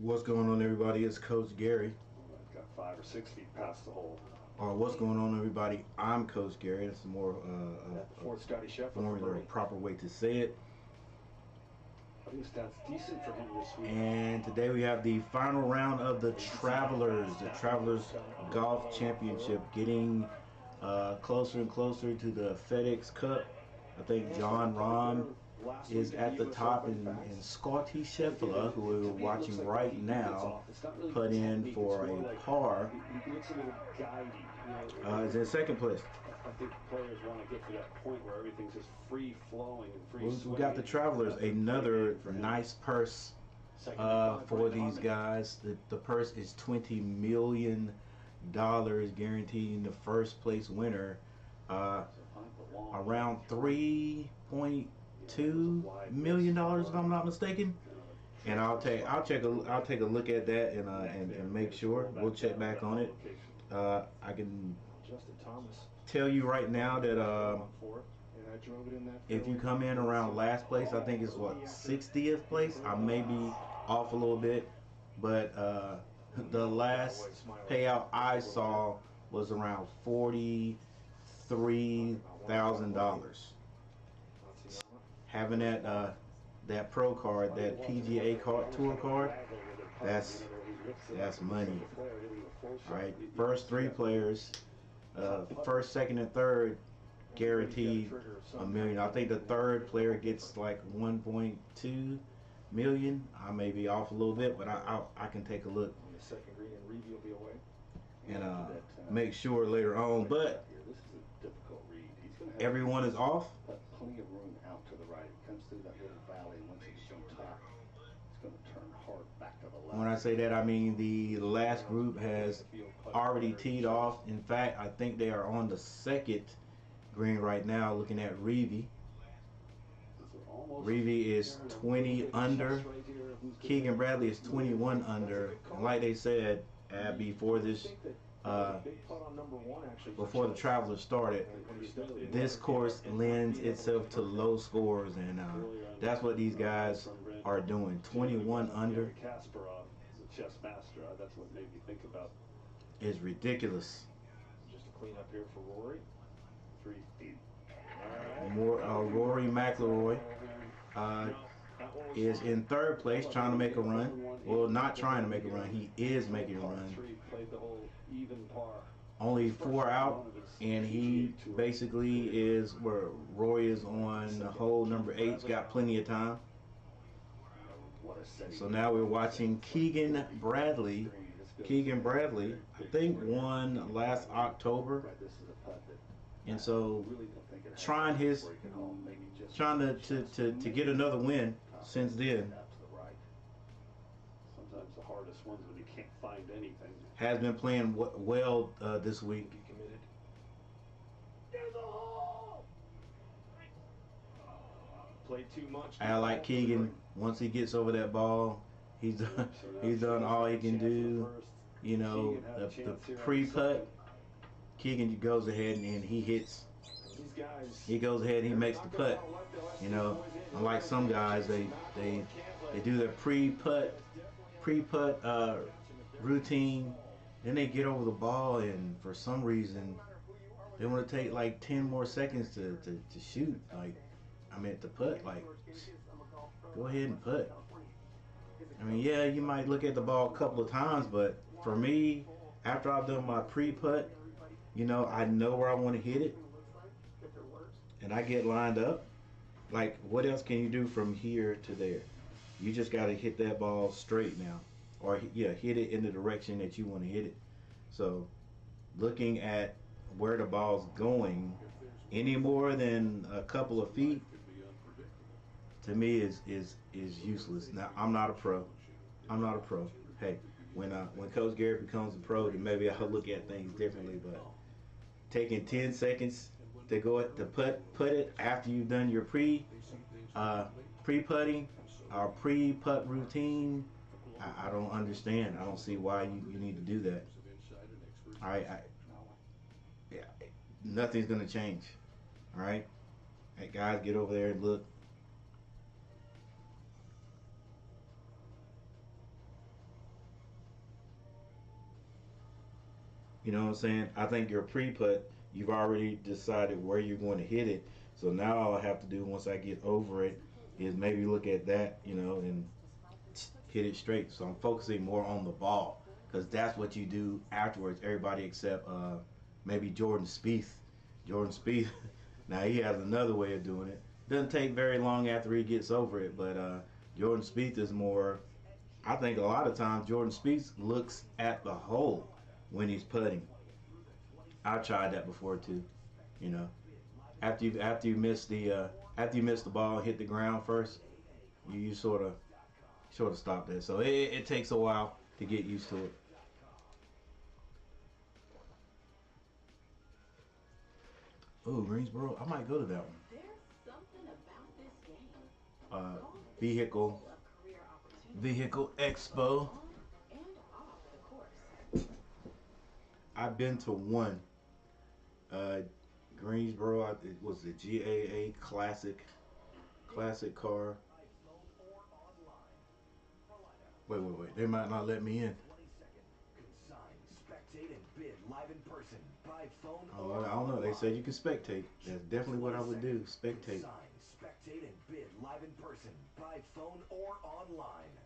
What's going on, everybody? It's Coach Gary. I've got 5 or 6 feet past the hole. What's going on, everybody? I'm Coach Gary. That's a more Fourth Scotty Scheffler formula, a proper way to say it. I think that's decent for him this week. And today we have the final round of the Travelers Golf Championship, getting closer and closer to the FedEx Cup. I think John Rahm is at the top, and Scotty Scheffler, who we're watching right now, put in for a par, is in second place. I think players want to get to that point where everything's just free flowing and free swinging. We got the Travelers, another nice purse for these guys. The purse is $20 million, guaranteeing the first place winner around $3.2 million, if I'm not mistaken. And I'll take a look at that and make sure. We'll check back on it. I can tell you right now that if you come in around last place, I think it's what, 60th place. I may be off a little bit, but the last payout I saw was around $43,000. Having that pro card, that PGA tour card, that's money. All right, first 3 players, first, second, and third, guaranteed $1 million. I think the third player gets like 1.2 million. I may be off a little bit, but I can take a look and make sure later on. But everyone is off. Plenty of room out to the right. It comes through that little valley. Once it's on top, it's going to turn hard back to the left. When I say that, I mean the last group has already teed off. In fact, I think they are on the second green right now, looking at Rickey. Rickey is 20 under. Keegan Bradley is 21 under. And like they said before this, before the Travelers started, this course lends itself to low scores, and that's what these guys are doing. 21 under. Kasparov is a chess master. That's what made me think about. Is ridiculous. Just a clean up here for Rory. 3 feet. More Rory McIlroy is in third place, trying to make a run. Well, not trying to make a run. He is making a run. Only 4 out, and he basically is where Roy is on hole number 8. He's got plenty of time. So now we're watching Keegan Bradley. Keegan Bradley, I think, won last October, and so trying to get another win since then. Sometimes the hardest ones when you can't find anything. Has been playing well this week. Played too much. I like Keegan. Once he gets over that ball, he's done all he can do. You know, the pre-putt, Keegan goes ahead and he hits. He goes ahead and he makes the putt. You know, unlike some guys, they do their pre-putt routine, then they get over the ball, and for some reason they want to take like 10 more seconds to shoot. Like, I mean, to putt. Like, go ahead and putt. I mean, yeah, you might look at the ball a couple of times, but for me, after I've done my pre-putt, you know, I know where I want to hit it, and I get lined up. Like, what else can you do from here to there? You just got to hit that ball straight now, or hit it in the direction that you want to hit it. So, looking at where the ball's going, any more than a couple of feet, to me is useless. Now, I'm not a pro. Hey, when Coach Gary becomes a pro, then maybe I'll look at things differently. But taking 10 seconds to put it after you've done your pre-putting or pre-putt routine, I don't understand. I don't see why you need to do that. All right, nothing's gonna change. All right, hey guys, get over there and look. You know what I'm saying? I think your pre-putt, you've already decided where you're going to hit it. So now all I have to do once I get over it is maybe look at that, you know, and hit it straight. So I'm focusing more on the ball because that's what you do afterwards. Everybody except maybe Jordan Spieth. Jordan Spieth, now he has another way of doing it. Doesn't take very long after he gets over it, but Jordan Spieth is more. I think a lot of times Jordan Spieth looks at the hole when he's putting. I've tried that before too. You know, after you miss the ball and hit the ground first, you sort of stop that. So it takes a while to get used to it. Oh, Greensboro, I might go to that one. There's something about this game. Vehicle Expo. And off the course. I've been to one. Greensboro, it was the GAA classic car. Wait. They might not let me in. Oh, I don't know. They said you can spectate. That's definitely what I would do. Spectate. Spectate and bid live in person, by phone or online.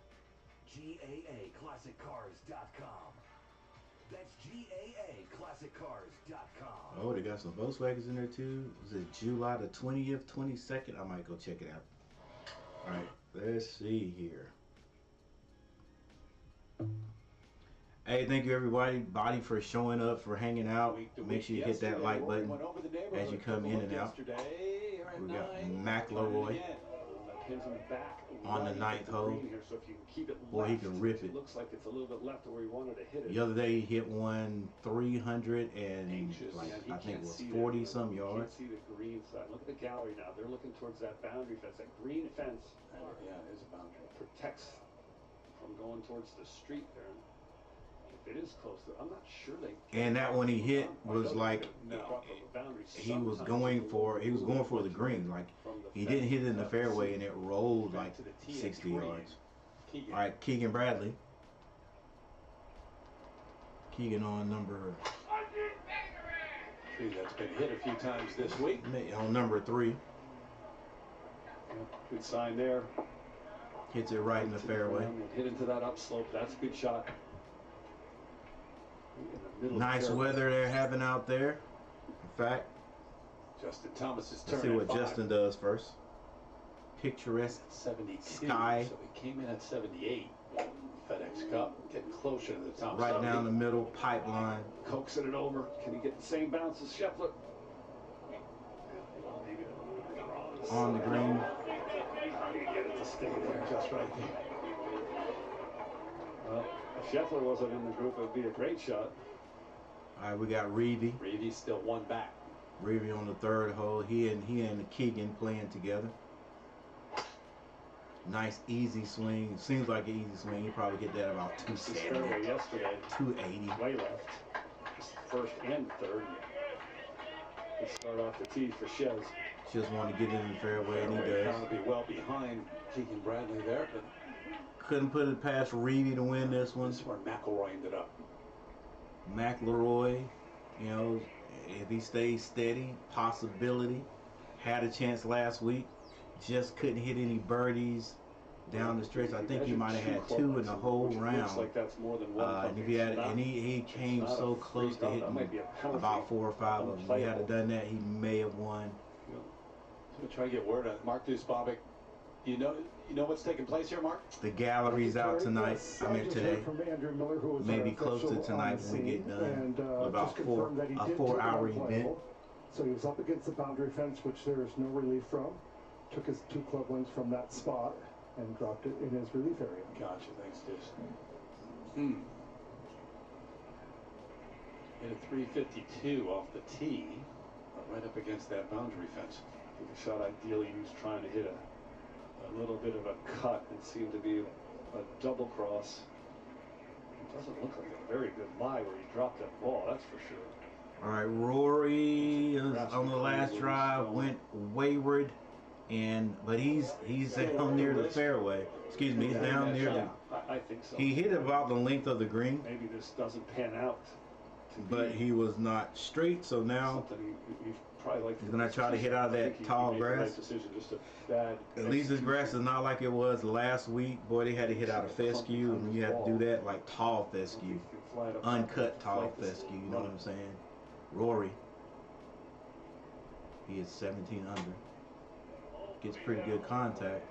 GAAClassicCars.com. That's GAAClassicCars.com. Oh, they got some Volkswagens in there too. Was it July the 20th, 22nd? I might go check it out. All right, let's see here. Hey, thank you everybody for showing up, for hanging out. Make sure you hit that like button as you come in and out. We got McElroy on the ninth hole. Boy, he can rip it. Looks like it's a little bit left of where he wanted to hit it. The other day he hit one 300 and like I think it was 40 some yards. See the green side. Look at the gallery now. They're looking towards that boundary fence. That green fence. Yeah, it is a boundary. Protects from going towards the street there. It is close. I'm not sure they. And that one he hit was like he was going for the green. Like he didn't hit it in the fairway and it rolled like 60 yards. All right, Keegan Bradley. Keegan on number. That's been hit a few times this week. On number 3. Good sign there. Hits it right in the fairway. Hit into that upslope. That's a good shot. Nice weather they're having out there. In fact, Justin Thomas's turn. let's see what Justin does first. Picturesque 72. sky. So he came in at 78. FedEx Cup getting closer to the top. Right down the middle, pipeline. Coaxing it over. Can he get the same bounce as Scheffler? On the green. How do you get it to stay there just right there? Well, if Scheffler wasn't in the group, it would be a great shot. All right, we got Reevy. Reedy's still one back. Reevy on the 3rd hole. He and Keegan playing together. Nice easy swing. Seems like an easy swing. He probably hit that about 270. Yesterday. 280. Way left. First and third. Let's start off the tee for Shez. Just want to get in the fairway, and he does. Trying to be well behind Keegan Bradley there, but couldn't put it past Reevy to win this one. this is where McElroy ended up. McElroy, you know, if he stays steady, possibility. Had a chance last week, just couldn't hit any birdies down the stretch. I think he might have had 2 in the whole round. Looks like that's more than one. And if he had, and he came so close to hitting about 4 or 5 of them. If he had done that, he may have won. So we'll try to get word on it. Mark Dusbovic, you know what's taking place here, Mark? The gallery's out tonight. I mean today. Maybe close to tonight when we get done. About a 4-hour event. So he was up against the boundary fence, which there is no relief from. Took his 2 club wins from that spot and dropped it in his relief area. Gotcha, thanks, Deuce. Hit a 352 off the tee, right up against that boundary fence. The shot ideally he was trying to hit a little bit of a cut. It seemed to be a double cross. It doesn't look like a very good lie where he dropped that ball, that's for sure. All right, Rory on the last drive went wayward, but he's down near the fairway. Excuse me, he's down near the. I think so. He hit about the length of the green. Maybe this doesn't pan out. but he was not straight. So now He's probably like he's gonna try to hit out of that tall grass. Decision, just a bad At least this grass is not like it was last week. Boy, they had to hit out of fescue, and you have to do that like tall fescue, uncut tall fescue. You know what I'm saying? Rory, he is 17 under. Gets pretty good contact.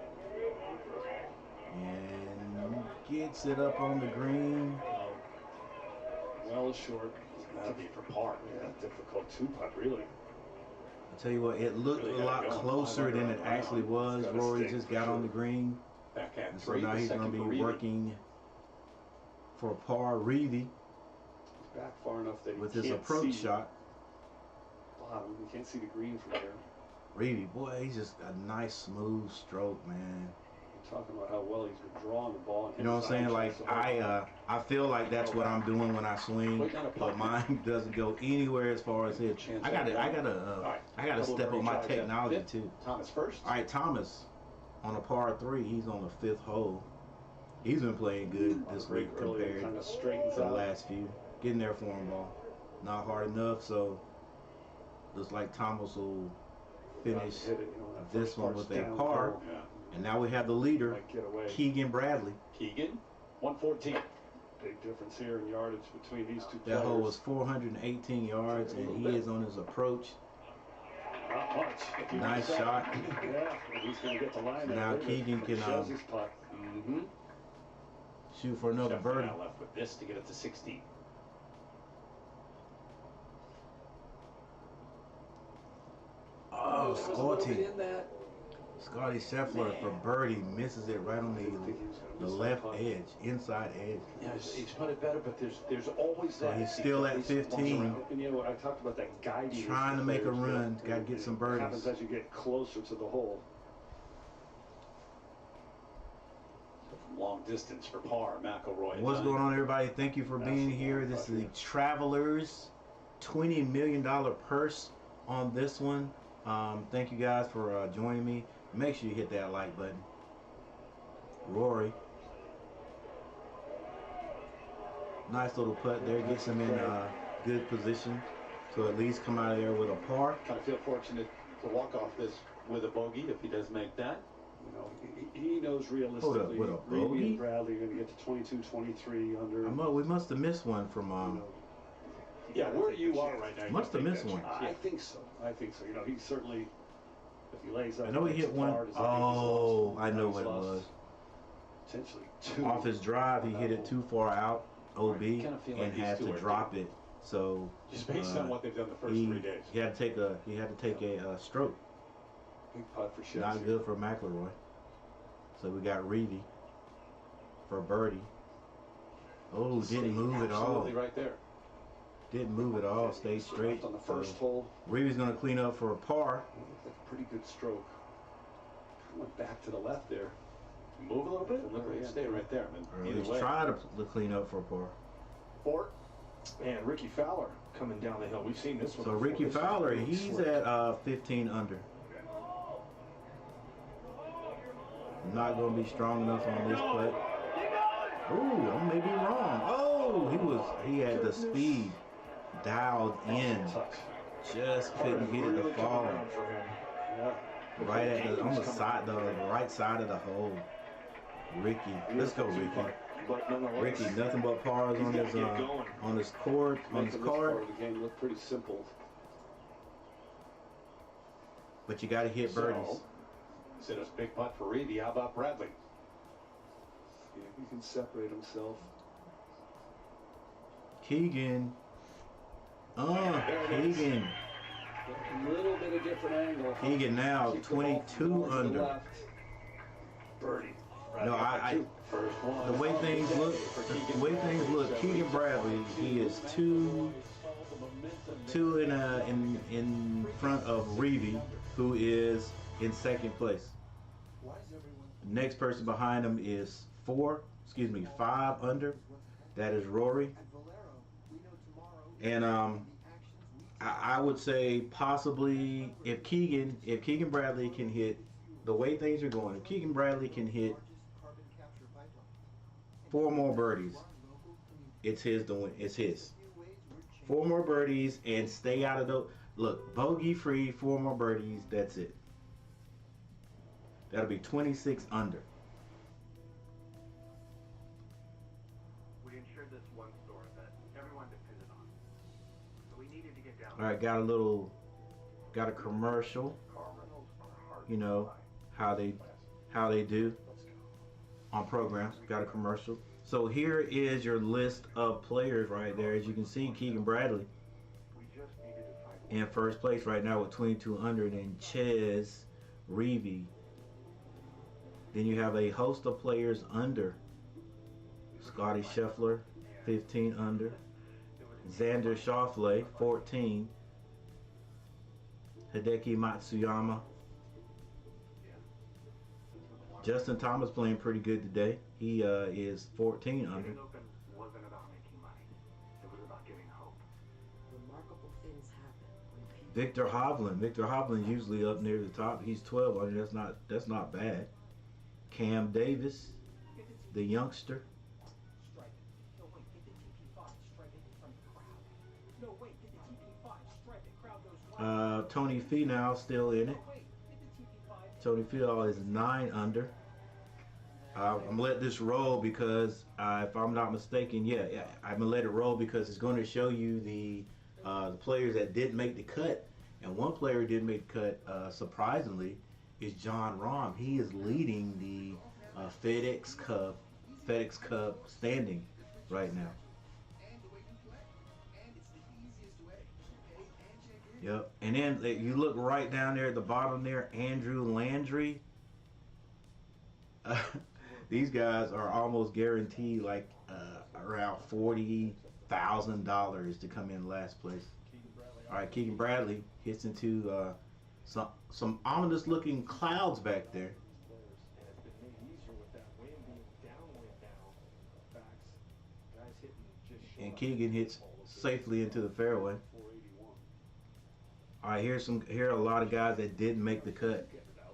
And gets it up on the green. Well short. That'd be for par. Yeah, difficult two-putt, really. I'll tell you what, it looked a lot closer than it actually was. Rory just got on the green. Backhand And so three. now he's going to be working for par. Reedy He's back far enough that with he his can't approach see shot. bottom. You can't see the green from here. Reedy, boy, he's just a nice smooth stroke, man. You're talking about how well he's been drawing the ball. You know what I'm saying? Like I feel like that's what I'm doing when I swing, but mine doesn't go anywhere as far as his. I gotta step up my technology too. Thomas first. All right, Thomas on a par 3. He's on the 5th hole. He's been playing good this week compared kind of straightens to the out. last few. Getting there for him, ball. Not hard enough, so looks like Thomas will finish this one with a par. Yeah. And now we have the leader, Might get away. Keegan Bradley. Keegan, 114. Big difference here in yardage between these two That players. hole was 418 yards, and he is on his approach. Not much. Nice shot. Yeah, he's going to get the line. Now there. Keegan can Shows his putt. Mm-hmm. shoot for another birdie. Now left with this to get it to 60. Oh, There was a little bit Scotty. in that. Scotty Scheffler for birdie misses it right on the left edge, inside edge. Yeah, he's putted better, but there's always So that. he's still at 15. And you know what I talked about, that guiding. Trying to make a run. Got to get some It happens birdies. as you get closer to the hole. Long distance for par, McIlroy. What's going on, everybody? Thank you for being here. This is the Travelers $20 million purse on this one. Thank you guys for joining me. Make sure you hit that like button. Rory. Nice little putt there. Gets him in good position to at least come out of there with a par. Kind of feel fortunate to walk off this with a bogey if he does make that. You know, he knows realistically. Hold up, with a Reedy bogey? and Bradley are going to get to 22, 23 under. We must have missed one from. you know, Yeah, where you are right now. you Must have take missed that one. chance. I think so. I think so. You know, he certainly, if he lays up. I know he hit one. Oh, I know what it was. Potentially two. Off his drive, he hit it too far out, OB, kinda feel like and these had two to are drop it. So Just based on what they've done the first he 3 days. had to take a stroke. Big putt for Sheffield. Not good for McIlroy. So we got Reedy for birdie. Oh, didn't move at all. Absolutely right there. Didn't move at all. Stayed straight. On the first hole, Reedy's gonna clean up for a par. that's a pretty good stroke. Went back to the left there. Move a little bit. Look, stay right there. I Or mean, at least either way. try to clean up for a par. Four. And Rickey Fowler coming down the hill. We've seen this one. So before. Rickey This is Fowler, really he's slick. at 15 under. Not gonna be strong enough on this putt. Ooh, I may be wrong. Oh, he had the speed dialed in. Just couldn't get it to fall. Yeah. Right at on the side, the right side of the hole. Ricky, let's go, Ricky. But nonetheless, Ricky, nothing but pars on his on his court, on his making this part card. of the game look pretty simple. But you got to hit birdies. Said it's big putt for Reedy. How about Bradley? Yeah, he can separate himself. Keegan. There it is. Keegan. A little bit of different angle. Keegan now Keep the ball 22 more to the under. left. Birdie. No, First one. the way things look, Keegan Bradley, he is two in front of Reedy, who is in second place. Next person behind him is 5 under. That is Rory. And I would say possibly if Keegan Bradley can hit the way things are going, if Keegan Bradley can hit 4 more birdies, it's his to win. It's his. 4 more birdies and stay out of the... Look, bogey free, 4 more birdies, that's it. That'll be 26 under. We insured this one store that everyone depended on. So we needed to get down. All right, got a commercial. You know how they do on programs. Got a commercial. So here is your list of players right there. As you can see, Keegan Bradley in first place right now with 2200, and Ches Reavy. Then you have a host of players under. Scotty Scheffler, 15 under. Xander Schauffele, 14. Hideki Matsuyama. Justin Thomas playing pretty good today. He is 14 under. Wasn't about making money. It was about giving hope. Remarkable things happen when people... Victor Hovland. Victor Hovland's usually up near the top. He's 12 under. That's not bad. Cam Davis, the youngster. Strike it. No, wait, get the TP5. Strike it in front of the crowd. No, wait, get the TP5. Strike it. Crowd goes wild. Tony Finau still in it. Wait, get the TP5. Tony Finau is 9 under. I'm gonna let this roll because if I'm not mistaken, yeah, I'm gonna let it roll because it's going to show you the players that didn't make the cut, and one player who didn't make the cut, surprisingly, is John Rahm. He is leading the FedEx Cup standing right now. Yep, and then you look right down there at the bottom there, Andrew Landry. These guys are almost guaranteed like around $40,000 to come in last place. All right, Keegan Bradley hits into some ominous looking clouds back there. And Keegan hits safely into the fairway. All right, here are a lot of guys that didn't make the cut,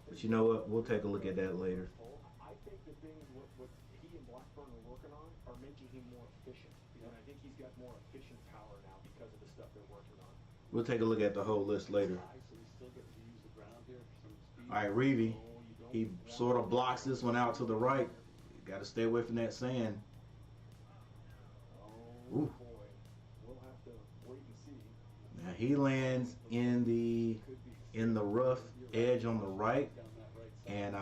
but you know what? We'll take a look at that later. I think the things what he and Blackburn are working on are making him more efficient. And I think he's got more efficient power now because of the stuff they're working on. We'll take a look at the whole list later. All right, Reavy, he sort of blocks this one out to the right. Got to stay away from that sand. Ooh. Now he lands in the rough edge on the right, and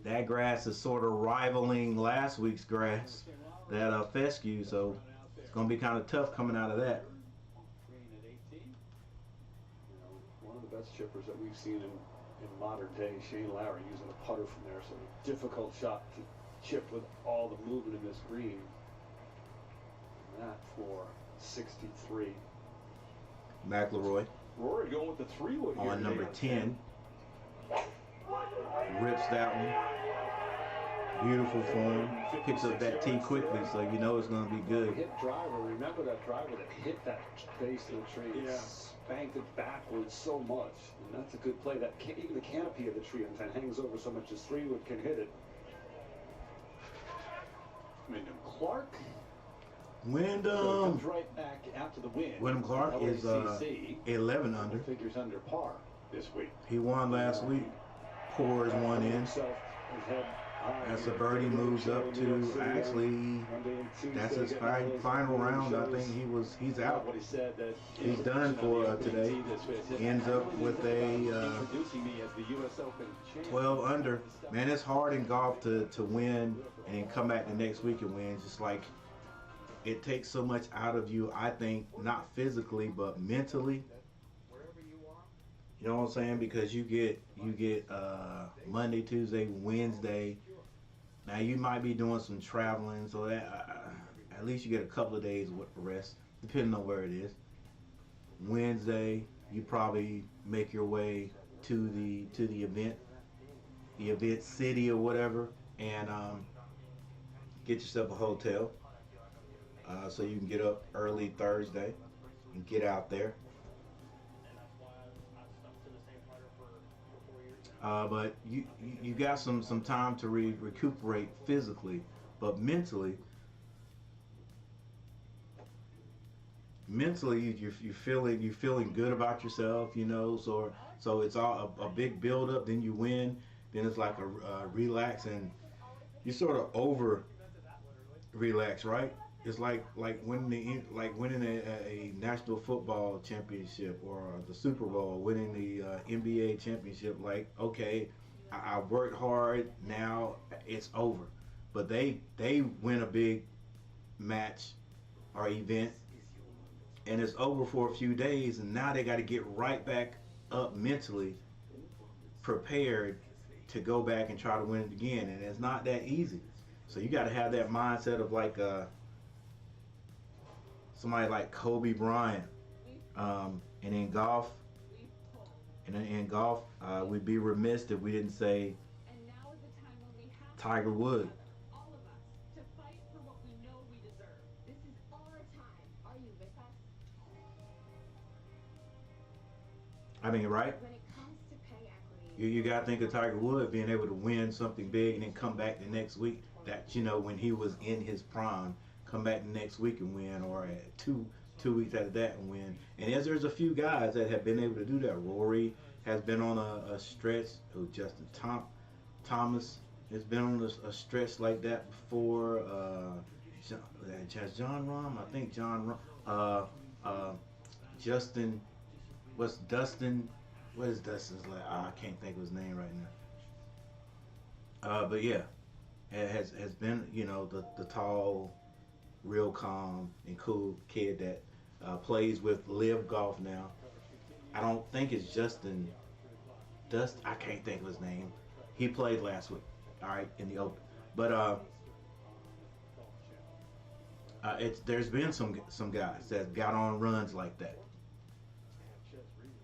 that grass is sort of rivaling last week's grass, that fescue. So it's going to be kind of tough coming out of that. One of the best chippers that we've seen in modern day, Shane Lowry using a putter from there, so a difficult shot to chip with all the movement in this green. And that for 63. McIlroy Rory going with the 3-wood here on number today. 10. Rips that one. Beautiful form. Picks up that tee quickly, so you know it's going to be good. Hit driver. Remember that driver that hit that base of the tree? Yeah. Spanked it backwards so much. And that's a good play. That even the canopy of the tree and hangs over so much as 3-wood can hit it. Wyndham Clark. Wyndham. Comes right back after the win. Wyndham Clark is 11 under. Figures under par this week. He won last week. Pours one in. That's a birdie, moves up to actually. That's his final round. I think he's out. He's done for today. Ends up with a 12 under. Man, it's hard in golf to win and come back the next week and win. It's just like it takes so much out of you. I think not physically but mentally. You know what I'm saying? Because you get Monday, Tuesday, Wednesday. Now you might be doing some traveling, so that at least you get a couple of days rest, depending on where it is. Wednesday, you probably make your way to the event city or whatever, and get yourself a hotel so you can get up early Thursday and get out there. But you got some time to recuperate physically, but mentally, mentally you're feeling good about yourself, you know. So it's all a big build up. Then you win. Then it's like a relax, and you sort of over relax, right? It's like winning a national football championship or the Super Bowl, winning the NBA championship. Like, okay, I worked hard. Now it's over. But they win a big match or event, and it's over for a few days, and now they got to get right back up mentally, prepared to go back and try to win it again, and it's not that easy. So you got to have that mindset of like somebody like Kobe Bryant, and in golf, we'd be remiss if we didn't say Tiger Woods. I mean, right? You got to think of Tiger Woods being able to win something big and then come back the next week. That, you know, when he was in his prime, come back the next week and win, or at two weeks after that and win. And there's a few guys that have been able to do that. Rory has been on a stretch. Oh, Justin Thomas has been on a stretch like that before. John Rahm, I think John Rahm. Justin. What is Dustin's like? I can't think of his name right now. But yeah, it has been, you know, the tall, real calm and cool kid that plays with Live Golf now. I don't think it's Justin. I can't think of his name. He played last week, all right, in the Open. But there's been some guys that got on runs like that.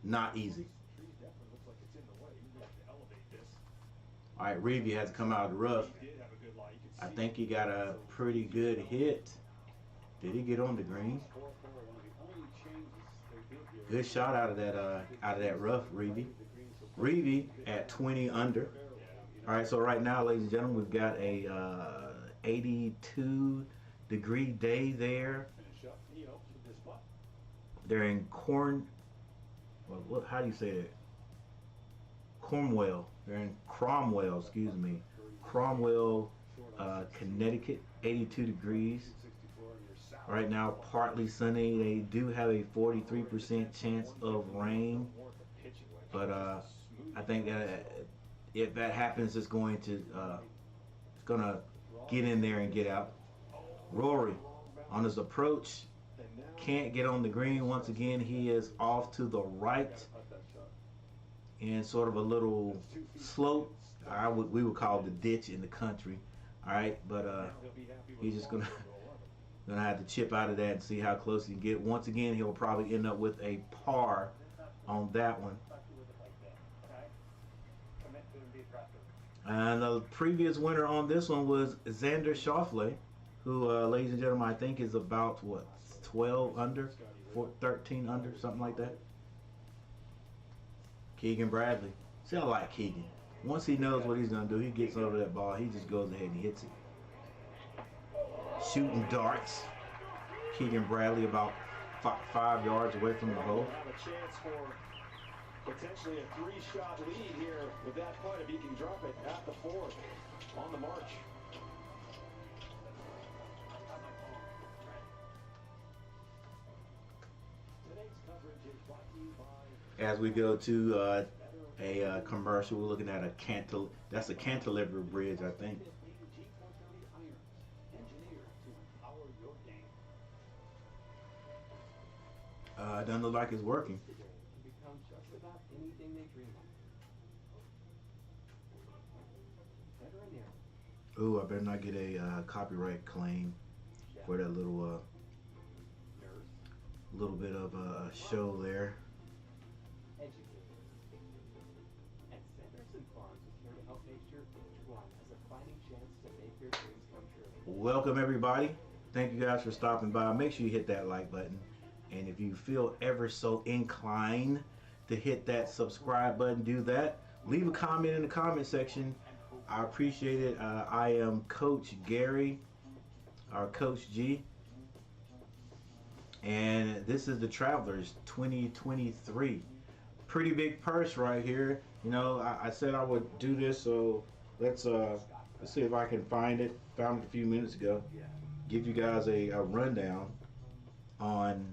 Not easy. All right, Reevy has come out of the rough. I think he got a pretty good hit. Did he get on the green? Good shot out of that rough, Reevy. Reevy at 20 under. All right, so right now, ladies and gentlemen, we've got a 82-degree day there. They're in how do you say it? Cromwell. They're in Cromwell, excuse me. Cromwell, Connecticut, 82 degrees. Right now, partly sunny. They do have a 43% chance of rain. But I think that if that happens, it's going to get in there and get out. Rory, on his approach, can't get on the green. Once again, he is off to the right in sort of a little slope. We would call it the ditch in the country. All right, but he's just gonna have to chip out of that and see how close he can get. Once again, he'll probably end up with a par on that one. And the previous winner on this one was Xander Schauffele, who, ladies and gentlemen, I think is about, what, 12 under, 13 under, something like that. Keegan Bradley. See, I like Keegan. Once he knows what he's going to do, he gets over that ball, he just goes ahead and hits it. Shooting darts. Keegan Bradley about 5 yards away from the hole. Have a chance for potentially a 3-shot lead here with that putt if he can drop it at the 4th on the march. As we go to a commercial, we're looking at that's a cantilever bridge, I think. It doesn't look like it's working. Ooh, I better not get a copyright claim for that little bit of a show there. Welcome everybody. Thank you guys for stopping by. Make sure you hit that like button, and if you feel ever so inclined to hit that subscribe button, do that. Leave a comment in the comment section. I appreciate it. I am Coach Gary, or Coach G, And this is the Travelers 2023. Pretty big purse right here. You know, I said I would do this, so let's see if I can find it. Found it a few minutes ago. Give you guys a rundown on.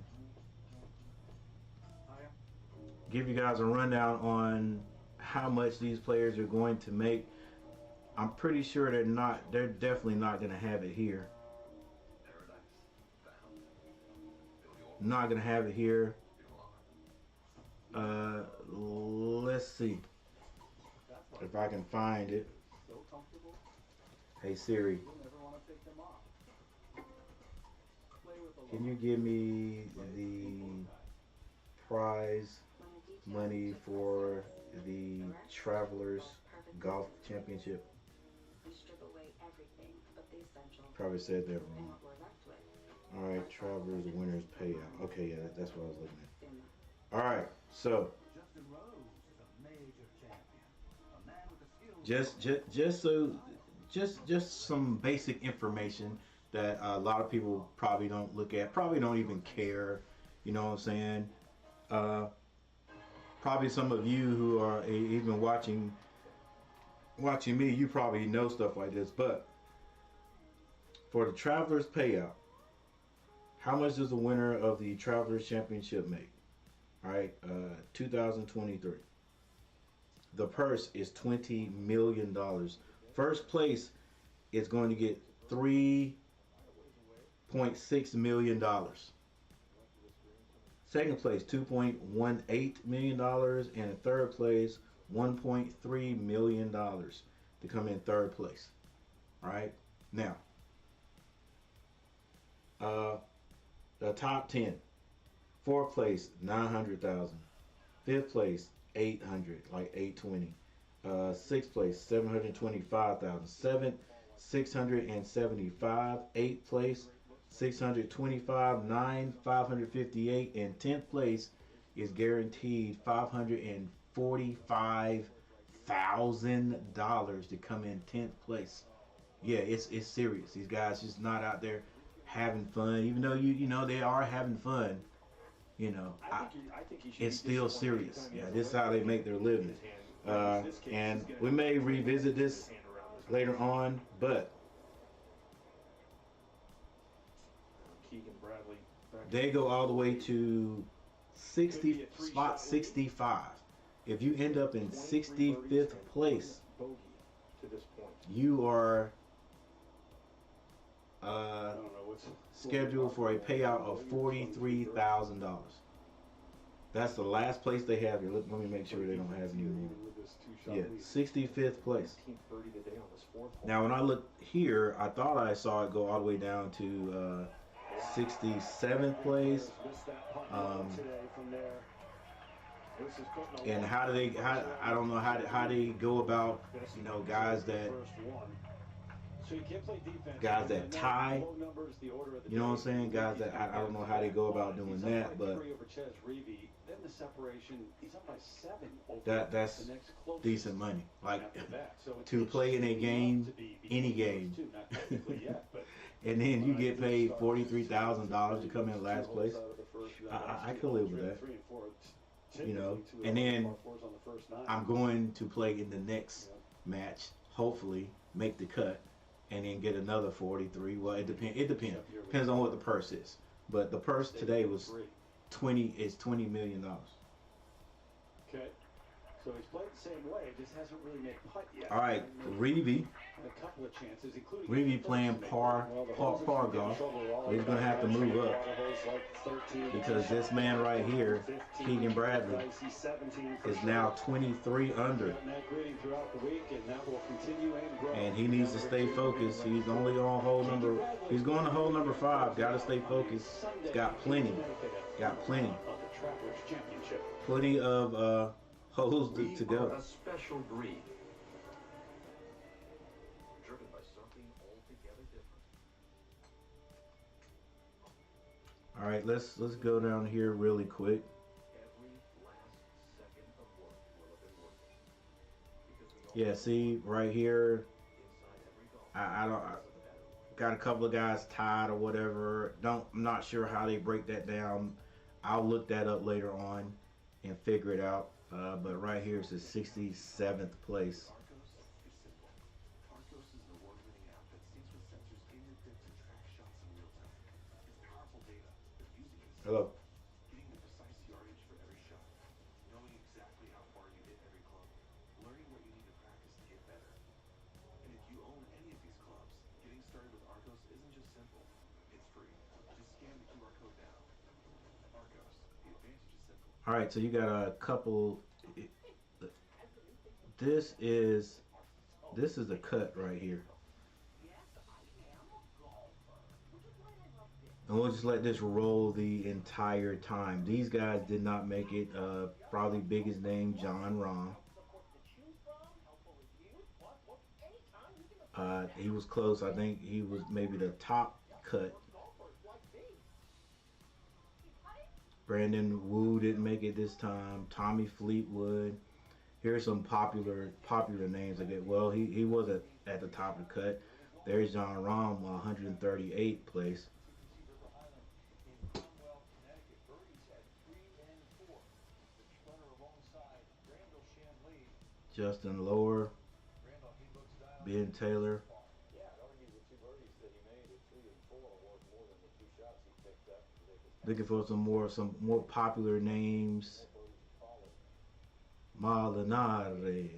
Give you guys a rundown on how much these players are going to make. I'm pretty sure they're definitely not going to have it here. Not going to have it here. Let's see if I can find it. Hey Siri, can you give me the prize money for the Travelers Golf Championship? Probably said that wrong. Alright, Travelers winners payout. Okay, yeah, that's what I was looking at. Alright, so just some basic information that a lot of people probably don't look at, probably don't even care, you know what I'm saying? Probably some of you who are even watching me, you probably know stuff like this, but for the Travelers payout, how much does the winner of the Travelers Championship make? All right, 2023. The purse is $20 million. First place is going to get $3.6 million. Second place, $2.18 million. And in third place, $1.3 million to come in third place. All right, now, the top 10. Fourth place, 900,000. Fifth place, 800, like 820. Sixth place, 725,000. Seventh, 675. Eighth place, 625. Ninth, 558. And 10th place is guaranteed $545,000 to come in 10th place. Yeah, it's serious. These guys just not out there having fun, even though you know they are having fun. You know, it's still serious. Yeah, this is how they make their living. And we may revisit this later on, but Keegan Bradley. they go all the way to spot 65. If you end up in 65th place, you are scheduled for a payout of $43,000. That's the last place they have here. Let me make sure they don't have any more. Yeah, 65th place. Now, when I look here, I thought I saw it go all the way down to 67th place. And how do they? I don't know how they go about, you know, guys that tie. You know what I'm saying? Guys that I don't know how they go about doing that, but that's decent money. Like to play in a game, any game, and then you get paid $43,000 to come in last place. I could live with that. You know, and then I'm going to play in the next match, hopefully make the cut, and then get another 43. Well, it depends on what the purse is. But the purse today was $20 million. Okay. So he's played the same way, just hasn't really made putt yet. All right, Reeve. A couple of chances, including Reeve playing par golf. So he's gonna have to move up because this man right here, Keegan Bradley, is now 23 under, and he needs to stay focused. He's only on hole number. He's going to hole number 5. Got to stay focused. He's got plenty. Plenty of holes to go. A special breed. Driven by something altogether different. All right, let's go down here really quick. Every last second of work will have been worth it. Because we all Yeah, see right here. inside every golf. got a couple of guys tied or whatever. I'm not sure how they break that down. I'll look that up later on and figure it out. But right here is the 67th place. Arcos is simple. Arcos is an award-winning app that syncs with sensors in your pit to track shots in real time. It's powerful data, but using it is Hello. getting the precise yardage for every shot, knowing exactly how far you hit every club, learning what you need to practice to get better. And if you own any of these clubs, getting started with Arcos isn't just simple, it's free. Just scan the QR code now. Arcos, the advantage is simple. All right, so you got a couple. This is a cut right here. And we'll just let this roll the entire time. These guys did not make it. Probably biggest name, John Rahm. He was close. I think he was maybe the top cut. Brandon Wu didn't make it this time. Tommy Fleetwood. Here's some popular names. Well, he was at the top of the cut. There's John Rahm, 138th place. Justin Lower, Ben Taylor. Looking for some more popular names. Molinari.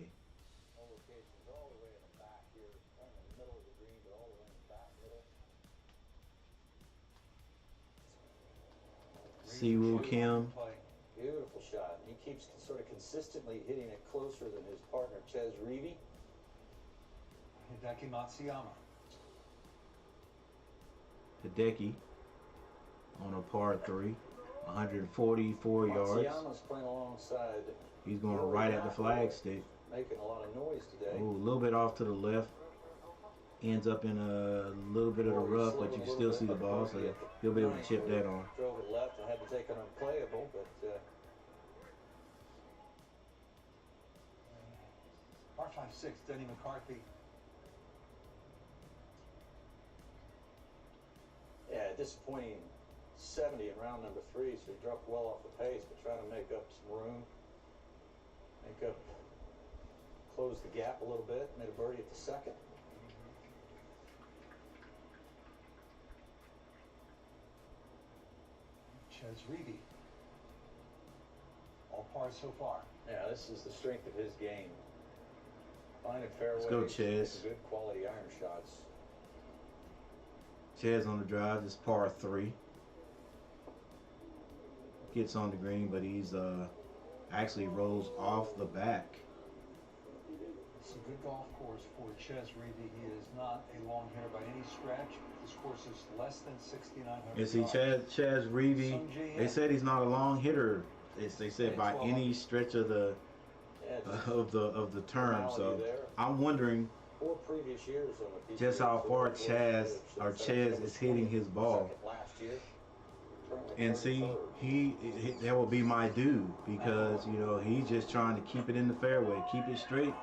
Siwoo Kim. Beautiful shot. He keeps sort of consistently hitting it closer than his partner, Ches Reavie. Hideki Matsuyama. Hideki on a par 3, 144 yards. Matsuyama's playing alongside. He's going right at the flag stick. Making a lot of noise today. Ooh, a little bit off to the left. Ends up in a little bit of the rough, but you can still see the ball, so he'll be able to chip that on. Drove it left and had to take it unplayable, but Par 5-6, Denny McCarthy. yeah, disappointing 70 in round number 3, so he dropped well off the pace, but trying to make up some room. Close the gap a little bit, made a birdie at the second. Ches Reavie. All pars so far. Yeah, this is the strength of his game. Finding fairways, Let's go, Ches. good quality iron shots. Ches on the drive, this par 3. Gets on the green, but he's actually rolls off the back. It's a good golf course for Ches Reavie. He is not a long hitter by any stretch. This course is less than 6,900 You see, yards. Ches Reavie, they said he's not a long hitter. They said by any stretch of the term. So I'm wondering 4 previous years on the PGA just how far Tour, Ches is hitting his ball. second last year. And see, that will be my dude, because you know he's just trying to keep it in the fairway, keep it straight.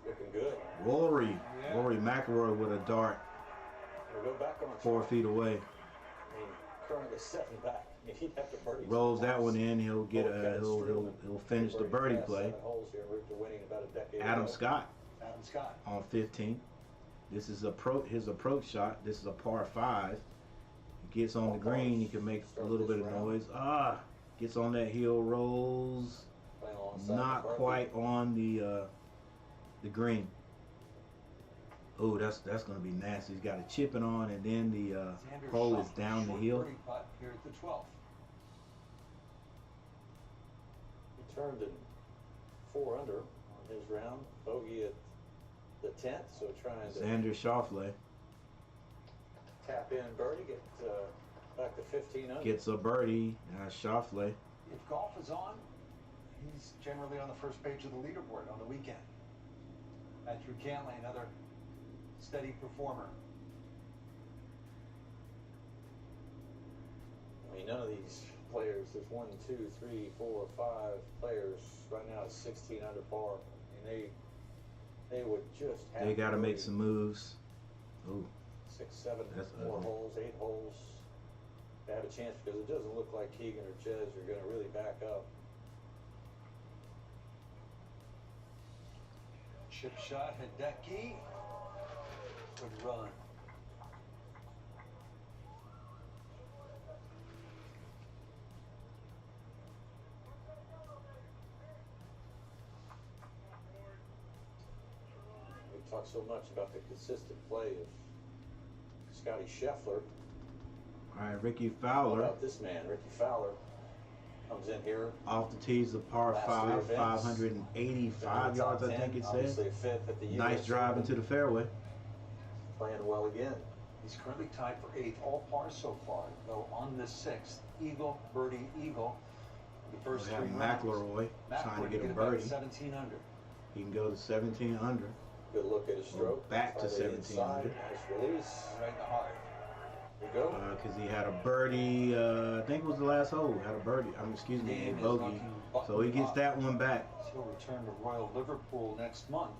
Looking good. Rory McIlroy with a dart We'll go back on 4 feet away. I mean, currently 7 back. I mean, he'd have to birdie Rolls twice. that one in. He'll get he'll finish the birdie play. 7 holes here, route to winning about a decade Adam ago. Scott Adam Scott. on 15. This is his approach shot. This is a par 5. He gets on the green. He can make a little bit of noise. Gets on that hill, rolls. Playing alongside Not McCarthy. quite on the green. Oh, that's going to be nasty. He's got a chipping on, and then the Xander hole is Schauffele, down the short hill. birdie putt here at the 12th. He turned in 4 under on his round. Bogey at the 10th, so trying to Xander Schauffele tap in birdie, get back to 15 under. gets a birdie. Schauffele. If golf is on, he's generally on the first page of the leaderboard on the weekend. Andrew Cantley, another steady performer. I mean, none of these players, there's 1, 2, 3, 4, 5 players right now at 16 under par. I mean, they would just have They got to make bogey. some moves. Ooh, 6, 7 That's more ugly. holes, 8 holes to have a chance, because it doesn't look like Keegan or Ches are going to really back up. Chip shot, Hideki. Good run. We talk so much about the consistent play of Scotty Scheffler. all right, Rickey How Fowler about this man, Rickey Fowler, comes in here. off the tees of par Last 5, three events. 585 yards, I think it Obviously said. a fifth at the Nice US drive Open. into the fairway. Playing well again. He's currently tied for 8th, all par so far. Though on the 6th, eagle, birdie, eagle. The first We have 3 rounds. McIlroy trying to get a it about birdie. 17 under. He can go to 17 under. Good look at his stroke. Back to Try the 17 inside. under. Nice release. Right in the heart. There you go. Because he had a birdie, I think it was the last hole. Had a birdie, excuse me, a Game is bogey. looking So he gets up. that one back. He'll return to Royal Liverpool next month.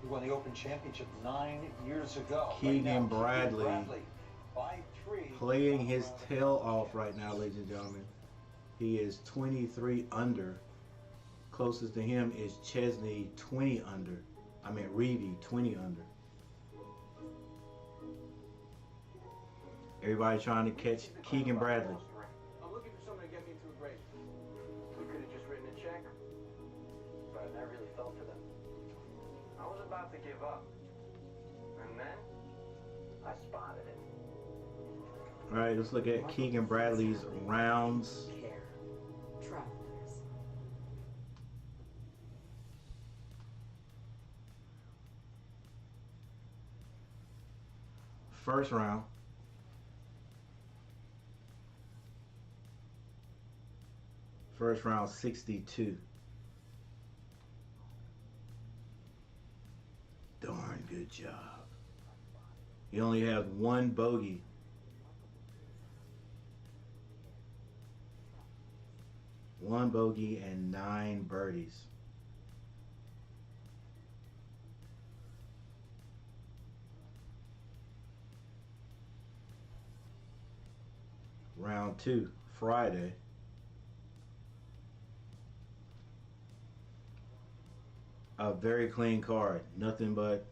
He won the Open Championship 9 years ago. Keegan Right now, Bradley by 3. Playing his tail off right now, ladies and gentlemen. He is 23 under. Closest to him is Chesney, 20 under. Reavy, 20 under. Everybody trying to catch Keegan Bradley. I'm looking for someone to get me through a break. We could have just written a check, but I really felt for them. I was about to give up, and then I spotted it. All right, let's look at Keegan Bradley's rounds. Care. Travelers. First round. First round, 62. Darn good job. He only has one bogey. One bogey and 9 birdies. Round 2, Friday. A very clean card. Nothing but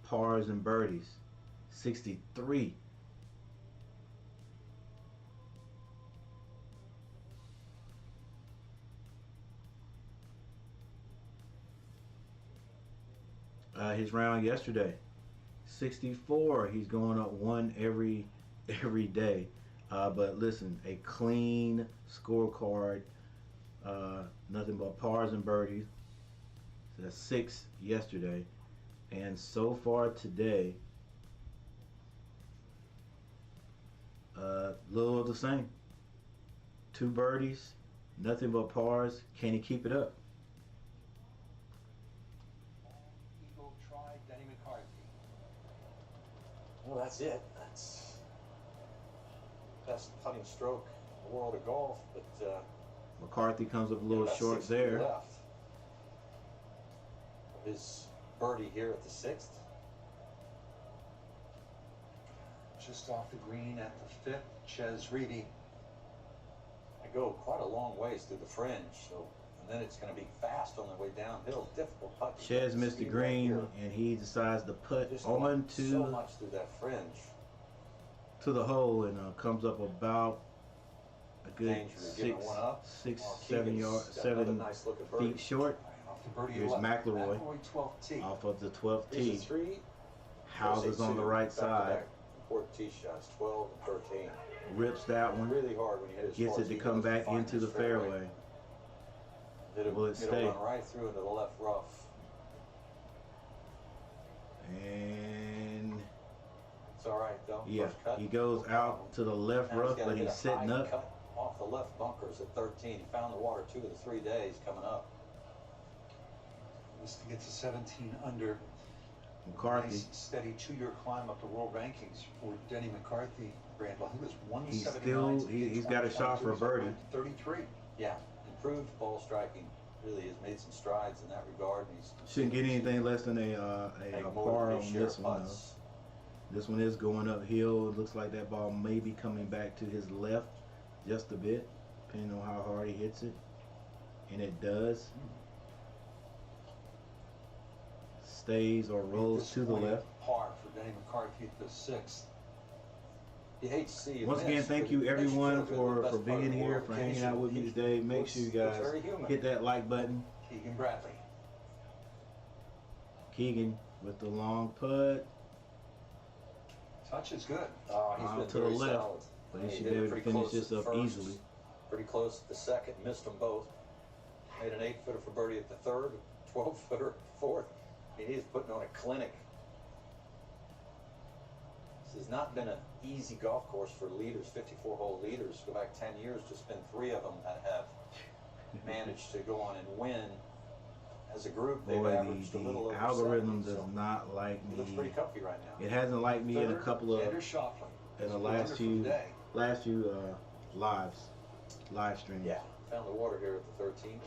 pars and birdies. 63. His round yesterday, 64. He's going up one every day. But listen, a clean scorecard. Nothing but pars and birdies. So that's 6 yesterday, and so far today, little of the same. 2 birdies, nothing but pars. Can he keep it up? Eagle try, Denny McCarthy. Well, that's it. That's best putting stroke in the world of golf, but McCarthy comes up a little about short 6 feet there. left. His birdie here at the 6th. Just off the green at the 5th, Ches Reedy. I go quite a long ways through the fringe, so and then it's going to be fast on the way downhill. Difficult putt. Chez missed the Speed green, right and he decides to put here. Just going on so much through that fringe. to the hole, and comes up about a good Danger of giving one up. 6, Oh, 7 Keegan's yards, got another 7 nice looking birdie. feet short. Off the birdie Here's 11. McIlroy. 12th tee. Off of the 12th Here's a tee. 3. Houses on the right side. Important tee shots, 12 and 13. Rips that one. Really hard when you hit it. as Gets far it as to he come does back find into his the fairway. Hit Will it hit stay? a run right through into the left rough. And It's all right though. yeah, First cut, he goes no out problem. to the left Now rough, gotta but hit he's a sitting high up. cut off the left bunkers at 13. He found the water 2 of the 3 days coming up. Just to get to 17 under. McCarthy, Nice, steady 2-year climb up the world rankings for Denny McCarthy. Randall, he was He's 179. still- he's got a shot for a birdie. 33. Yeah, improved ball striking really has made some strides in that regard. And he's Shouldn't get anything less than a make more par than on his share this of one, though. putts. This one is going uphill. It looks like that ball may be coming back to his left just a bit, depending on how hard he hits it. And it does. Stays or rolls to the left. Par for Denny McCarthy at the 6th. You hate to see it Once miss, again, thank but you it makes everyone feel good. The for best part being of the here, world, for hanging out with me he today. Make looks- sure you looks guys very human. hit that like button. Keegan Bradley. Keegan with the long putt, Touch is good. Oh, he's Out been to the very left, solid. but he Yeah, should hit be it able to pretty finish close this at up first, easily. Pretty close at the second, missed them both. Made an 8-footer for birdie at the third, 12-footer at the fourth. I mean, he's putting on a clinic. This has not been an easy golf course for leaders, 54-hole leaders. Go back 10 years, just been 3 of them that have managed to go on and win. As a group, they've Boy, averaged a little the over algorithm 70, does so not like he looks me. pretty comfy right now. It hasn't liked me in a couple of Xander Schauffele. in the Under for the day. last few live streams. Yeah, found the water here at the 13th.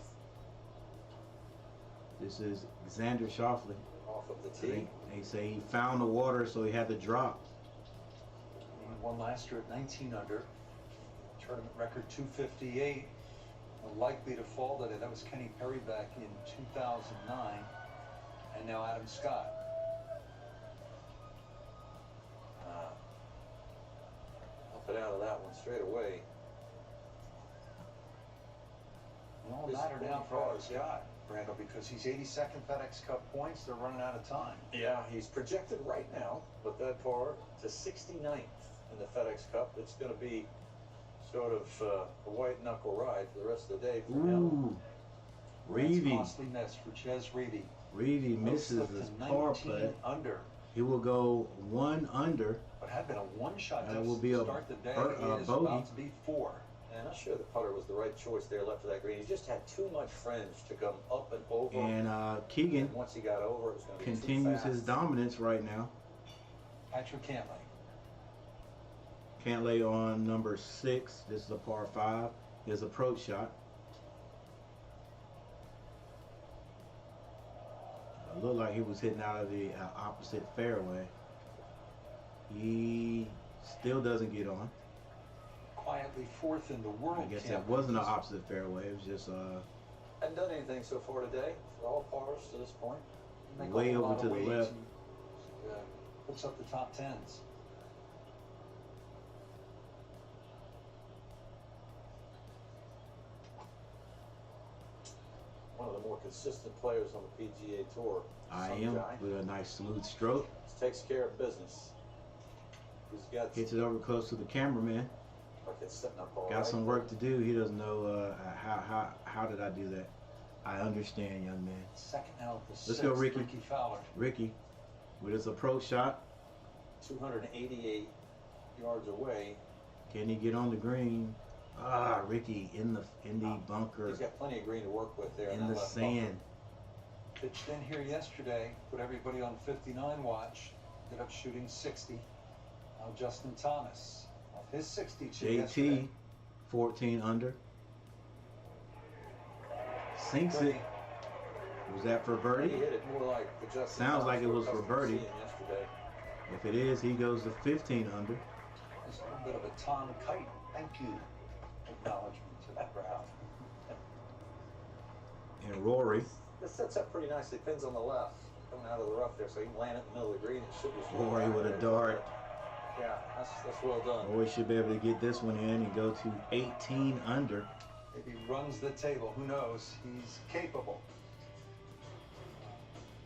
This is Xander Schauffele. Off of the tee. They say he found the water, so he had to drop. He won last year at 19 under. Tournament record 258. Likely to fall today. That was Kenny Perry back in 2009. And now Adam Scott. Up and out of that one straight away. It all This matter is now for hard, Adam Scott, Brando, because he's 82nd FedEx Cup points. They're running out of time. Yeah, he's projected right now, but that par to 69th in the FedEx Cup. It's going to be sort of a white knuckle ride for the rest of the day for him. Ooh, That's Reevy. costly miss for Ches Reevy. Reevy misses Slipped his to par 19 putt. under. He will go 1 under. But had been a one-shot That deficit will be to a start the day. bogey. It is about to be 4. And I'm not sure the putter was the right choice there left of that green. He just had too much fringe to come up and over. And Keegan And once he got over, it was going to be continues too his fast. dominance right now. Patrick Cantlay. Cantlay on number 6. This is a par 5. His approach shot. It looked like he was hitting out of the opposite fairway. He still doesn't get on. Quietly 4th in the world. I guess that wasn't an opposite fairway. It was just Hadn't done anything so far today. For all pars to this point. Make a way whole over lot to of the weight left. and, puts up the top 10s. One of the more consistent players on the PGA Tour. I Some am guy. with a nice smooth stroke. Just takes care of business. He's got Hits it over close to the cameraman. like it's sitting up all Got right. some work to do. He doesn't know how did I do that. I understand, young man. Second out of the Let's 6th, go, Ricky. Rickey Fowler. Ricky with his approach shot. 288 yards away. Can he get on the green? Ah, Ricky in the bunker, He's got plenty of green to work with there. in the sand. Pitched in here yesterday, put everybody on 59 watch, ended up shooting 60. Now Justin Thomas, off his 62 yesterday. JT, 14 under. Sinks it. Was that for He birdie? hit it more like the Justin Sounds Thomas like it we're was for accustomed to birdie. seeing yesterday. If it is, he goes to 15 under. Just a little bit of a Tom Kite, thank you, acknowledgement to that crowd. And Rory. This sets up pretty nicely. Pins on the left, coming out of the rough there, so he can land it in the middle of the green. It should be straight Rory down with a there. dart. Yeah, that's well done. Rory should be able to get this one in and go to 18 under. If he runs the table, who knows? He's capable.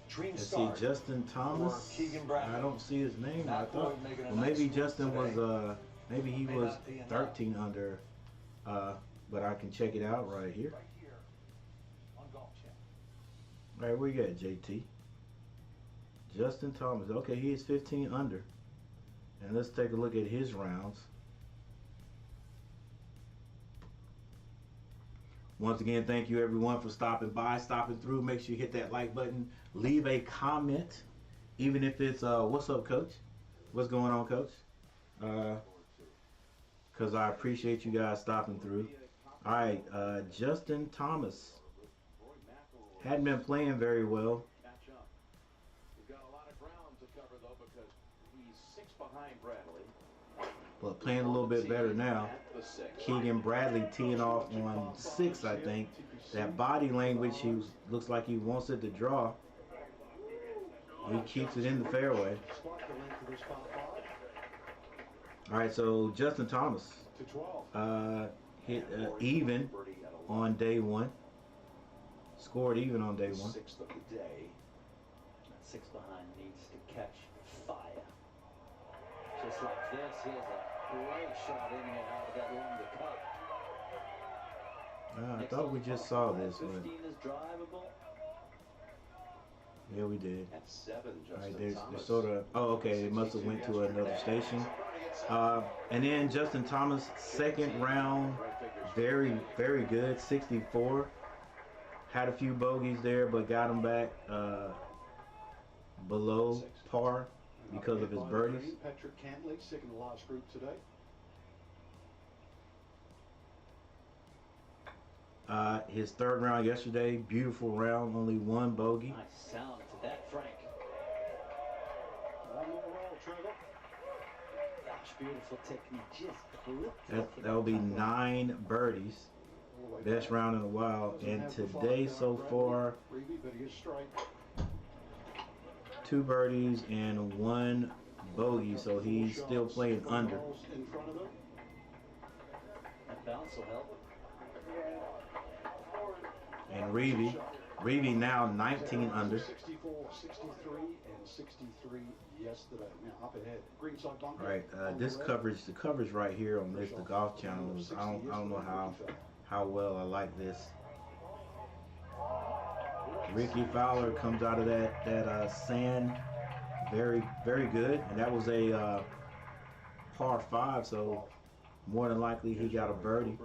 Dream Let's see, start. Justin Thomas. Or Keegan Bradley. I don't see his name. I Not thought. Boyd making a Well, nice maybe move Justin today. was. Maybe he May was not be enough. 13 under. But I can check it out right here. Right here on Golf Channel. All right, where you at, JT? Justin Thomas. Okay, he is 15 under. And let's take a look at his rounds. Once again, thank you everyone for stopping by, stopping through. Make sure you hit that like button. Leave a comment, even if it's what's up, coach? What's going on, coach? Because I appreciate you guys stopping through. All right, Justin Thomas. hadn't been playing very well. Catch up. We've got a lot of ground to cover though because he's 6 behind Bradley. But playing a little bit better now. Keegan Bradley teeing off on 6, I think. That body language, looks like he wants it to draw. He keeps it in the fairway. All right, so Justin Thomas hit even on day 1. Scored even on day 1. 6th of the day. That 6 behind needs to catch fire. Just like this, here's a great shot in and out of that longer cut. I thought we just saw this one. 15 is drivable. Yeah, we did. At 7, All right, Justin there's Thomas. sort of. Oh, okay. It must have went to another station. And then Justin Thomas, 2nd round, very, very good, 64. Had a few bogeys there, but got him back below par because of his birdies. Patrick Cantley, second to last group today. His 3rd round yesterday, beautiful round, only 1 bogey. Nice sound to that, Frank. One more roll, Trevor. Gosh, beautiful technique. Just That'll be 9 birdies. Best round in a while. And today so far, 2 birdies and 1 bogey. So he's still playing under. That bounce will help. And Reeve now 19 under. 64, 63, and 63 yesterday. Now up ahead. Greenside bunker. All right, this coverage, the coverage right here on this, the Golf Channel, I don't know how well I like this. Rickey Fowler comes out of that sand, very, very good, and that was a par 5, so more than likely he got a birdie.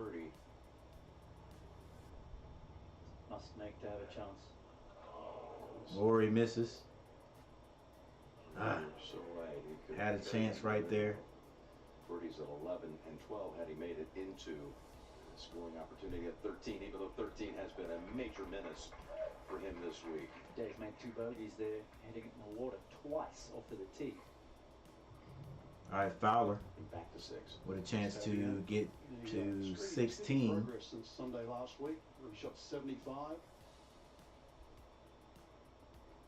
Must make to have a chance. Or he misses. Had a chance right there. Birdies at 11 and 12 had he made it into the scoring opportunity at 13, even though 13 has been a major menace for him this week. Dave made 2 bogeys there, hitting it in the water twice off of the tee. All right, Fowler Back to 6. with a chance to get to 16. Progress since Sunday last week, where he shot 75.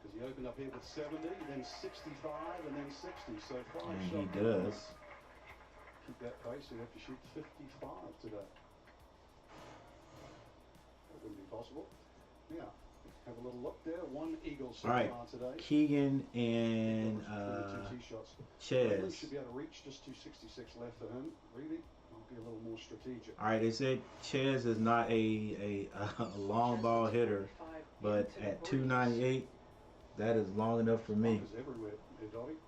Because he opened up here with 70, then 65, and then 60 so far. And he does. Keep that pace, he'd have to shoot 55 today. That wouldn't be possible. Yeah, have a little look there. 1 eagle so All right, far today. Keegan and 22 shots. Chez. Should be able to reach, just 266 left for him. Really, might be a little more strategic. All right, they said Chez is not a long ball hitter, but at 298, that is long enough for me. Bunkers everywhere, Dottie.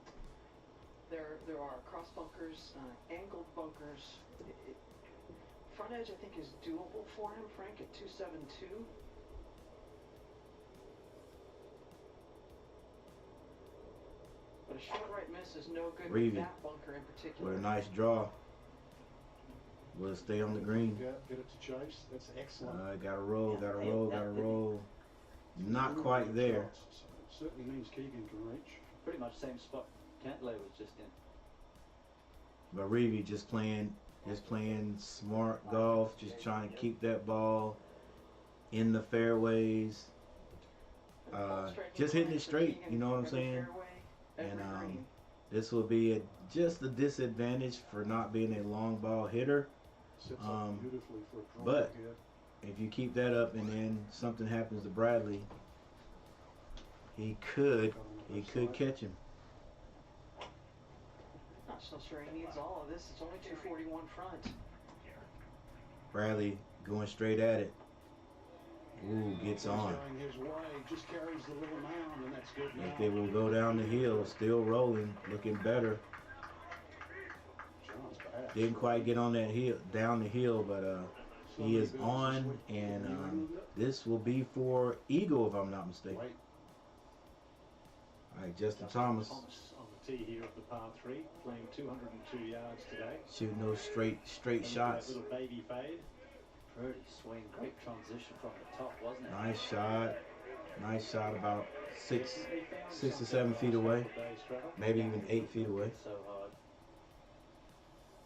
There are cross bunkers, angled bunkers. Front edge, I think, is doable for him, Frank, at 272. But a short right miss is no good with that bunker in particular. With a nice draw. Will stay on the green. Get it to Chase. That's excellent. Gotta roll, gotta roll, gotta roll. Not quite there. So it certainly means Keegan can reach. Pretty much same spot Cantley was just in. But Reeve just playing smart golf, just trying to keep that ball in the fairways. Just hitting it straight, you know what I'm saying? And this will be just a disadvantage for not being a long ball hitter. But if you keep that up and then something happens to Bradley, he could catch him. Not so sure he needs all of this. It's only 241 front. Bradley going straight at it. Ooh, gets on. Just carries the little mound, and that's good. If it will go down the hill, still rolling, looking better. Didn't quite get on that hill, down the hill, but he is on, and this will be for eagle, if I'm not mistaken. All right, Justin Thomas. On the tee here of the par 3, playing 202 yards today. Shooting those straight shots. That little baby fade. Pretty swing, great transition from the top, wasn't it? Nice shot. Nice shot, about six to 7 feet away, maybe even 8 feet away. So hard.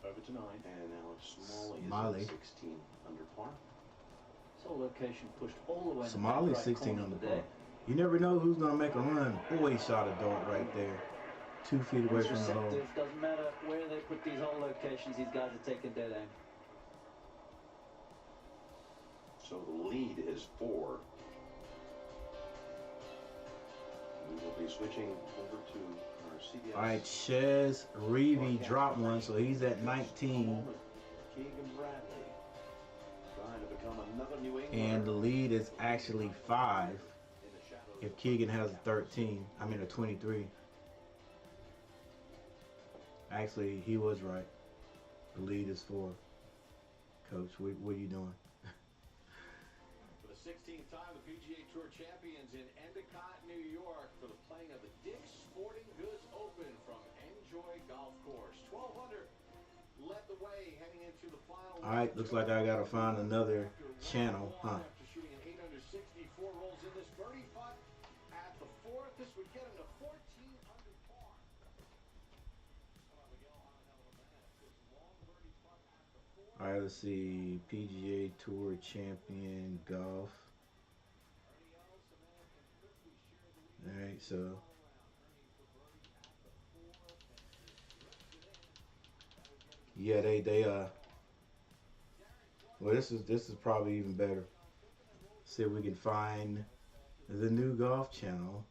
Over to 9. And Alex Smalley Smalley. is at 16 under par. So location pushed all the way. Somali's 16 under par. You never know who's gonna make a run. Boy, he shot a dart right there, 2 feet away from the hole. Doesn't matter where they put these hole locations, these guys are taking dead aim. So the lead is 4. We will be switching over to our CBS. All right, Ches Reavy dropped one, so he's at 19. Keegan Bradley trying to become another New England. And the lead is actually 5 if Keegan has a 13. I mean a 23. Actually, he was right. The lead is 4. Coach, what are you doing? For the 16th time, the PGA Tour champions in Endicott, New York, for the playing of the Dick's Sporting Goods Open from Enjoy Golf Course. 12 under led the way heading into the final. All right, looks like I gotta find another channel, huh? After shooting an 8 under 64 rolls in this birdie putt at the 4th, this would get him to 14 under par. All right, let's see. PGA Tour champion golf. All right, so yeah, well, this is probably even better. See if we can find the new golf channel.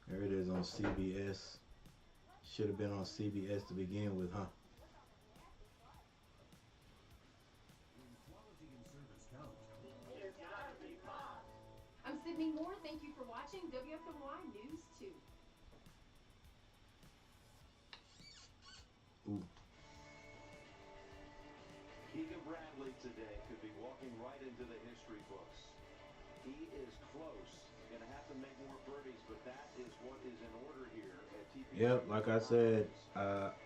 There it is on CBS. Should have been on CBS to begin with, huh? I'm Sydney Moore. Thank you for watching WFMY News 2. Ooh. Keegan Bradley today could be walking right into the history books. He is close. Going to have to make more birdies, but that is what is in order here at TCP. Yep, like I said,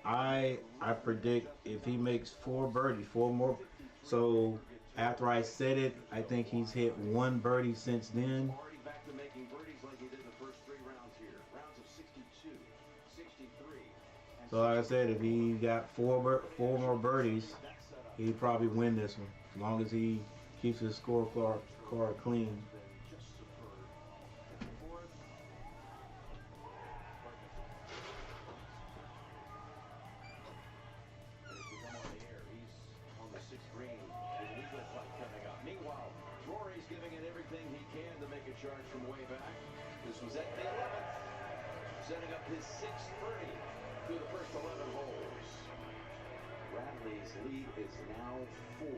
I predict if he makes 4 birdies, 4 more. So after I said it, I think he's hit 1 birdie since then. Already back to making birdies like he did the first 3 rounds here. Rounds of 62, 63. So like I said, if he got 4 more birdies, he'd probably win this one, as long as he keeps his scorecard clean. Charge from way back. This was at the 11th, setting up his 6th birdie through the first 11 holes. Bradley's lead is now 4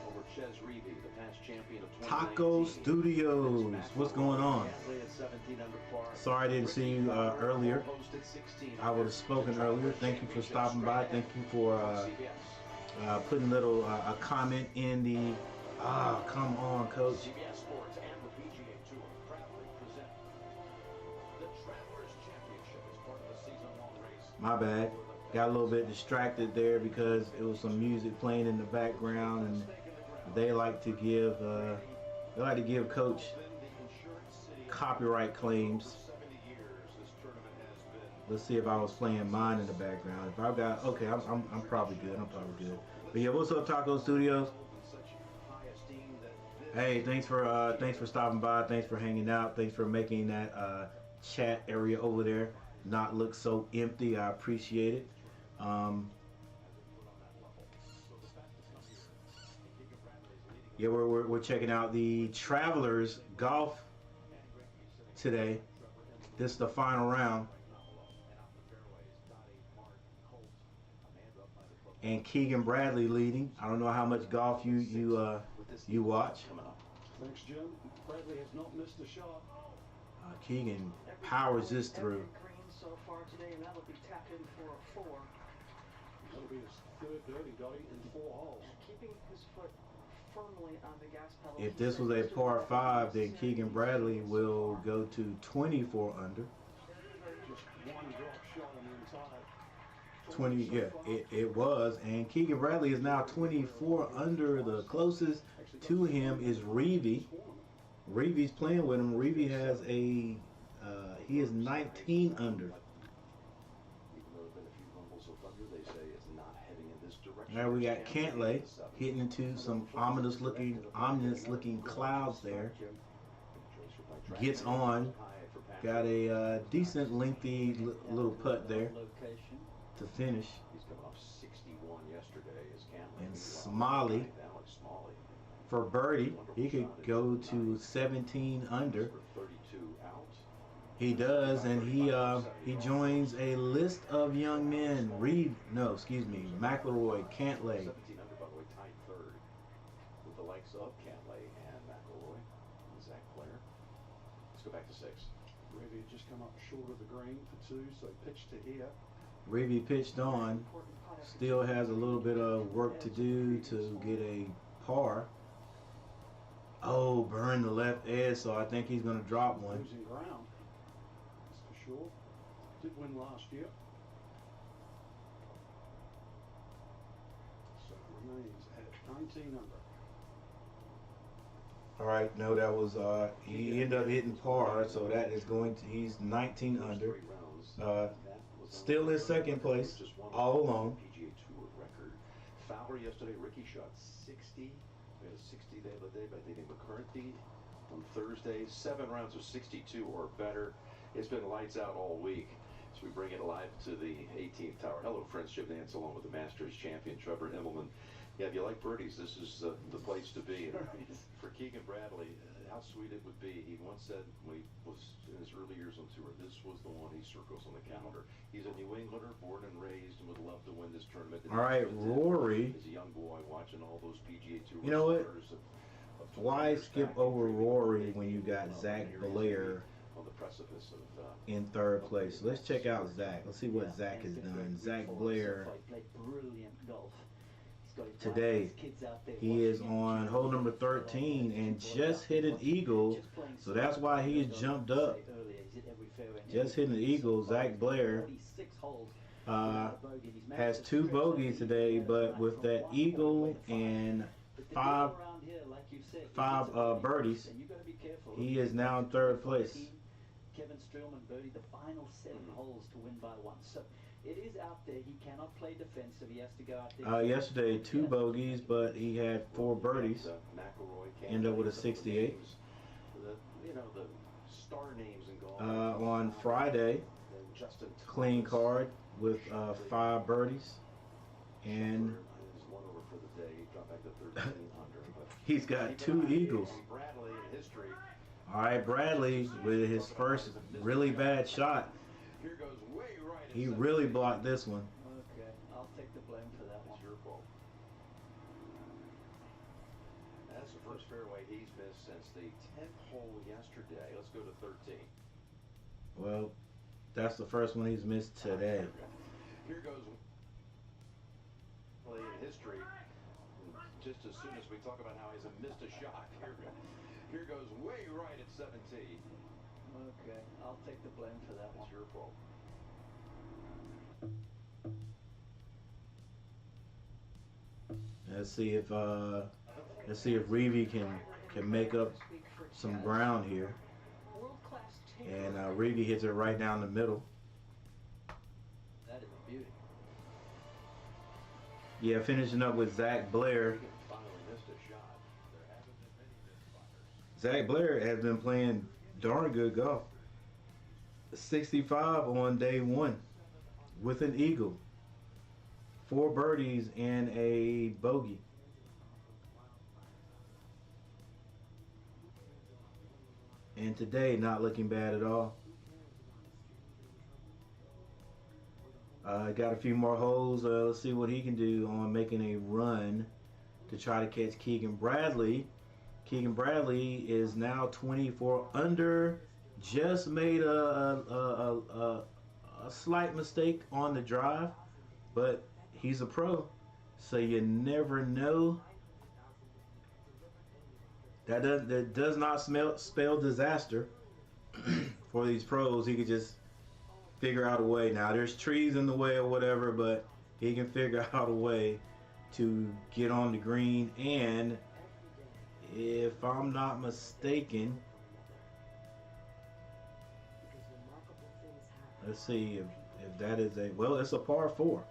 over Ches Reavy, the past champion of 2019. Taco Studios, what's going on? Sorry I didn't see you earlier. I would have spoken earlier. Thank you for stopping by. Thank you for putting a little a comment in the. Come on, Coach. CBS Sports and the PGA Tour proudly present the Travelers Championship as part of the season-long race. My bad. Got a little bit distracted there because it was some music playing in the background, and they like to give Coach copyright claims. Let's see if I was playing mine in the background. If I've got okay, I'm probably good. I'm probably good. But yeah, what's up, Taco Studios? Hey, thanks for stopping by. Thanks for hanging out. Thanks for making that chat area over there not look so empty. I appreciate it. Yeah, we're checking out the Travelers golf today. This is the final round. And Keegan Bradley leading. I don't know how much golf you watch. Thanks, Jim. Bradley has not missed a shot. Keegan powers this through. So far today, and that'll be tapped in for a 4. That'll be his 3rd birdie, Dottie, in 4 holes. Keeping his foot firmly on the gas pedal. If this was a par 5, then Keegan Bradley will go to 24 under. Just 1 drop shot on the entire 20, yeah, it was. And Keegan Bradley is now 24 under. The closest to him is Reevy. Reevy's playing with him. Reevy has he is 19 under. Now we got Cantlay hitting into some ominous looking clouds there. Gets on. Got a decent lengthy little putt there to finish. He's coming off 61 yesterday as Cantlay. And Smalley for birdie, he could go to 17 under. He does, and he joins a list of young men. McIlroy, Cantlay. 17 under, by the way, tied third with the likes of Cantlay and McIlroy and Zach Blair. Let's go back to 6. Reevy had just come up short of the green for 2, so he pitched to here. Reevy pitched on. Still has a little bit of work to do to get a par. Oh, burned the left edge, so I think he's going to drop one. Losing ground, that's for sure. Did win last year. So remains at 19 under. All right, no, that was he ended up hitting par, so that is he's 19 under. Still in second place, all alone. PGA Tour record. Fowler yesterday, Rickey shot 60. We had a 60 the other day by David McCarthy. On Thursday, 7 rounds of 62 or better. It's been lights out all week. So we bring it live to the 18th tower. Hello, friends. Jim Nance along with the Masters champion Trevor Immelman. Yeah, if you like birdies, this is the place to be. And for Keegan Bradley, how sweet it would be. He once said when he was in his early years on tour, this was the one he circles on the calendar. He's a New Englander, born and raised, and would love to win this tournament. All right, Rory. As a young boy watching all those PGA Tour. You know what? Why skip over Rory when you got Zach Blair on the precipice of in third place? Let's check out Zach. Let's see what Zach has done. Zach Blair today, he is on hole number 13 and just hit an eagle, so that's why he jumped up. Just hit an eagle. Zach Blair has 2 bogeys today, but with that eagle and five birdies, he is now in third place. Kevin Streelman birdied the final 7 holes to win by 1. So it is out there. He cannot play defensive. He has to go out there. Yesterday, 2 bogeys, but he had 4 birdies. Ended up with a 68. You know, the star names in golf. On Friday, clean card with 5 birdies, and he's got 2 eagles. All right, Bradley with his first really bad shot. He really blocked this one. Okay, I'll take the blame for that. It's your fault. That's the first fairway he's missed since the 10th hole yesterday. Let's go to 13. Well, that's the first one he's missed today. Here goes play in history. Just as soon as we talk about how he's missed a shot, here goes way right at 17. Okay, I'll take the blame for that. It's your fault. Let's see if Reevy can make up some ground here. And Reevy hits it right down the middle. That is a beauty. Yeah, finishing up with Zach Blair. Zach Blair has been playing darn good golf. 65 on day 1 with an eagle. 4 birdies and a bogey. And today, not looking bad at all. Got a few more holes. Let's see what he can do on making a run to try to catch Keegan Bradley. Keegan Bradley is now 24 under. Just made a slight mistake on the drive, but he's a pro, so you never know. That does not spell disaster for these pros. He could just figure out a way. Now there's trees in the way or whatever, but he can figure out a way to get on the green. And if I'm not mistaken, let's see if that is a, well, it's a par 4.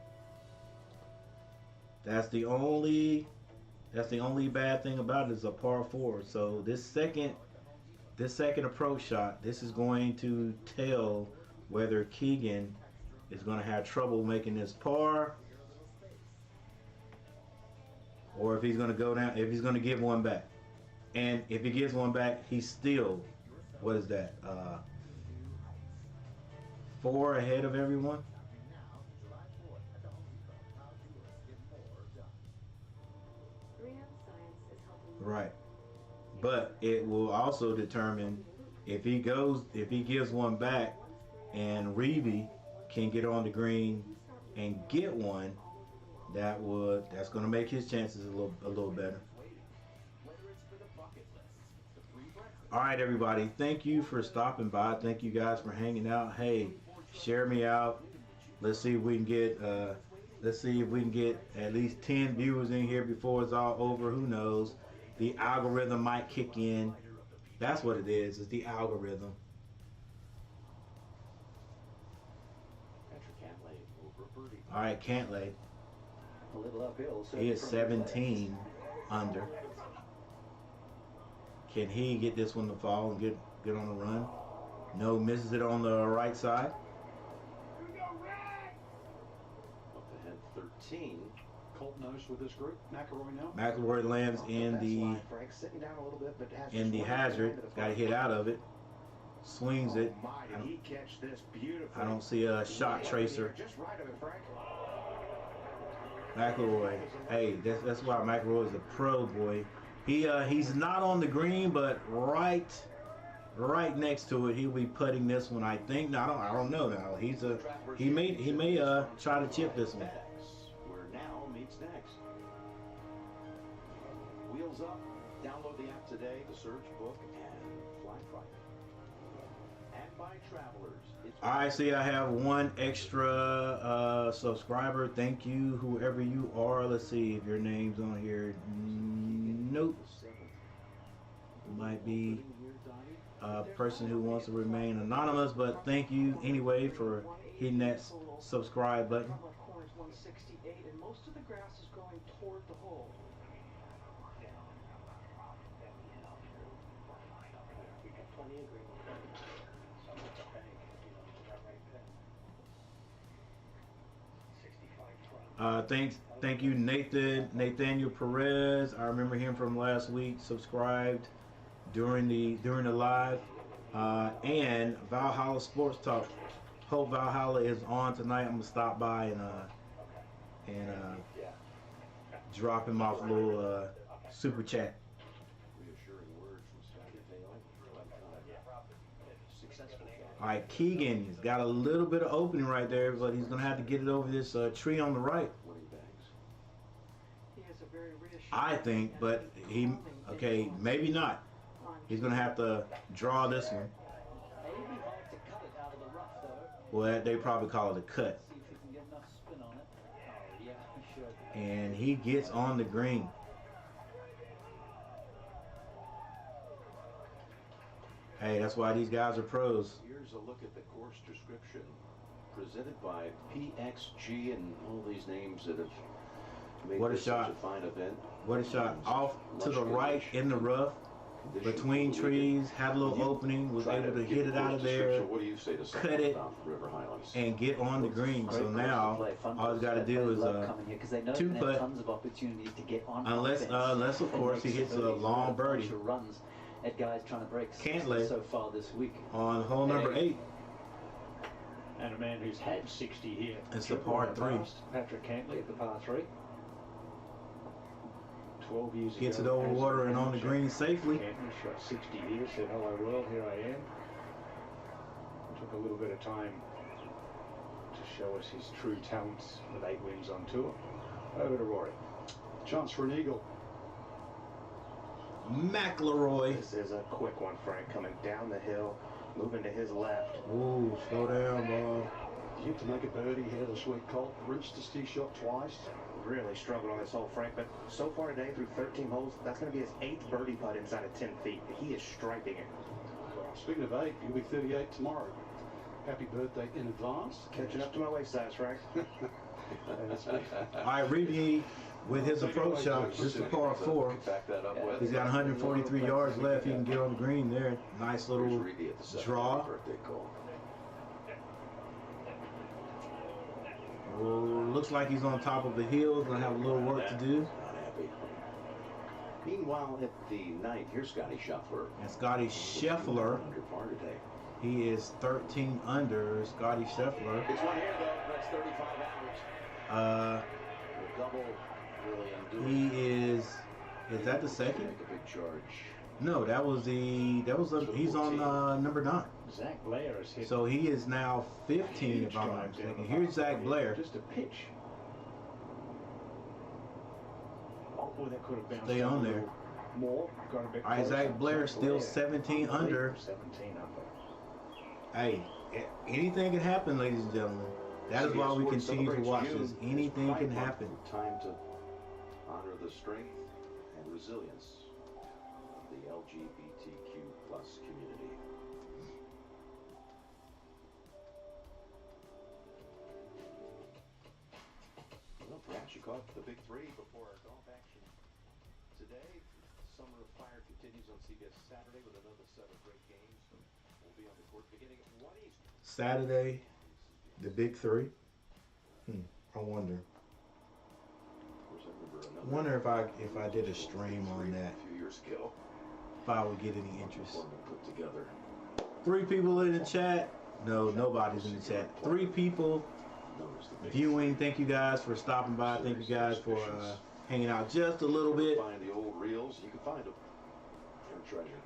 That's the only bad thing about it is a par 4. So this second approach shot, this is going to tell whether Keegan is going to have trouble making this par, or if he's going to go down, if he's going to give one back. And if he gives one back, he's still, what is that, 4 ahead of everyone. Right. But it will also determine if he gives one back and Reeve can get on the green and get one, that's going to make his chances a little better. All right, everybody. Thank you for stopping by. Thank you guys for hanging out. Hey, share me out. Let's see if we can get at least 10 viewers in here before it's all over. Who knows? The algorithm might kick in. That's what it is. It's the algorithm. All right, Cantlay. A little uphill. He is 17 under. Can he get this one to fall and get on the run? No, misses it on the right side. Up ahead 13. Colt Nose with this group. McElroy now. McElroy lands in the hazard. Got a hit out of it. Swings it. I don't see a shot tracer. McElroy. Hey, that's why McElroy is a pro, boy. He's not on the green, but right next to it, he'll be putting this one. I think. No, I don't know now. He may try to chip this one. Where now meets next. Wheels up. Download the app today to search, book, and fly private. And by travelers. All right, see, I have one extra subscriber. Thank you, whoever you are. Let's see if your name's on here. Nope. Might be a person who wants to remain anonymous, but thank you anyway for hitting that subscribe button. Corner's 168, and most of the grass is going toward the hole. Thank you, Nathaniel Perez. I remember him from last week. Subscribed during the live, and Valhalla Sports Talk. Hope Valhalla is on tonight. I'm gonna stop by and drop him off a little super chat. All right, Keegan has got a little bit of opening right there, but he's going to have to get it over this tree on the right. I think, but okay, maybe not. He's going to have to draw this one. Well, they probably call it a cut. And he gets on the green. Hey, that's why these guys are pros. Here's a look at the course description presented by PXG and all these names that have made this such a fine event. What a shot. Off to the right in the rough, between trees, had a little opening, was able to hit it out of there, cut it, and get on the green. So now, all he's got to do is two putt, unless of course he hits a long birdie. Guys trying to break Cantlay so far this week on hole number 8. And a man who's had 60 here. It's the par 3. Patrick Cantlay at the par 3. 12 years Gets ago. it over water and on the green safely. Cantlay shot 60 here, said, hello world, here I am. Took a little bit of time to show us his true talents with 8 wins on tour. Over to Rory. Chance for an eagle. McElroy. This is a quick one, Frank, coming down the hill. moving to his left. Ooh, slow down, ball. You to make a birdie here this week, Colt. Rinsed his tee shot twice. Really struggled on this hole, Frank, but so far today through 13 holes, that's going to be his 8th birdie putt inside of 10 feet. He is striping it. Well, speaking of 8, you'll be 38 tomorrow. Happy birthday in advance. Catching up to my waist size, Frank. All right, Rickey with his approach shot, just a par 4. He's got 143 yards left. He can get on the green there. Nice little draw. Oh, looks like he's on top of the hill. Gonna have a little work to do. Meanwhile, at the 9th, here's Scotty Scheffler. And Scotty Scheffler, he is 13 under. Scotty Scheffler. It's one here though. That's 35 average. The double really undoing. He is that the second? Make a big charge. No, he's on number 9. Zach Blair is hit. So he is now 15 if I'm not mistaken. Here's Zach Blair. Just a pitch. Oh, boy, that could have bounced. Stay on there. More. Got a bit All right, Zach Blair still 17 under. 17 under. Hey, anything can happen, ladies and gentlemen. That is why we continue to watch this. Anything can happen. Time to honor the strength and resilience of the LGBTQ+ community. Well, perhaps you caught the big 3 before our golf action today. Summer of Fire continues on CBS Saturday with another set of great games. We'll be on the court beginning at 1 Eastern. Saturday, the big 3. I wonder. I wonder if I did a stream on that, A few years ago. if I would get any interest. Put together. 3 people in the chat. No, nobody's in the chat. 3 people viewing. Thank you guys for stopping by. Thank you guys for hanging out just a little bit. Find the old reels. You can find them. They're a treasure.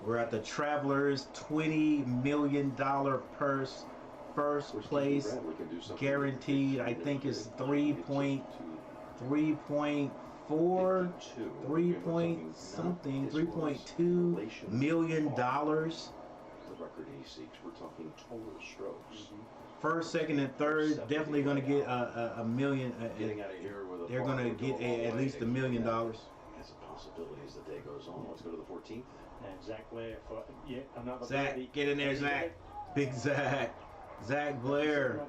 We're at the Travelers $20 million purse. First place guaranteed. I think is 3.4, 3.2 million dollars. The record he seeks. We're talking total strokes. First, second, and third definitely going to get a million. Getting out of here with a they're going to get at least $1 million. Has a possibility as the day goes on. Let's go to the 14th. And Zach Blair for another. Zach, get in there, Zach. Big Zach. Zach Blair.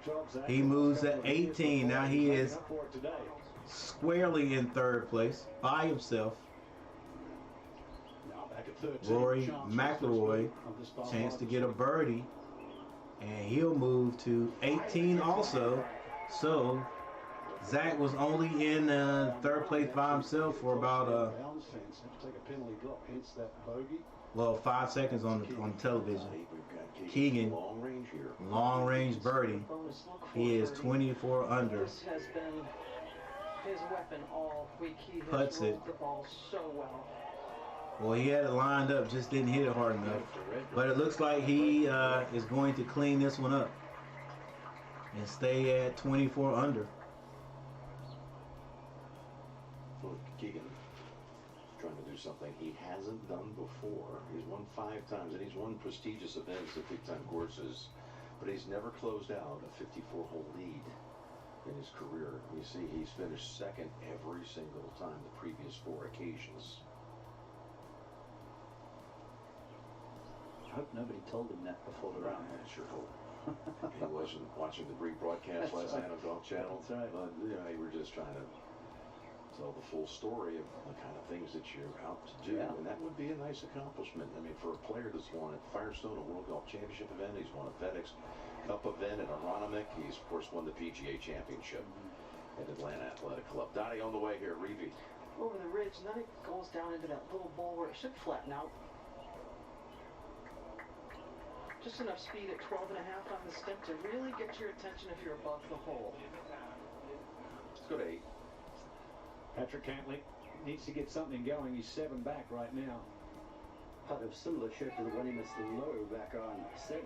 He moves at 18. Now he is squarely in 3rd place by himself. Rory McIlroy, chance to get a birdie, and he'll move to 18 also. So Zach was only in 3rd place by himself for about well, 5 seconds on television. Keegan, long range birdie. He is 24 under. This has been his weapon all week. He has Puts it. rolled the ball so well. Well, he had it lined up, just didn't hit it hard enough. But it looks like he is going to clean this one up and stay at 24 under. Look, Keegan trying to do something he hasn't done before. He's won 5 times, and he's won prestigious events at big-time courses, but he's never closed out a 54-hole lead in his career. You see, he's finished 2nd every single time the previous 4 occasions. I hope nobody told him that before the round. I sure hope. He wasn't watching the rebroadcast last night on Golf Channel. That's right. You know, we were just trying to tell the full story of the kind of things that you're out to do, and that would be a nice accomplishment. I mean, for a player that's won at Firestone, a World Golf Championship event, he's won a FedEx Cup event at Aronimink, he's of course won the PGA Championship at Atlanta Athletic Club. Dottie on the way here, Reevy. Over the ridge, and then it goes down into that little bowl where it should flatten out. Just enough speed at 12.5 on the stick to really get your attention if you're above the hole. Let's go to 8. Patrick Cantley needs to get something going. He's 7 back right now. Putt of similar shape to the one he missed low back on 7.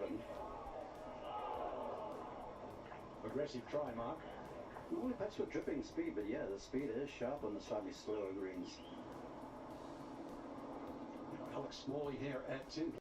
Aggressive try, Mark. Well, that's with dripping speed, but yeah, the speed is sharp on the slightly slower greens. Alex Smalley here at 10.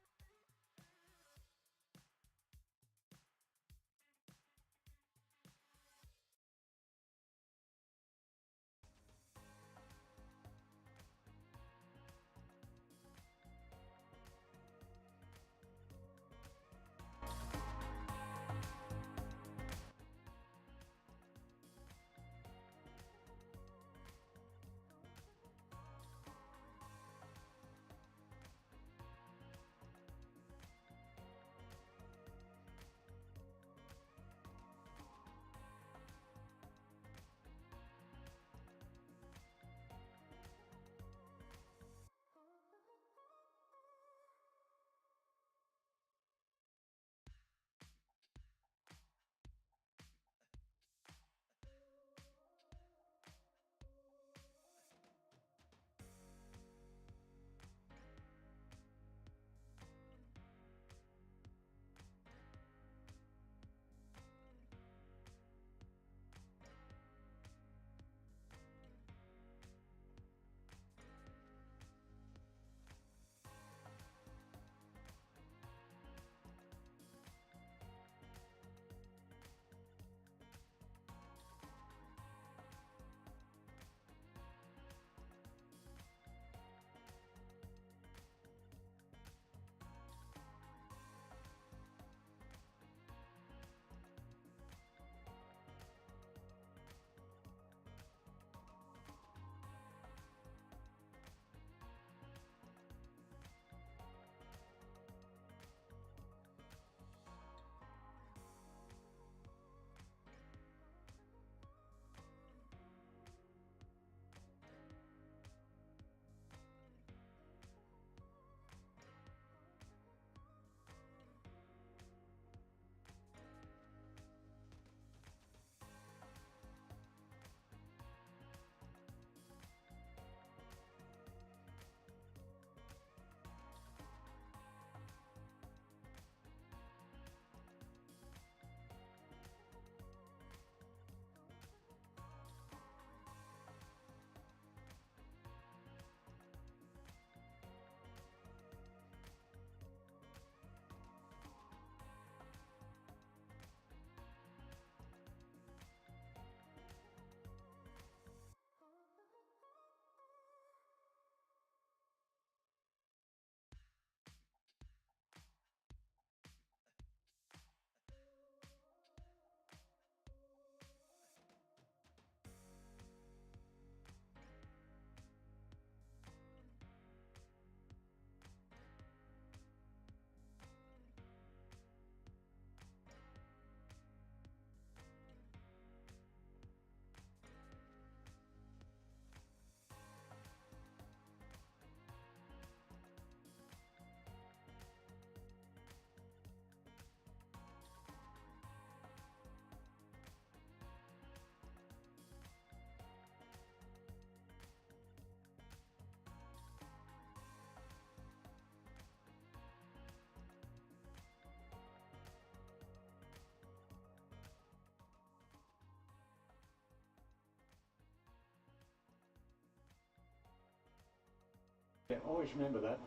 Yeah, always remember that.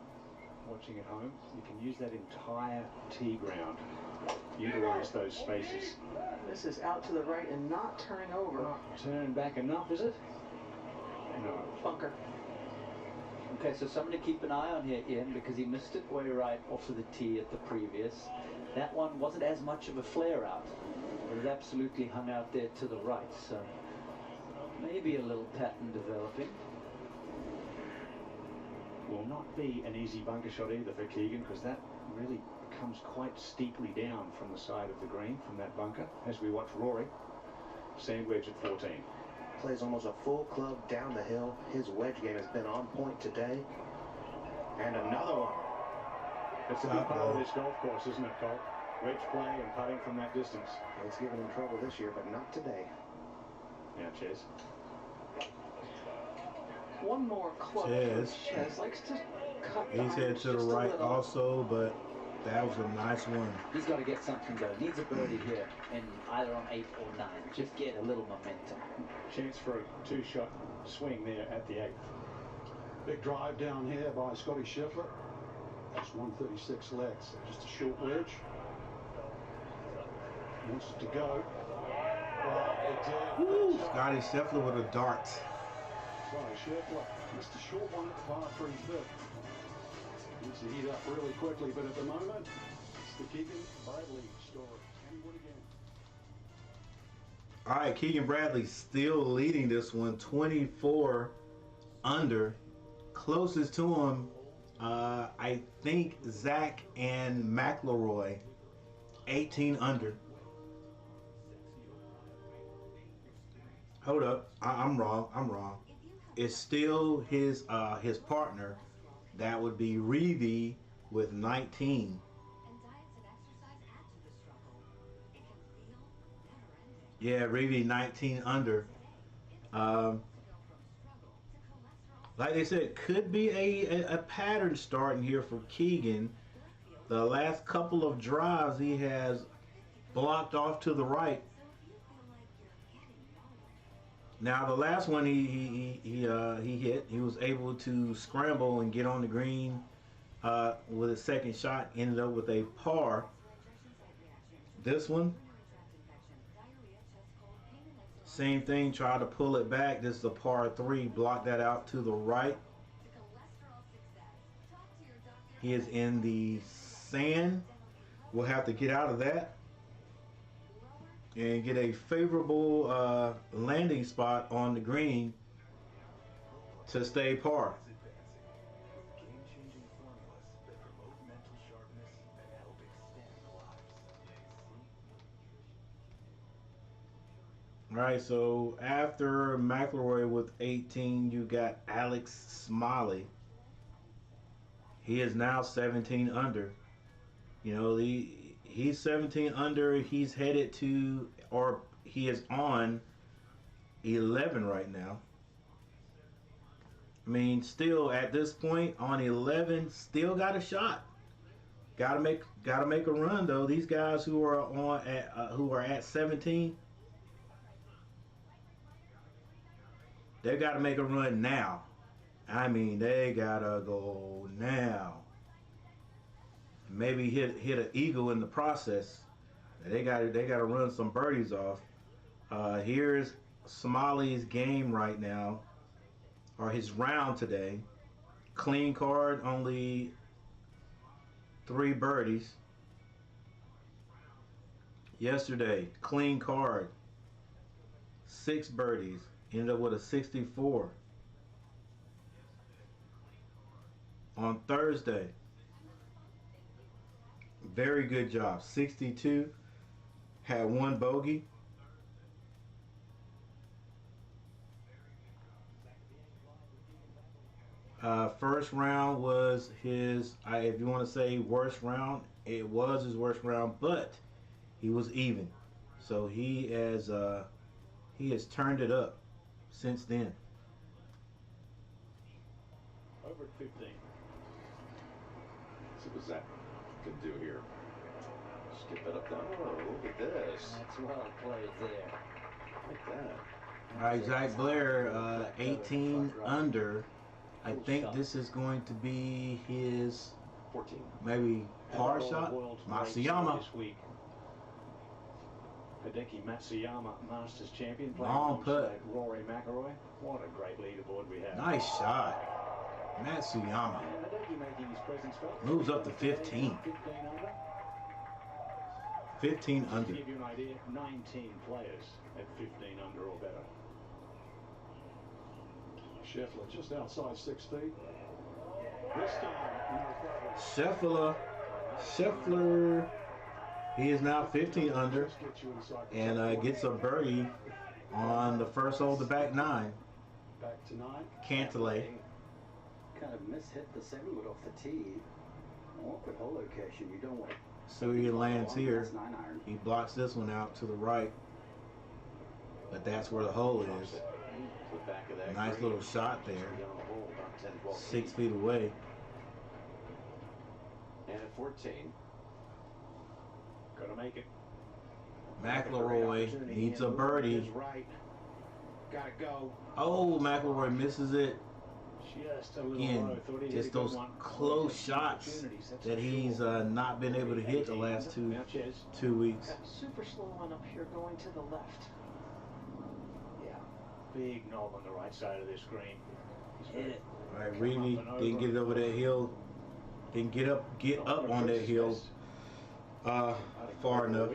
Watching at home, you can use that entire tee ground. Utilize those spaces. This is out to the right and not turning over. Not turn back enough, is it? No. Bunker. Okay, so something to keep an eye on here, Ian, because he missed it way right off of the tee at the previous. That one wasn't as much of a flare out, but it absolutely hung out there to the right. So maybe a little pattern developing. Will not be an easy bunker shot either for Keegan, because that really comes quite steeply down from the side of the green from that bunker as we watch Rory sand wedge at 14. Plays almost a full club down the hill. His wedge game has been on point today. And another one. It's a big part of this golf course, isn't it, Colt? Wedge play and putting from that distance. It's given him trouble this year, but not today. Now, Ches. One more club. Ches likes to cut. He's head to the right also, but that was a nice one. He's got to get something going. Needs a birdie here, and either on 8 or 9. Just get a little momentum. Chance for a 2-shot swing there at the 8th. Big drive down here by Scotty Scheffler. That's 136 left. Just a short wedge. Wants it to go. Oh, it did. Woo! Scotty Scheffler with a dart. Scotty Scheffler missed a short one at the par 3 fifth. Needs to heat up really quickly, but at the moment, it's the Keegan Bradley story. Can he win again? All right, Keegan Bradley still leading this one, 24 under. Closest to him, I think Zach and McIlroy, 18 under. Hold up, I'm wrong. It's still his partner. That would be Rickey with 19. Yeah, Rickey 19 under. Like they said, could be a pattern starting here for Keegan. The last couple of drives he has blocked off to the right. Now the last one he hit, he was able to scramble and get on the green with a second shot, ended up with a par. This one, same thing, tried to pull it back. This is a par 3, block that out to the right. He is in the sand. We'll have to get out of that and get a favorable landing spot on the green to stay par. All right, so after McIlroy with 18, you got Alex Smalley. He is now 17 under. You know, he's 17 under. He's headed to, or he is on 11 right now. I mean, still at this point on 11, still got a shot. Gotta make a run though. These guys who are on who are at 17, they got to make a run now. I mean, they gotta go now. Maybe hit an eagle in the process. They got to run some birdies off. Here's Smalley's game right now, or his round today. Clean card, only 3 birdies. Yesterday, clean card, 6 birdies. Ended up with a 64. On Thursday, very good job. 62. Had 1 bogey. First round was his, if you want to say worst round, it was his worst round, but he was even. So he has turned it up since then. Over at 15. See what Zach can do here. Skip it up there. Oh, look at this. That's well played there. Like that. All right, Zach Blair, 18 under. I think this is going to be his 14. maybe par shot. Matsuyama. This week. Hideki Matsuyama, Masters champion, playing Long putt. alongside Rory McIlroy. What a great leaderboard we have. Nice shot. Matsuyama And Hideki making his presence felt. moves up to 15. 15 under. 15 To under. give you an idea, 19 players at 15 under or better. Scheffler just outside 6 feet. This time, no problem. Scheffler, he is now 15 under Just get you inside the and top gets a birdie on the first hole of the back 9. Back to 9. Cantlay. Kind of mishit the second wood off the tee. Awkward hole location. You don't want. So he lands here. That's 9 iron. He blocks this one out to the right. But that's where the hole is. The back of that Nice green. little shot there. Down the hole, about 10, 12 6 feet away. And at 14. Gonna make it. McIlroy needs a birdie. Right. Gotta go. Oh, McIlroy misses it. Just a little Again, low. Thought he hit just a good those one. close shots Opportunities, that's that for he's sure. not been able to hit the last Now, Ches. 2 weeks. Super slow one up here going to the left. Yeah. Big knob on the right side of this green. He's Hit very- it. All right, Reedy didn't get it over that hill. Didn't get up on that hill far enough.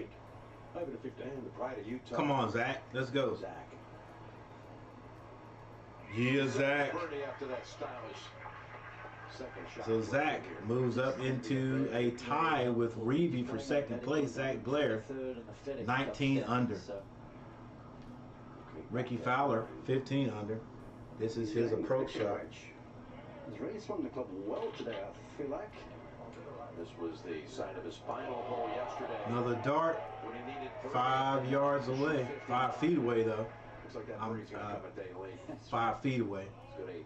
Over to 15. And the pride of Utah. Come on, Zach. Let's go. Zach. Yeah, Zach. Birdie after that stylish second shot. So Zach moves up into a tie with Reedy for second place. Zach Blair, 19 under. Rickey Fowler, 15 under. This is his approach shot. He's really swung the club well today, I feel like. This was the sign of his final hole yesterday. Another dart, When he needed 5 yards away. 5 feet away, though. Looks like that I'm, birdie's going to come a day late. 5 feet away. It's got a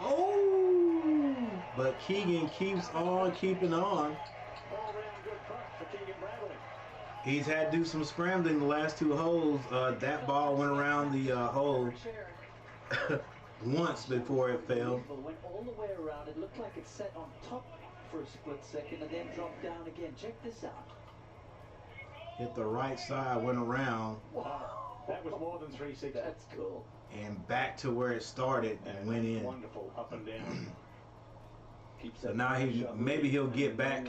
Oh! But Keegan keeps on keeping on. All-round good putt for Keegan Bradley. He's had to do some scrambling the last 2 holes. That ball went around the hole once before it fell. Went all the way around. It looked like it sat on top for a split second and then dropped down again. Check this out. Hit the right side, went around, Wow. That was more than 360. That's cool. and back to where it started and went in. Wonderful up and down. So now maybe he'll get back,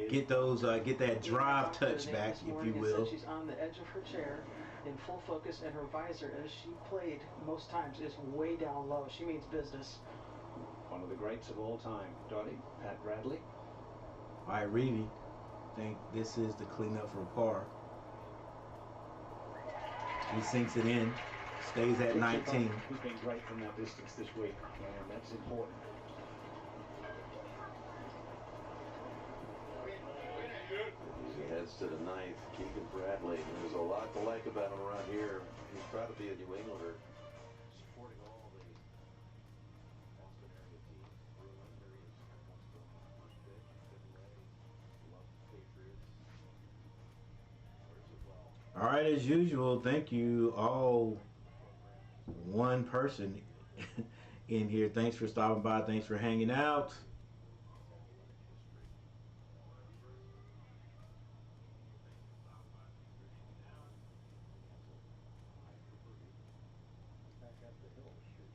get that drive touch back, if you will. She's on the edge of her chair in full focus, and her visor, as she played most times, is way down low. She means business. One of the greats of all time, Dottie, Pat Bradley. All right, Reedy, think this is the cleanup for par. He sinks it in, stays at 19. He's been great from that distance this week, and that's important. He heads to the 9th. Keegan Bradley. There's a lot to like about him around here. He's proud to be a New Englander. Supporting all the Boston area teams. Bruin, there he is. Comes from first pitch. Fenway. Love the Patriots. Wears it well. All right, as usual, thank you all. One person in here. Thanks for stopping by. Thanks for hanging out.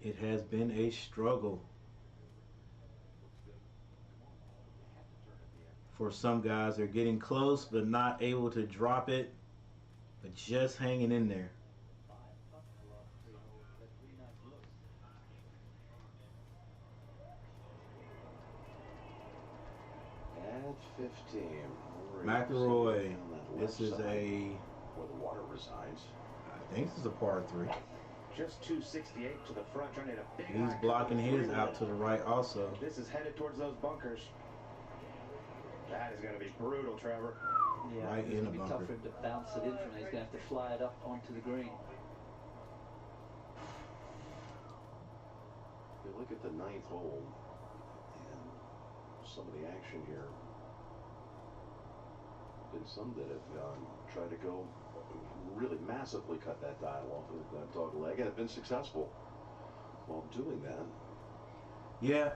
It has been a struggle for some guys. They're getting close but not able to drop it, but just hanging in there. At 15. McIlroy, this is a, where the water resides. I think this is a par 3. Just 268 to the front, trying to hit a big He's high blocking cover his three. out to the right also. This is headed towards those bunkers. That is going to be brutal, Trevor. Yeah, Right it's in going the to be bunker. tough for him to bounce it in from there. He's going to have to fly it up onto the green. You look at the 9th hole and some of the action here. And some that have tried to go really massively cut that dial off of that dog leg and have been successful. while doing that. Yeah,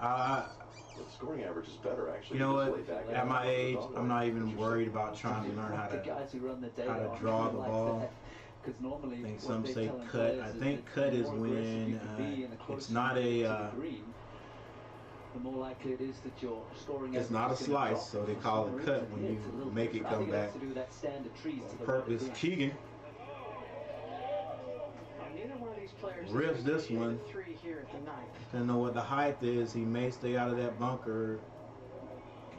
The scoring average is better, actually. you know Just what? lay back At my age, I'm not even Interesting. worried about trying to learn how The guys who run the to data on draw the like ball. that. Because normally, I think what some they say tell cut. players I is think that cut the is more aggressive you when can be and the closer it's not you get a to the green, the more likely it is that your scoring it's not a average is gonna slice, drop. so they For call some it cut reason, when yeah, you it's a little make it different. I come think it has back. to do with that standard trees to the Purpose. right. Keegan Neither one of these players rips this one. 3 here at the ninth. Didn't know what the height is. He may stay out of that bunker.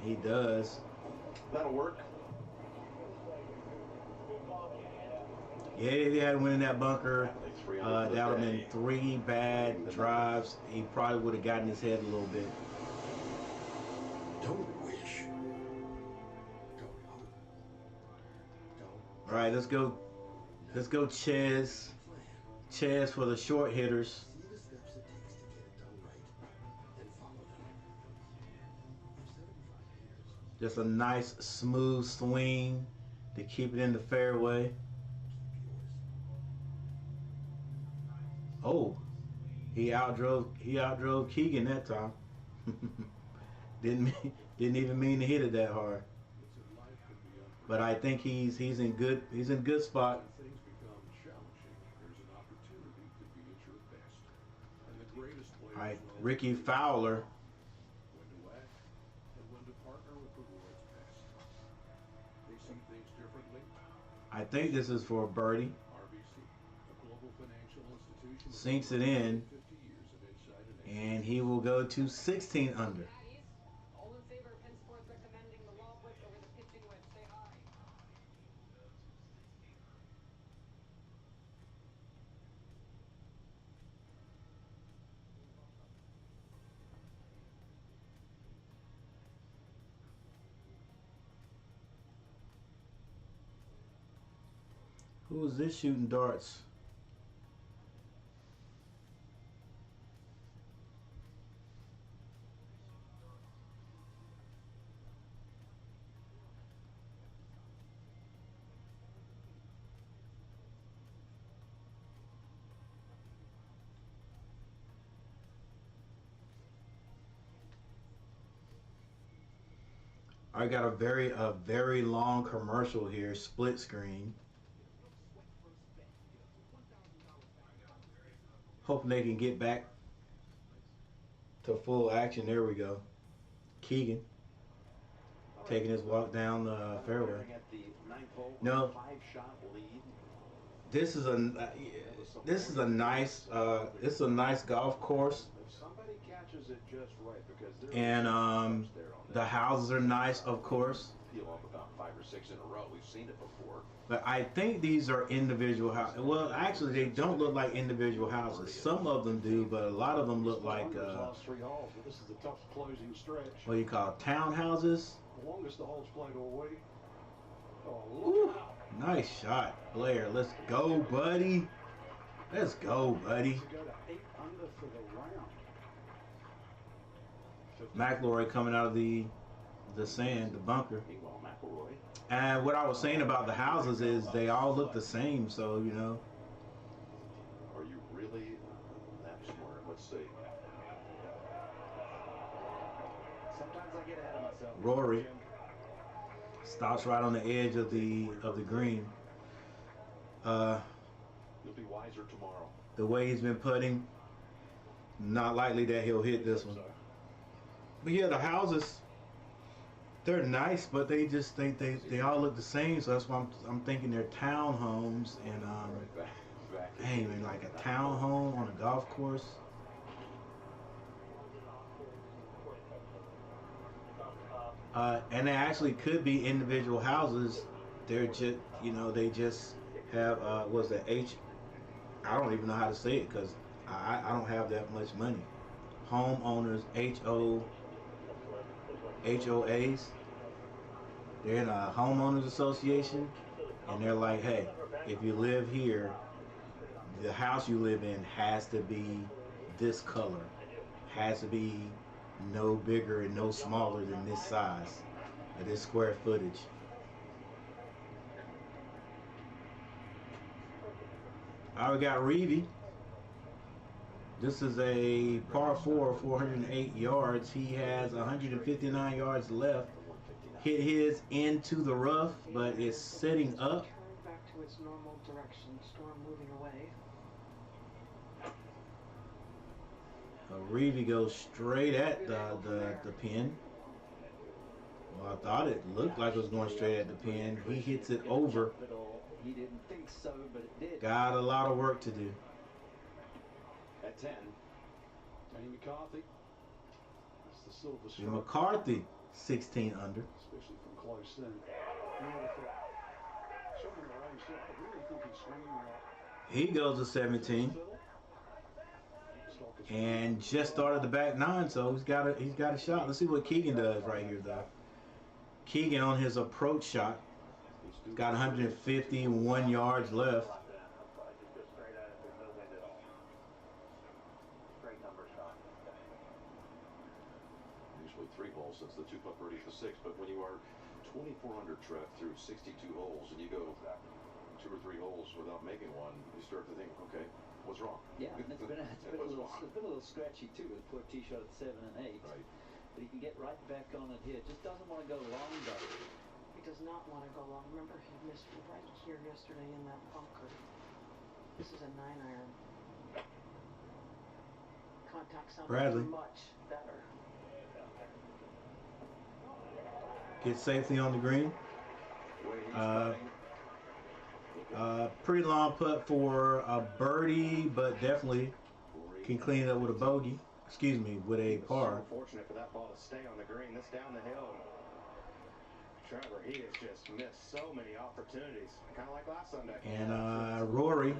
He does. That'll work. Yeah, he had to win in that bunker. That would have been day. 3 bad drives. He probably would have gotten his head a little bit. Don't wish. Don't hope. All right, let's go. Let's go, Ches. Ches for the short hitters. See the steps it takes to get it done right and follow them. For 75 years. Just a nice, smooth swing to keep it in the fairway. Oh, he outdrove Keegan that time. Didn't even mean to hit it that hard. But I think he's in good spot. Things become challenging. There's an opportunity to be at your best. And the greatest players All right, know Rickey Fowler. when to act and when to partner with the world's best. They see things differently. I think this is for a birdie. RBC, a global financial institution. Sinks it in, 50 years of insight and and he will go to 16 under. All in favor of henceforth recommending the lob width over the pitching wedge. Stay high. Who is this shooting darts? I got a very long commercial here, split screen. Hoping they can get back to full action. There we go. Keegan taking his walk down the fairway. No, this is a nice golf course, If somebody catches it just right, because there and are the houses are nice, of course. Peel off about 5 or 6 in a row. We've seen it before. But I think these are individual houses. Well, actually, they don't look like individual houses. Some of them do, but a lot of them look like lost 3 holes, but this is the tough closing stretch. what do you call it, townhouses? The longest the holes played all week. Oh, Ooh, look out. nice shot, Blair. Let's go, buddy. Let's go, buddy. To go to 8 under for the round. McElroy coming out of the sand, the bunker. Meanwhile, McElroy. And what I was saying about the houses is they all look the same, so you know. Are you really that smart? Let's see. Sometimes I get ahead of myself. Rory stops right on the edge of the green. You'll be wiser tomorrow. The way he's been putting, not likely that he'll hit this one. But yeah, the houses, they're nice, but they just they all look the same. So that's why I'm thinking they're townhomes, and dang, man, like a townhome on a golf course. And they actually could be individual houses. They're just, they just have what's that, I don't even know how to say it because I don't have that much money. Homeowners, HOAs. They're in a homeowners association, and they're like, hey, if you live here, the house you live in has to be this color, has to be no bigger and no smaller than this size, or this square footage. All right, we got Reevy. This is a par 4, 408 yards. He has 159 yards left. Hit his into the rough, but it's setting up. Turn back to its normal direction. Storm moving away. Reevy goes straight at the pin. Well, I thought it looked like it was going straight at the pin. He hits it over. He didn't think so, but it did. Got a lot of work to do. At 10. Danny McCarthy. That's the silver And stroke. McCarthy, 16 under. Especially from close in. Showing the range, I really think he's swinging right. He goes to 17. And just started the back nine, so he's got a shot. Let's see what Keegan does right here, though. Keegan on his approach shot. He's got 151 yards left. Usually 3 balls since the 2-putt birdie for 6, but when you are 24 under Trev through 62 holes and you go 2 or 3 holes without making one, you start to think, okay, what's wrong? Yeah, and it's been a little scratchy too with poor tee shot at 7 and 8. Right. But he can get right back on it here. Just doesn't want to go long though. He does not want to go long. Remember, he missed right here yesterday in that bunker. This is a 9-iron. Contact sounds Bradley. much better. Gets safely on the green. Pretty long putt for a birdie, but definitely can clean it up with a bogey. Excuse me, with a par. So fortunate for that ball to stay on the green. This down the hill. Trevor, he has just missed so many opportunities. Kind of like last Sunday. And Rory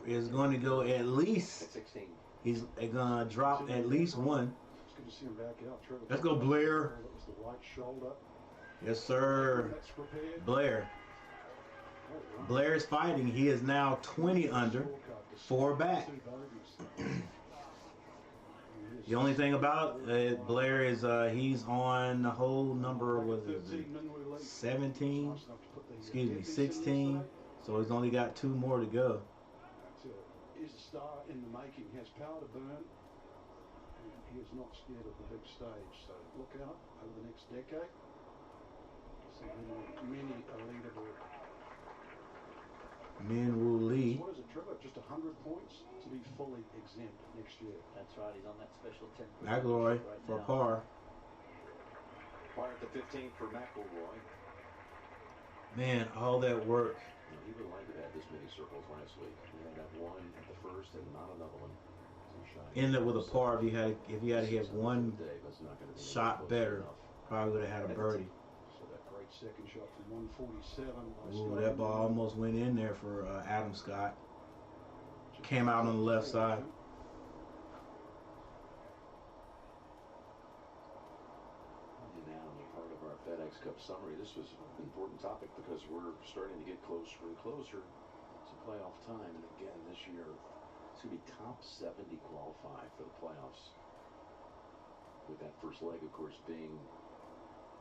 is going to go at least. 16. He's going to drop at least one. It's good to see him back out. Trevor, Let's go, Blair. that was the right shoulder. Yes, sir. That's prepared. Blair. Blair is fighting. He is now 20 under, 4 back. The only thing about Blair is he's on the whole number, was it 17? Excuse me, 16. So he's only got 2 more to go. He's a star in the making. He has power to burn. And he is not scared of the big stage. So look out over the next decade. So many a leaderboard. Men will lead. What is it, Trevor? Just 100 points to be fully exempt next year. That's right. He's on that special 10. McIlroy for par. Par at the 15 for McIlroy. Man, all that work. He would like to have this many circles last week. We had that one at the first and not another one. End up with a par if you had to hit one shot better. Probably would have had a birdie. So that great second shot from 147. Ooh, that ball almost went in there for Adam Scott. Came out on the left side. And now, part of our FedEx Cup summary, this was an important topic because we're starting to get closer and closer to playoff time. And again, this year, it's going to be top 70 qualify for the playoffs. With that first leg, of course, being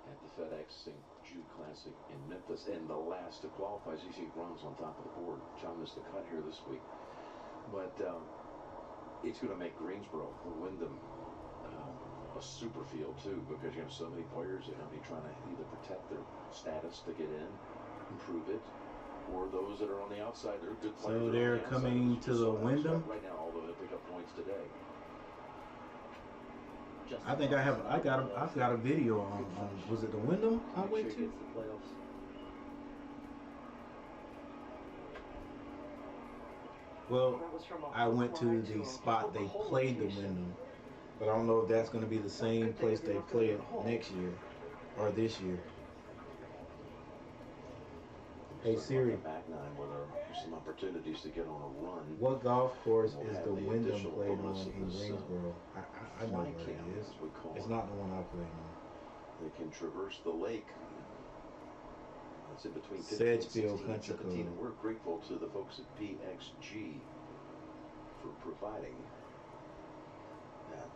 at the FedEx St. Jude Classic in Memphis, and the last to qualify. As you see, Grom's on top of the board. John missed the cut here this week. But it's going to make Greensboro, Wyndham, a super field, too, because you have so many players that are going to be trying to either protect their status to get in, improve it, or those that are on the outside. They're good players. So they're coming to the Wyndham. Right now, although they pick up points today. I think I've got a video on was it the Wyndham I went to? Well, I went to the spot they played the Wyndham, but I don't know if that's going to be the same place they play it next year or this year. Hey Siri, Back nine where there are some opportunities to get on a run. what golf course is the Wyndham played on in Greensboro? I know where it is. It's not the one I played on. They can traverse the lake. It's in between 15, Sedgefield 16, Country 17, Club. and we're grateful to the folks at PXG for providing that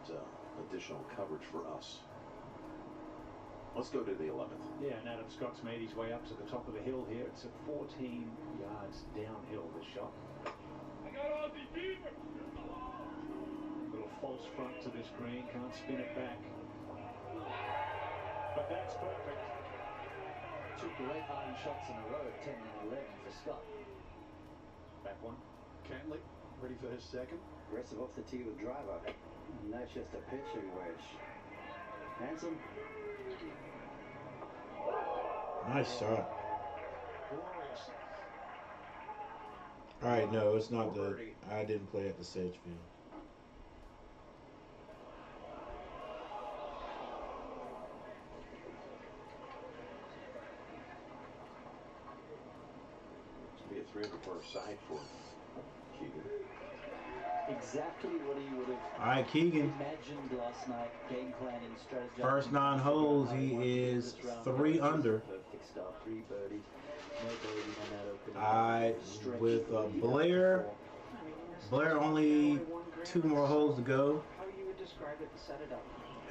additional coverage for us. Let's go to the 11th. Yeah, and Adam Scott's made his way up to the top of the hill here. It's at 14 yards downhill, the shot. I got Aussie Beaver. false front to this green, can't spin it back. But that's perfect. Two great iron shots in a row, 10 and 11 for Scott. Back one. Cantley, ready for his second. Aggressive off the tee with driver. And that's just a pitching wedge. Handsome. Nice shot. Glorious. All right, no, it's not the. I didn't play at the Sedgefield. Be a 300 par side for Keegan. Exactly what he would have All right, Keegan. imagined last night. Game planning, strategy. First 9 holes, he is 3 under. Perfect start, 3 birdies. No birdies on that opening. All right, with Blair. Blair only 2 more holes to go. How you would describe it to set it up?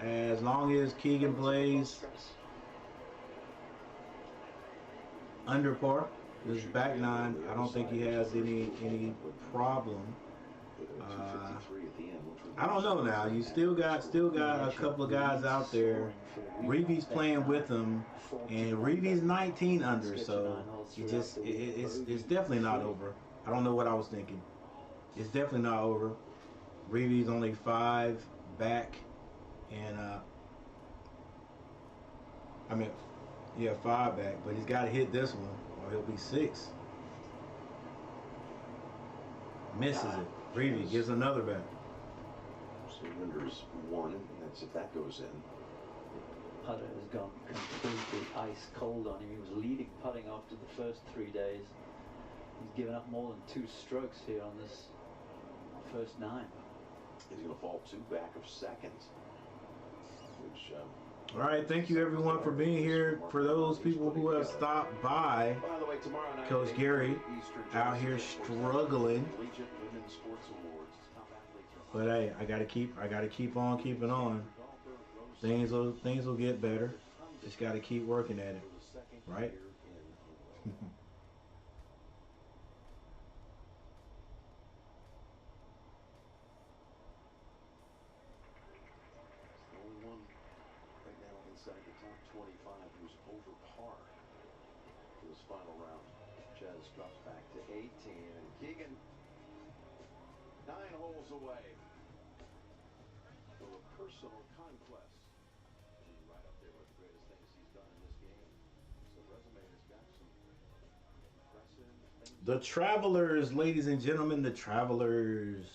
As long as Keegan plays under par, this is back 9. I don't think he has any problem. I don't know now. You still got a couple of guys out there. Reevy's playing with him, and Reevy's 19 under, so it's definitely not over. I don't know what I was thinking. It's definitely not over. Reevy's only 5 back, and 5 back, but he's got to hit this one, or he'll be 6. Misses it. Reevy gives another back. So under's 1, and that's if that goes in. Putter has gone completely ice cold on him. He was leading putting after the first 3 days. He's given up more than 2 strokes here on this first 9. He's going to fall 2 back of second, which. All right, thank you everyone for being here. For those people who have stopped by, Coach Gary out here struggling. But hey, I gotta keep on keeping on. Things will get better. Just gotta keep working at it, right? Inside the top 25, who's over par for this final round. Jazz drops back to 18, and Keegan 9 holes away for a personal conquest. He's right up there with the greatest things he's done in this game. So resume has got some impressive things. The Travelers, ladies and gentlemen, the Travelers.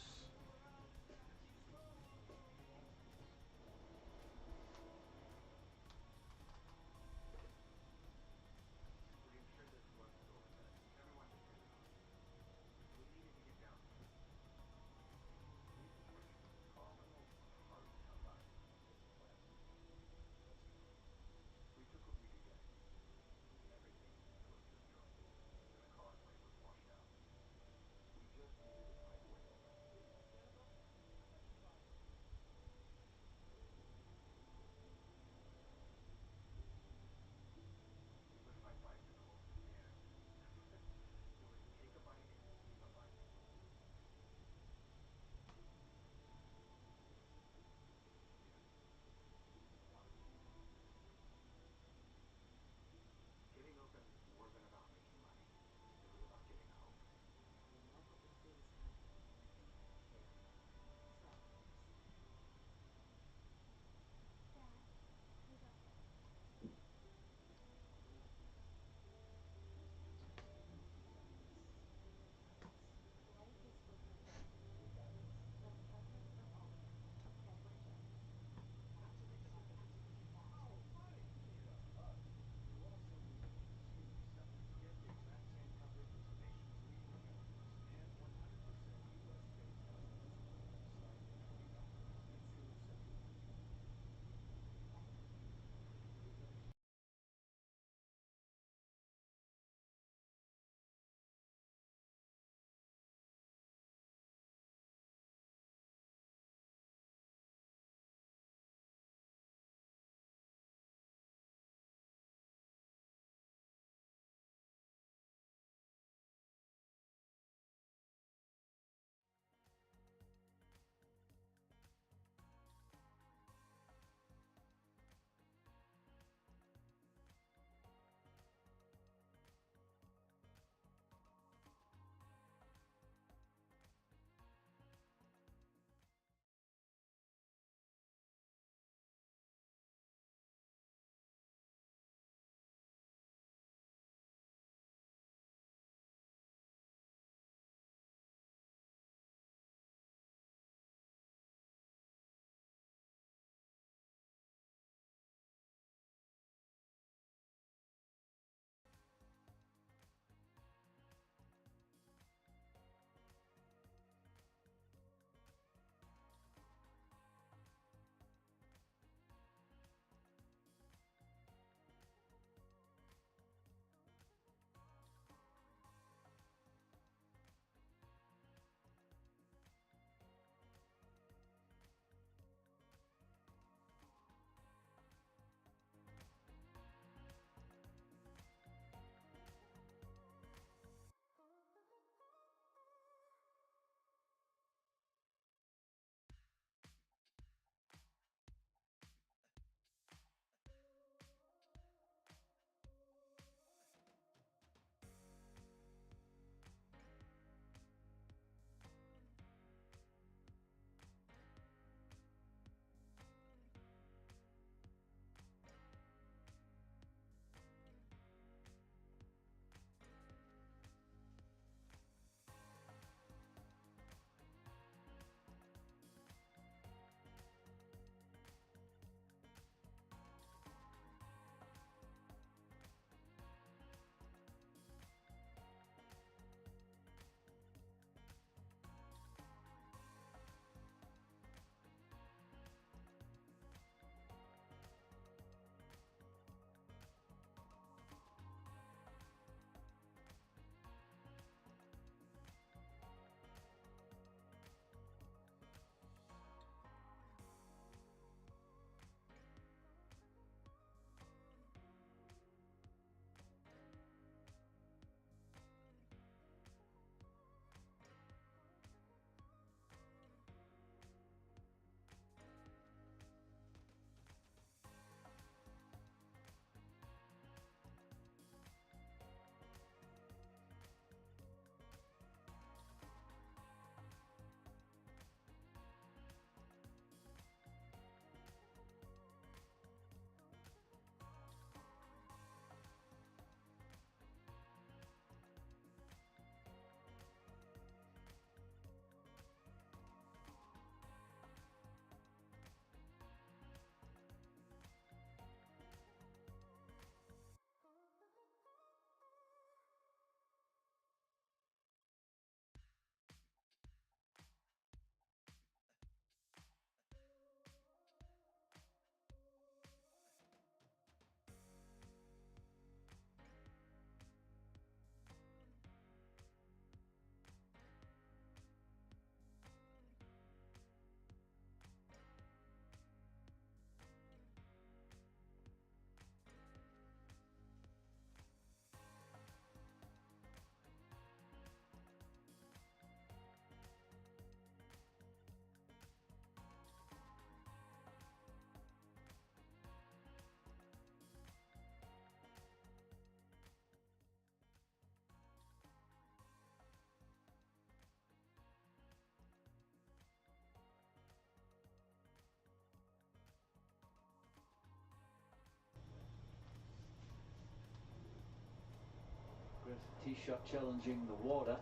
Tee shot challenging the water.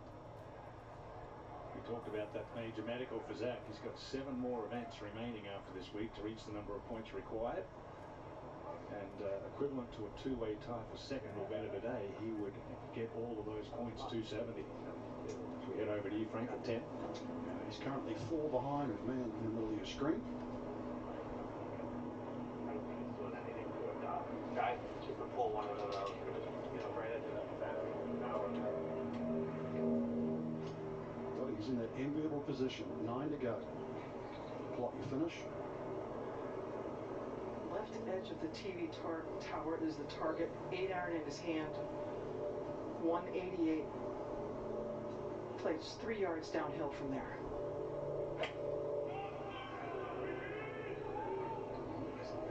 We talked about that major medical for Zach. He's got 7 more events remaining after this week to reach the number of points required. And equivalent to a 2-way tie for second or better today, he would get all of those points, 270. As we head over to you, Frank, at 10. He's currently 4 behind the man in the middle of your screen. Well, he's in that enviable position. 9 to go. Plot your finish. Left edge of the TV tower is the target. 8-iron in his hand. 188. Plays 3 yards downhill from there.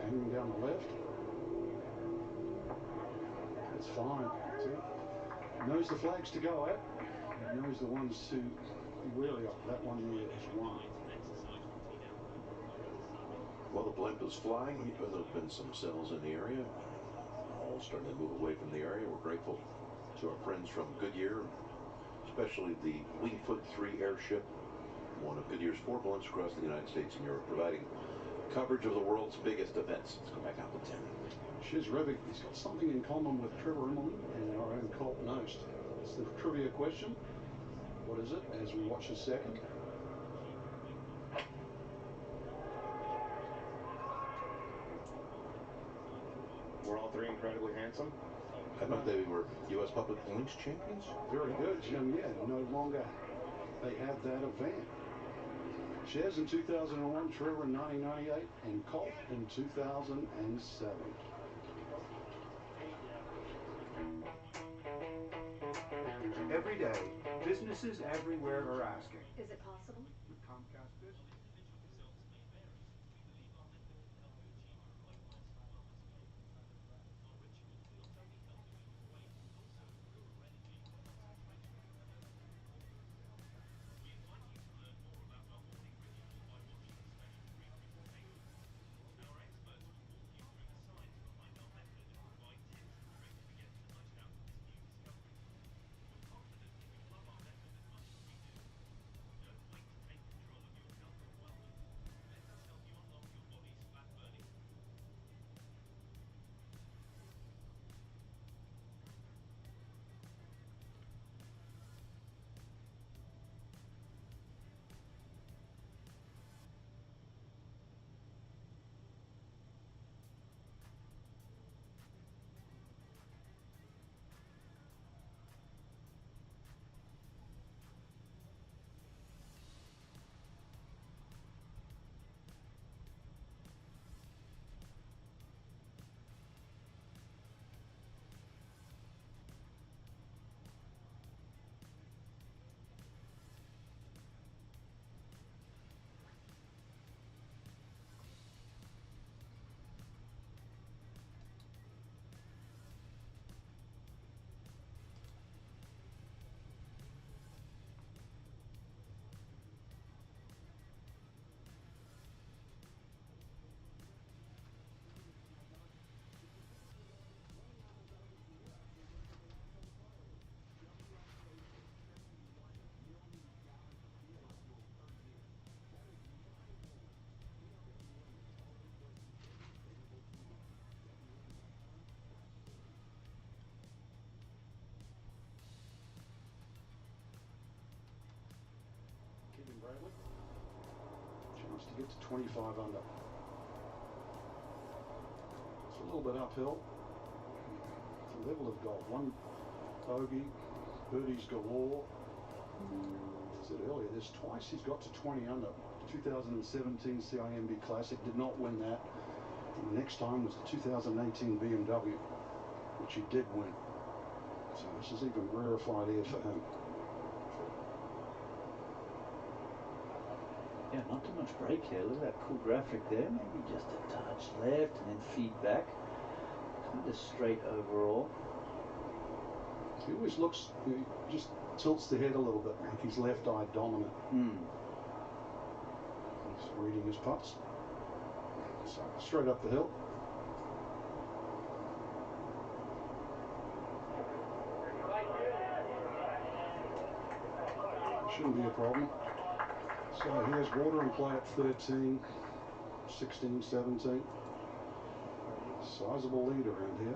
Hanging down the left. That's fine. See? Knows the flags to go at. He knows the ones to really up. That one there is 1. Well, the blimp is flying. There's been some cells in the area. All starting to move away from the area. We're grateful to our friends from Goodyear, especially the Wingfoot 3 airship, one of Goodyear's 4 blimps across the United States and Europe, providing coverage of the world's biggest events. Let's go back out to 10. Shiz Revick, he's got something in common with Trevor Immelman and our own Colt Knost. It's the trivia question. What is it? As we watch the second. We're all 3 incredibly handsome. I thought they were U.S. Public Links champions. Very good, Jim. Yeah, no longer they have that event. Shiz in 2001, Trevor in 1998, and Colt in 2007. Every day, businesses everywhere are asking. Is it possible? With Comcast Business. Keegan Bradley. Chance to get to 25 under. It's a little bit uphill. It's a level of golf. 1 bogey, birdies galore. I said earlier, there's twice he's got to 20 under. 2017 CIMB Classic, did not win that. And the next time was the 2018 BMW, which he did win. So this is even rarefied air for him. Yeah, not too much break here. Look at that cool graphic there. Maybe just a touch left and then feedback. Kind of straight overall. He always looks, he just tilts the head a little bit, like he's left eye dominant. He's reading his putts. So straight up the hill. shouldn't be a problem. So here's water and play at 13, 16, 17. Sizable lead around here.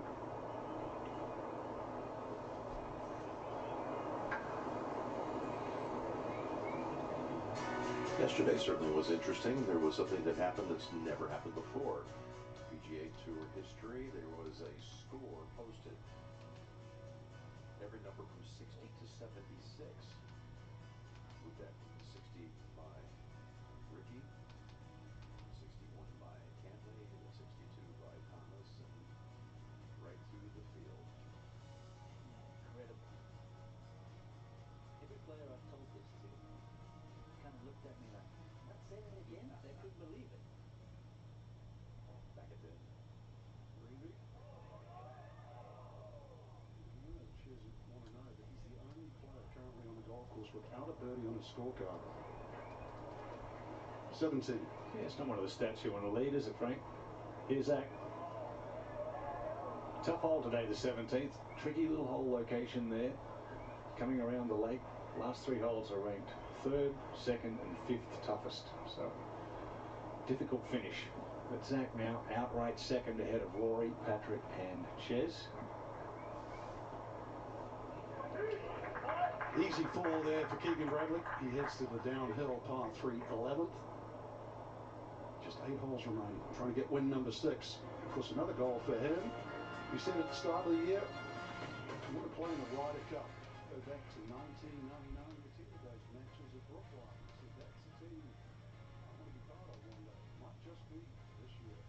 Yesterday certainly was interesting. There was something that happened that's never happened before. PGA Tour history, there was a score posted. Every number from 60 to 76. With that 60 by Rickey, 61 by Cantley, and 62 by Thomas, and right through the field. Incredible. Every player I've told this to kind of looked at me like, let's say that again. They couldn't believe it. Back at the Reedy. Cheers want to know that he's the only player currently on the golf course without a birdie on his scorecard. 17. Yeah, it's not one of the stats you want to lead, is it, Frank? Here's Zach. Tough hole today, the 17th. Tricky little hole location there. Coming around the lake. Last 3 holes are ranked 3rd, 2nd, and 5th toughest. So, difficult finish. But Zach now outright 2nd ahead of Rory, Patrick, and Ches. Easy fall there for Keegan Bradley. He heads to the downhill par 3 11th. Just 8 holes remaining. Trying to get win number 6. Of course, another goal for him. He said at the start of the year, I want to play in the Ryder Cup. Go back to 1999 and attended those matches at Brookline. He said that's the team I want to be part of one day. Might just be this year.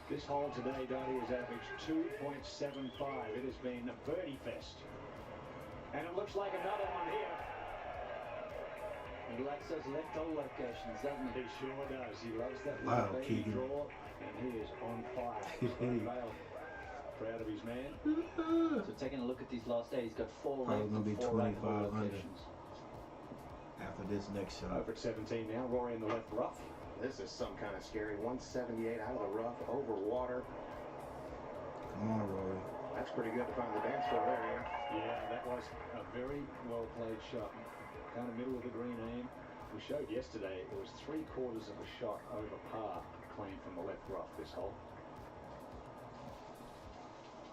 This hole today, Dottie, has averaged 2.75. It has been a birdie fest. And it looks like another one here. He likes those left hole locations, doesn't he? He sure does. He loves that Wow, little baby Keegan. draw, and he is on fire. Vale, proud of his man. So taking a look at these last 8, he's got 4 Probably left gonna be and 4 right hole 25 under. locations. After this next shot. Over at 17 now, Rory in the left rough. This is some kind of scary. 178 out of the rough, over water. Come on, Rory. That's pretty good to find the dance floor there, Ian. Yeah, that was a very well played shot. Kind of middle of the green aim. We showed yesterday it was 3/4 of a shot over par clean from the left rough this hole.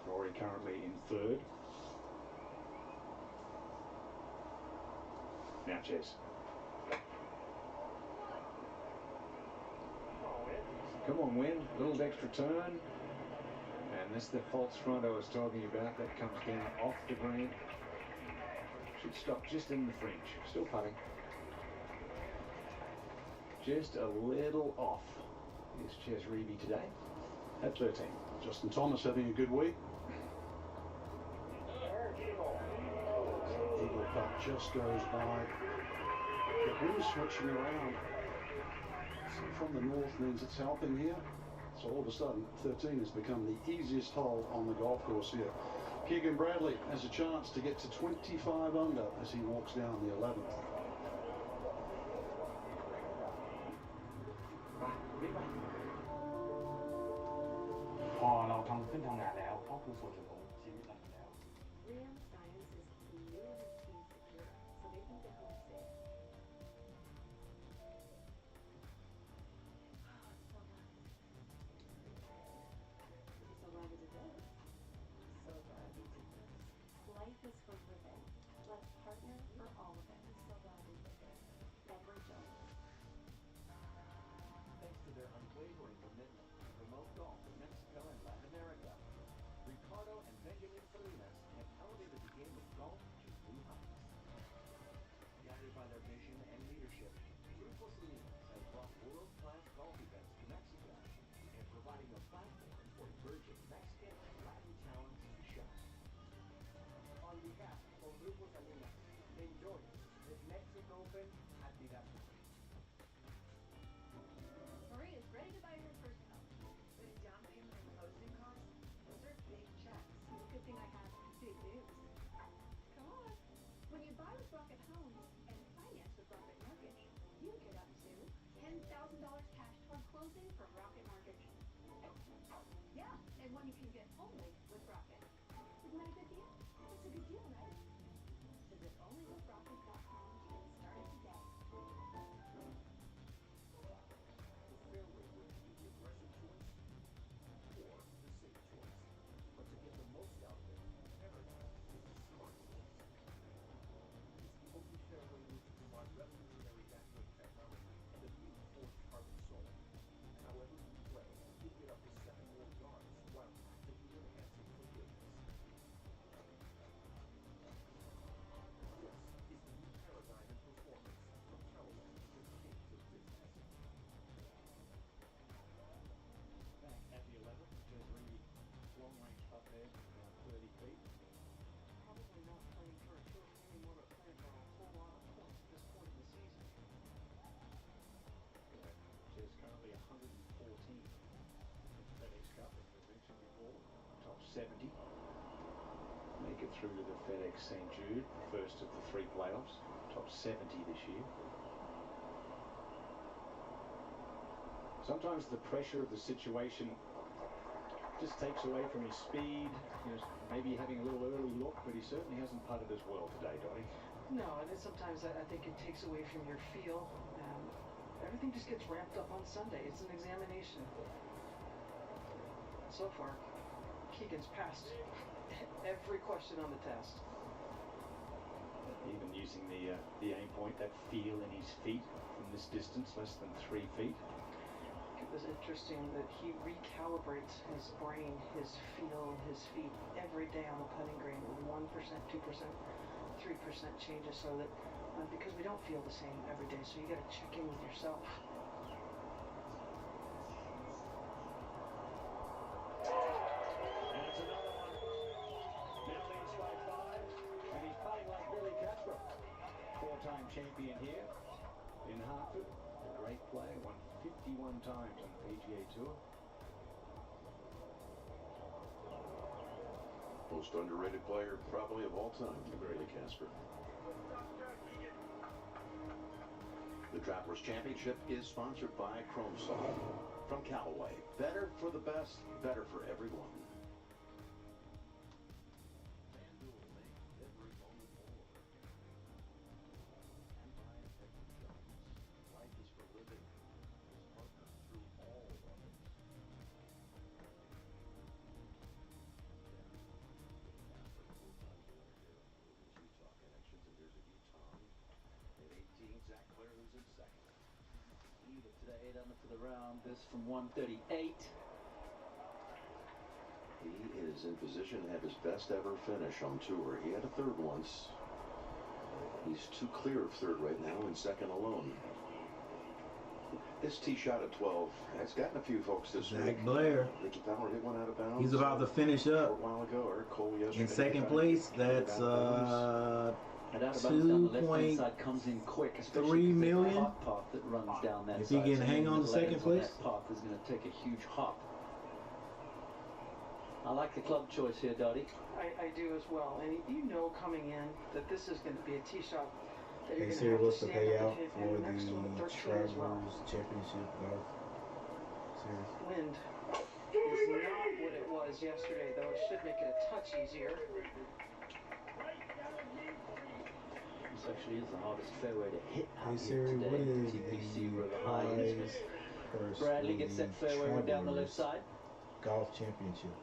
Rory currently in 3rd. Now Chess. Come on, Win. Little extra turn. And this is the false front I was talking about. That comes down off the green. Should stop just in the fringe. Still putting. Just a little off is Ches Reavie today at 13. Justin Thomas having a good week. Eagle putt just goes by. The wind switching around. So from the north means it's helping here. So all of a sudden, 13 has become the easiest hole on the golf course here. Keegan Bradley has a chance to get to 25 under as he walks down the 11th. Real science is new and it's being secure, so they think they're home safe. So long as it does. So long as it does. Life is for living. Let's partner for all of it. So long as it does. Leverage on it. Thanks to their unwavering commitment to promote golf in Mexico and Latin America, Ricardo and Benjamin Salinas have elevated the game of golf to new heights. Guided by their vision and leadership, Grupo Salinas has brought world-class golf events to Mexico and providing a platform for emerging Mexican and Latin talents to shine. On behalf of Grupo Salinas, enjoy this Mexico Open at Vidal. Marie is ready to buy her first house. With down payment and closing costs, those are big checks. Good thing I have big news. Come on. When you buy with Rocket Homes and finance with Rocket Mortgage, you get up to $10,000 cash toward closing from Rocket Mortgage. Yeah, and one you can get only with Rocket. Isn't that a good deal? That's a good deal, right? Visit onlywithrocket.com to get started today. The fairway will be the aggressive choice or the safe choice. But to get the most out of it, Paradise is the smart choice. This open fairway will provide revolutionary backlit technology and a new forged carbon sole. However you play, you'll get up to 7 more yards while actively enhancing forgiveness. This is the new paradigm in performance from Callaway, the kings of business. Back at the 11th, Ches Reavie, long range putt there, around 30 feet. Probably not playing for a trophy anymore, but playing for a whole lot of points at this point in the season. Ches currently 114. FedEx Cup, as we mentioned before, top 70. Make it through to the FedEx St. Jude, first of the 3 playoffs, top 70 this year. Sometimes the pressure of the situation just takes away from his speed. You know, maybe having a little early look, but he certainly hasn't putted as well today, Donnie. No, and then sometimes I think it takes away from your feel. Everything just gets ramped up on Sunday. It's an examination. So far, Keegan's passed every question on the test. Even using the aim point, that feel in his feet from this distance, less than 3 feet. It was interesting that he recalibrates his brain, his feel, his feet every day on the putting green with 1%, 2%, 3% changes, so that because we don't feel the same every day, so you got to check in with yourself. And it's another one. Now leads by 5, and he's putting like Billy Casper, 4-time champion here. 21 times on the PGA Tour. Most underrated player probably of all time, Barry Casper. The Travelers Championship is sponsored by Chrome Salt from Callaway. Better for the best, better for everyone. For the round, this from 138. He is in position to have his best ever finish on tour. He had a third once. He's too clear of third right now, in second alone. This tee shot at 12 has gotten a few folks this week. Zach Blair. Rickey Fowler hit one out of bounds. He's about to finish up. A while ago, Eric Cole yesterday. In second place, that's 2.3 million. Hot path that runs down that If he can hang on to second place, that path is going to take a huge hop. I like the club choice here, Dottie. I do as well, and you know coming in that this is going to be a tee shot that you're hey, going to Siri, have to what's the stand up payout and hit, for and the the next one, the third tree as well. Travelers Championship golf series? Wind is not what it was yesterday, though. It should make it a touch easier. This actually is the hardest fairway to hit out Hey here Siri, today. what is TPC the where the high is. prize Bradley for gets the that fairway right down the left Travelers side. Golf Championship?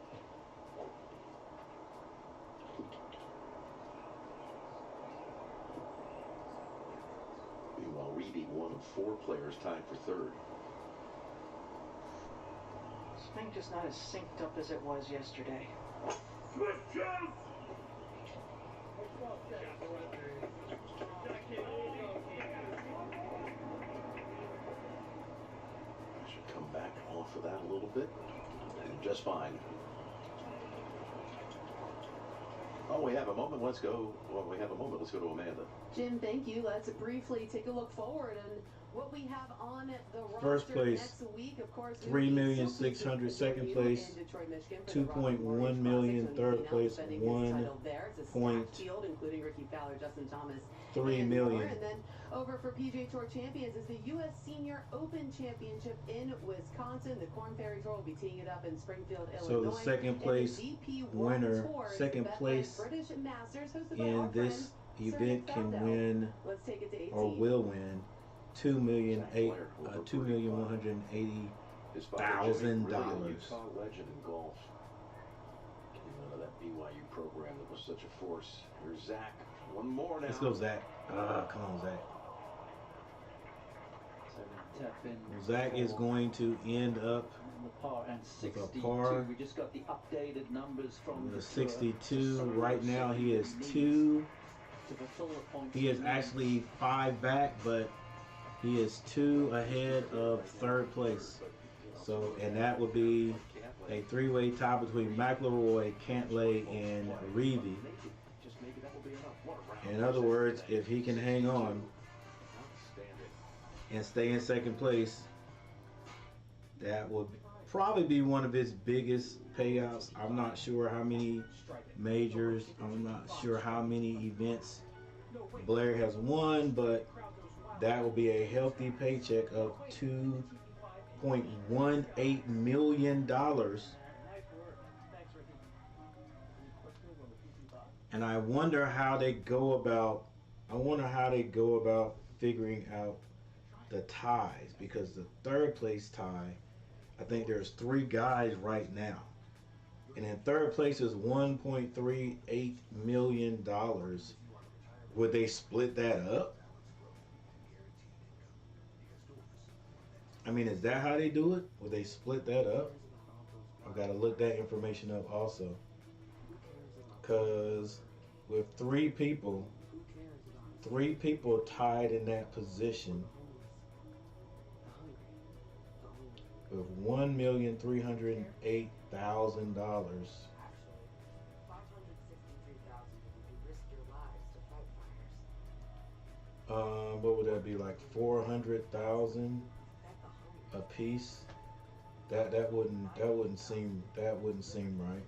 Meanwhile, Reedy, one of 4 players tied for third. Swing just not as synced up as it was yesterday. Should come back off of that a little bit. And just fine. Oh, we have a moment. Let's go. Well, we have a moment. Let's go to Amanda. Jim, thank you. Let's briefly take a look forward and what we have on the roster First place, next week. Of course, 3,600,000. Second place, 2.1 million. Third place, 1.3 Rickey Fowler, Justin Thomas, million. And then over for PGA Tour Champions is the U.S. Senior Open Championship in Wisconsin. The Corn Ferry Tour will be teeing it up in Springfield, So Illinois. the second place winner, second place British Masters hosted by in our this friend event can win Let's take it to 18. or will win $2,180,000. Utah legend in golf. Came out of that BYU program that was such a force. Here's Zach. One more now. Let's go, Zach. Come on, Zach. Zach is going to end up the par and with 62. a par. We just got the updated numbers from The the 62. Right now he is 2. He is actually 5 back, but he is 2 ahead of third place. So, and that would be a 3-way tie between McIlroy, Cantlay, and Reedy. In other words, if he can hang on and stay in second place, that would probably be one of his biggest payouts. I'm not sure how many majors, I'm not sure how many events Blair has won, but that will be a healthy paycheck of $2.18 million. And I wonder how they go about figuring out the ties, because the third place tie, I think there's 3 guys right now. And in third place is $1.38 million. Would they split that up? I mean, is that how they do it? Would they split that up? I've got to look that information up also. Because with 3 people tied in that position with $1,308,000. What would that be, like 400,000 a piece. That wouldn't seem right.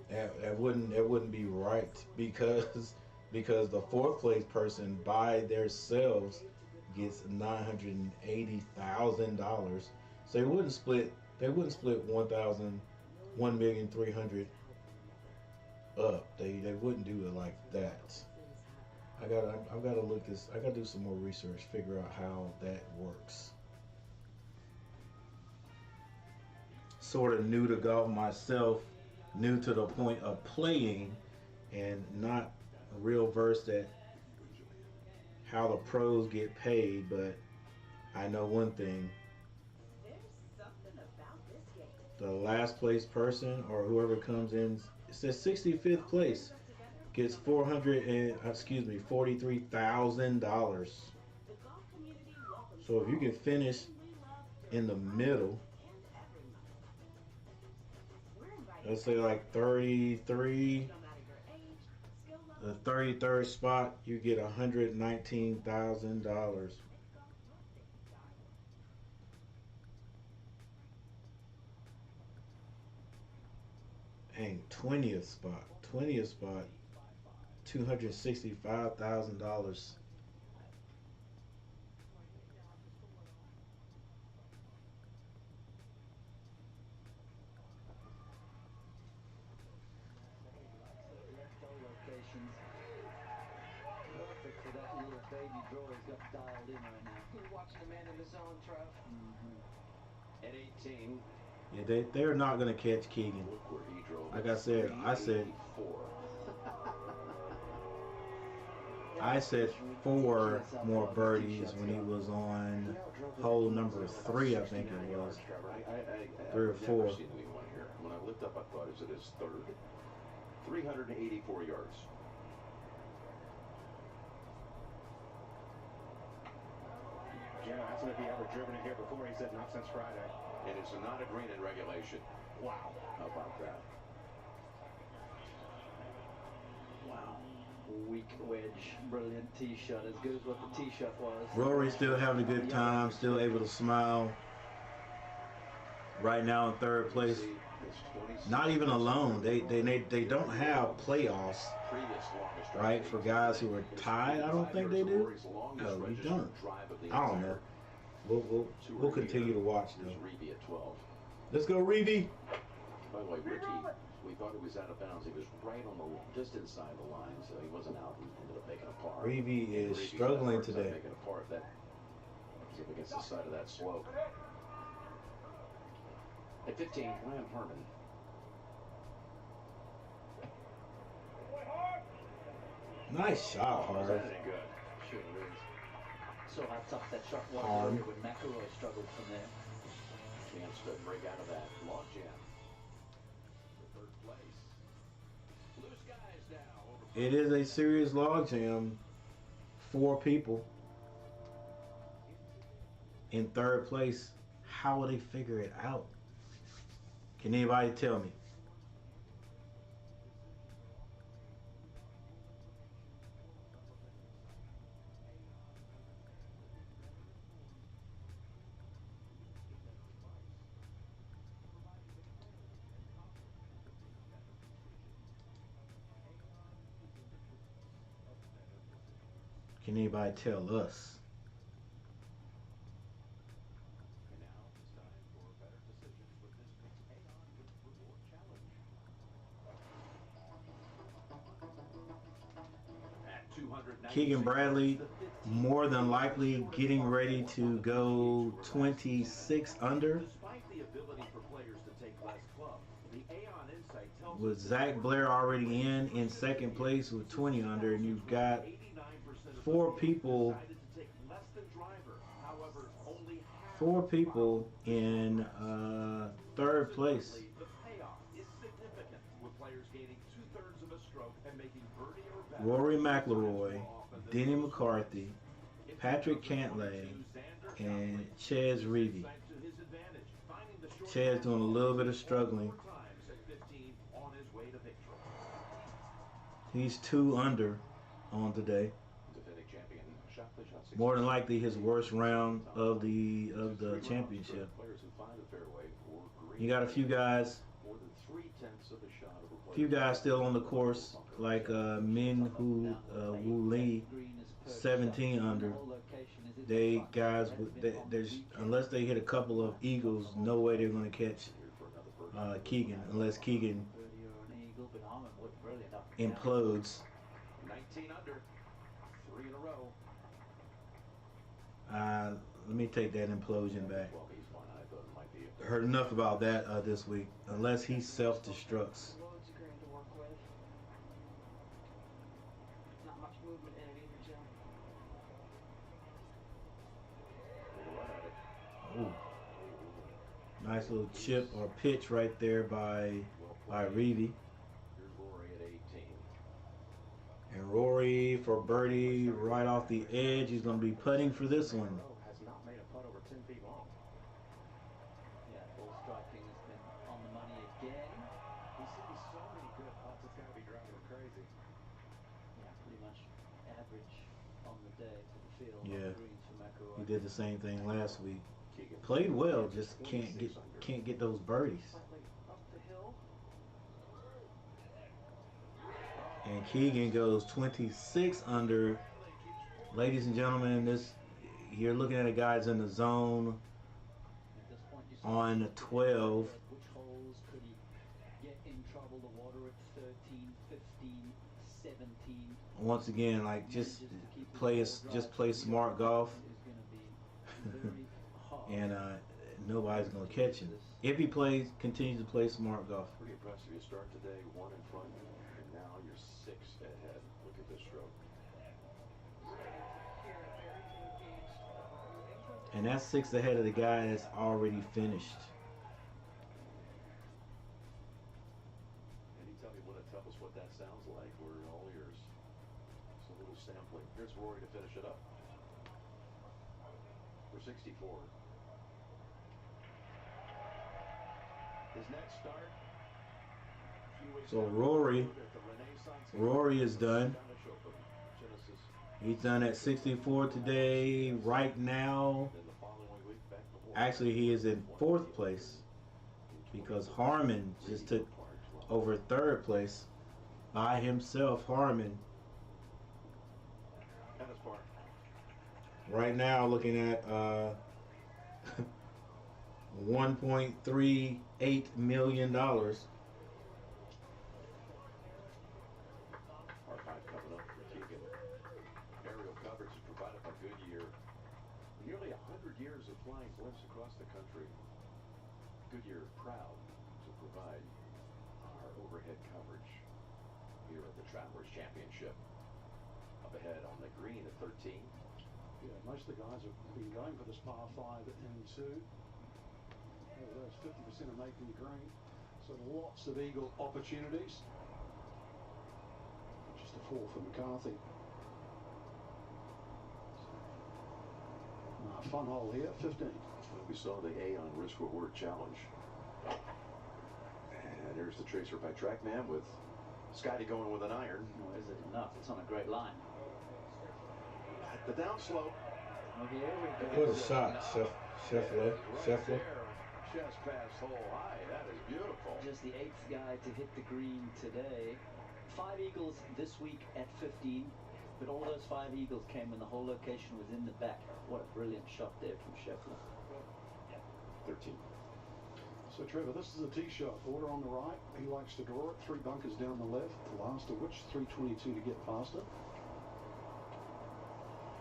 That wouldn't be right because the fourth place person by themselves gets $980,000. So they wouldn't split 1,300,000 up. They wouldn't do it like that. I've gotta look this. I gotta do some more research, figure out how that works. Sort of new to golf myself, new to the point of playing, and not real versed at how the pros get paid. But I know one thing: the last place person or whoever comes in, it says 65th place, gets $43,000. So if you can finish in the middle, let's say like 33, the 33rd spot, you get $119,000. Dang, 20th spot, $265,000. Perfect for that little baby draw he's got dialed in right now. You're watching a man in the zone, Trev. At 18. Yeah, they're not gonna catch Keegan. Like I said 4 more birdies when he was on hole number 3, I think it was. 3 or 4. When I looked up, I thought, is it his third? 384 yards. Yeah, asked him if he ever driven it here before. He said not since Friday. And it's not a green in regulation. Wow. How about that? Wow. Weak wedge. Brilliant tee shot. As good as what the tee shot was. Rory still having a good time, still able to smile. Right now in 3rd place. Not even alone. They don't have playoffs, right, for guys who are tied. I don't think they do. No, we don't. I don't know. We'll continue to watch though. Let's go, Reevy. By the way, Rickey, we thought he was out of bounds. He was right on just inside the line, so he wasn't out. He ended up making a par. Reevy is struggling today. Making a par that was up against the side of that slope. At 15, Graham Harmon. Nice shot, Hart. Good. Sure is. Saw how tough that shot was earlier when McIlroy struggled from there. Chance to break out of that log jam. For 3rd place. Blue skies now. It is a serious log jam. 4 people in 3rd place. How will they figure it out? Can anybody tell me? Can anybody tell us? Keegan Bradley more than likely getting ready to go 26 under. With Zach Blair already in 2nd place with 20 under, and you've got 4 people in 3rd place. Rory McIlroy, Denny McCarthy, Patrick Cantlay, and Chez Reevy. Chez doing a little bit of struggling. He's 2 under on today. Defending champion shot play shot more than likely his worst round of the championship. You got a few guys still on the course, like Min Hu Wu Lee, 17 under. They guys, there's unless they hit a couple of eagles, no way they're going to catch Keegan, unless Keegan implodes. 19 under, 3 in a row. Let me take that implosion back. Heard enough about that this week. Unless he self-destructs. Not much movement in it either, Jim. Ooh. Nice little chip or pitch right there by Reevy. And Rory for birdie right off the edge. He's going to be putting for this one. Has not made a putt over 10 feet long. Yeah, ball striking has been on the money again. He's hitting so many good putts, it's got to be driving him crazy. Yeah, pretty much average on the day to the field. Yeah, Greens for McIlroy. he did the same thing last week. Played well, just can't get those birdies. Slightly up the hill. And Keegan goes 26 under. Ladies and gentlemen, you're looking at a guy's in the zone on 12. Which holes could he get in trouble? The water at 13, 15, 17. Once again, like just play smart golf, and nobody's gonna catch him if he continues to play smart golf. Pretty impressive. You start today 1 in front, and now you're 6 ahead. Look at this stroke. And that's 6 ahead of the guy that's already finished. Anytime you want to tell us what that sounds like, we're all ears. It's a little sampling. Here's Rory to finish it up for 64. His next start. So Rory is done. He's done at 64 today. Right now, actually he is in 4th place because Harmon just took over 3rd place by himself. Harmon right now looking at $1.38 million. Nearly 100 years of flying blimps across the country. Goodyear proud to provide our overhead coverage here at the Travelers Championship. Up ahead on the green at 13. Yeah, most of the guys have been going for this par 5 and 2. That's 50% of making the green. So lots of eagle opportunities. Just a 4 for McCarthy. Fun hole here, 15. We saw the A on risk reward challenge. And there's the tracer by Trackman with Scotty going with an iron. Oh, is it enough? It's on a great line. At the downslope. Oh, here we go. What a shot, Scheffler. Chest pass hole high. That is beautiful. Just the 8th guy to hit the green today. 5 eagles this week at 15. But all those 5 eagles came when the whole location was in the back. What a brilliant shot there from Scheffler. 13. So Trevor, this is a tee shot. Order on the right. He likes to draw it. 3 bunkers down the left. The last of which 322 to get past it.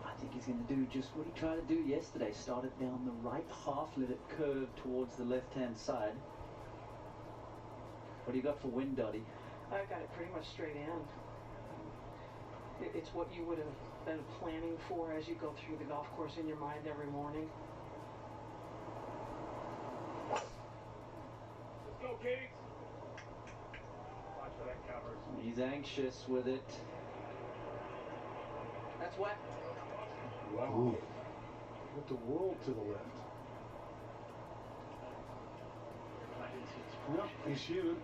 I think he's going to do just what he tried to do yesterday. Start it down the right half, let it curve towards the left-hand side. What do you got for wind, Dottie? I've got it pretty much straight in. It's what you would have been planning for as you go through the golf course in your mind every morning. Let's go, Katie. Watch for that cover. He's anxious with it. That's wet. Wow. With the world to the left. It's Yep, he's human.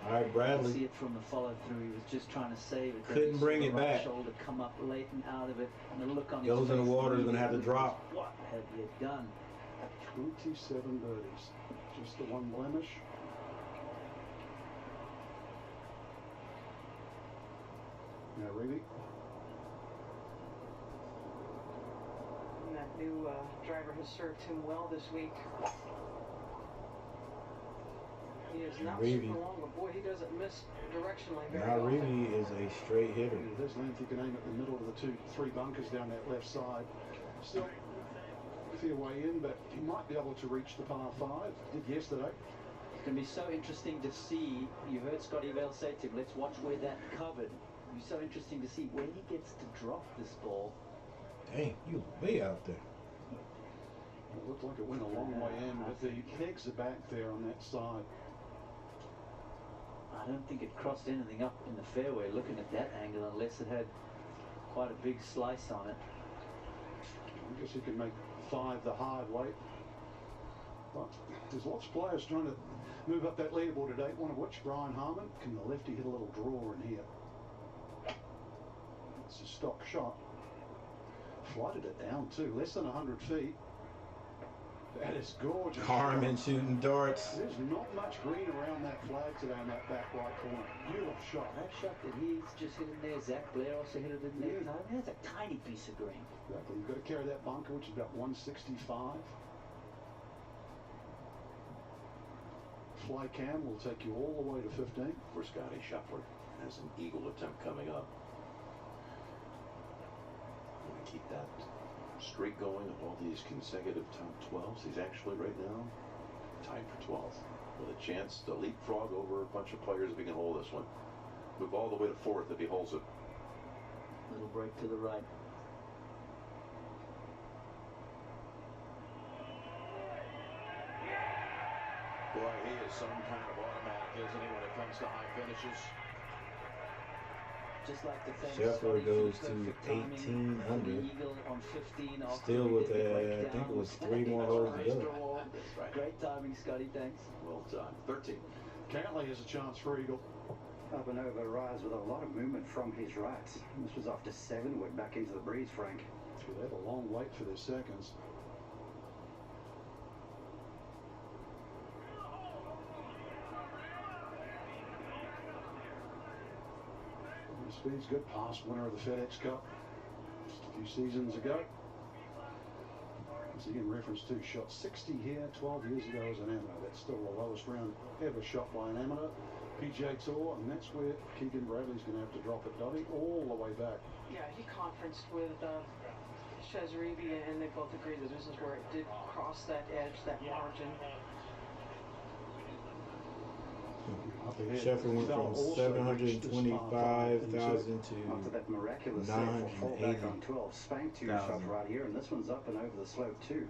All right, You Bradley. see it from the follow through. He was just trying to save it. Then Couldn't he saw bring the it right back. shoulder come up late and out of it, and the look on Goes his in the face water, he's gonna have to immediately drop. was, what have you done? 27 birdies. Just the one blemish. Now, really? And that new driver has served him well this week. He is not Reedy. super long, but boy, he doesn't miss directionally very Now often. Reedy is a straight hitter. There's length. You can aim at the middle of the three bunkers down that left side. Still a fair way in, but he might be able to reach the par 5. Did yesterday. It's going to be so interesting to see. You heard Scotty Vale say to him, let's watch where that covered. It'll be so interesting to see when he gets to drop this ball. Dang, you way out there. It looked like it went a long way in, but the pegs are back there on that side. I don't think it crossed anything up in the fairway looking at that angle unless it had quite a big slice on it. I guess he can make 5 the hard way. But there's lots of players trying to move up that leaderboard today, one of which, Brian Harmon. Can the lefty hit a little draw in here? It's a stock shot. Flighted it down too, less than 100 feet. That is gorgeous. Harmon shooting darts. There's not much green around that flag today in that back right corner. Beautiful shot. That shot that he's just hit in there, Zach Blair also hit it in there. I mean, that's a tiny piece of green. Exactly. You've got to carry that bunker, which is about 165. Fly cam will take you all the way to 15. For Scotty Scheffler has an eagle attempt coming up. Going to keep that streak going of all these consecutive top 12s. He's actually right now tied for 12th with a chance to leapfrog over a bunch of players if he can hold this one. Move all the way to 4th if he holds it. Little break to the right. Boy, he is some kind of automatic, isn't he, when it comes to high finishes? Just like the thing. Scheffler goes to 18 under. Still with I think it was 3 more holes to go. That's right. Great timing, Scotty. Thanks. Well done. 13. Cantley has a chance for eagle. Up and over rise with a lot of movement from his right. This was after 7. Went back into the breeze, Frank. They have a long wait for their seconds. Speed's good. Past winner of the FedEx Cup just a few seasons ago. Once again, reference to shot 60 here 12 years ago as an amateur. That's still the lowest round ever shot by an amateur. PGA Tour, and that's where Keegan Bradley's going to have to drop it, Dottie, all the way back. Yeah, he conferenced with Shazrebi, and they both agreed that this is where it did cross that edge, that margin. Scheffler went from 725,000 to after that miraculous fall back on 12, spanked 2 shots right here, and this one's up and over the slope too.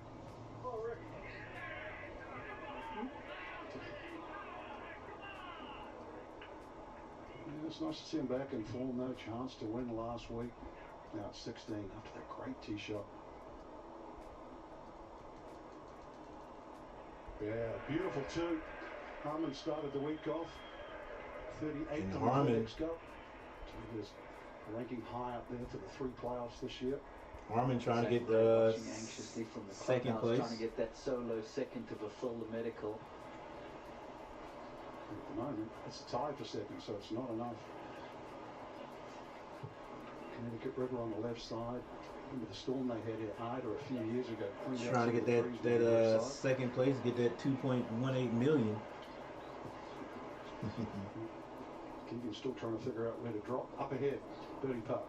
Yeah, it's nice to see him back in form. No chance to win last week. Now it's 16 after that great tee shot. Yeah, beautiful too. Harmon started the week off 38th And on Harmon. the FedEx Cup. So he is ranking high up there for the 3 playoffs this year. Harmon trying to get Watching anxiously from the second clubhouse, place. trying to get that solo second to fulfill the medical. At the moment, it's a tie for second, so it's not enough. Connecticut River on the left side. Remember the storm they had at Ida a few years ago. Trying to get that second place, get that 2.18 million. Keegan's still trying to figure out where to drop. Up ahead, birdie putt.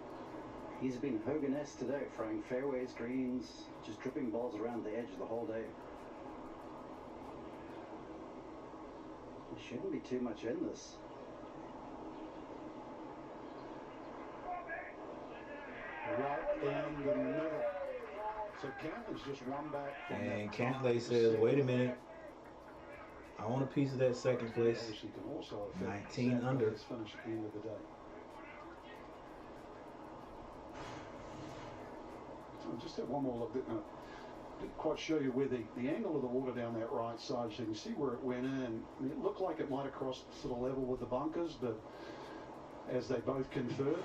He's been Hogan-esque today, Frank. Fairways, greens, just dripping balls around the edge the whole day. There shouldn't be too much in this. Right in the middle. So Cantley's just one back from And that Cantley says, wait a minute. I want a piece of that second place. Obviously can also affect 19 under. his finish at the end of the day. So just have one more look. quite show you where the angle of the water down that right side, so you can see where it went in. I mean, it looked like it might have crossed sort of level with the bunkers, but as they both conferred,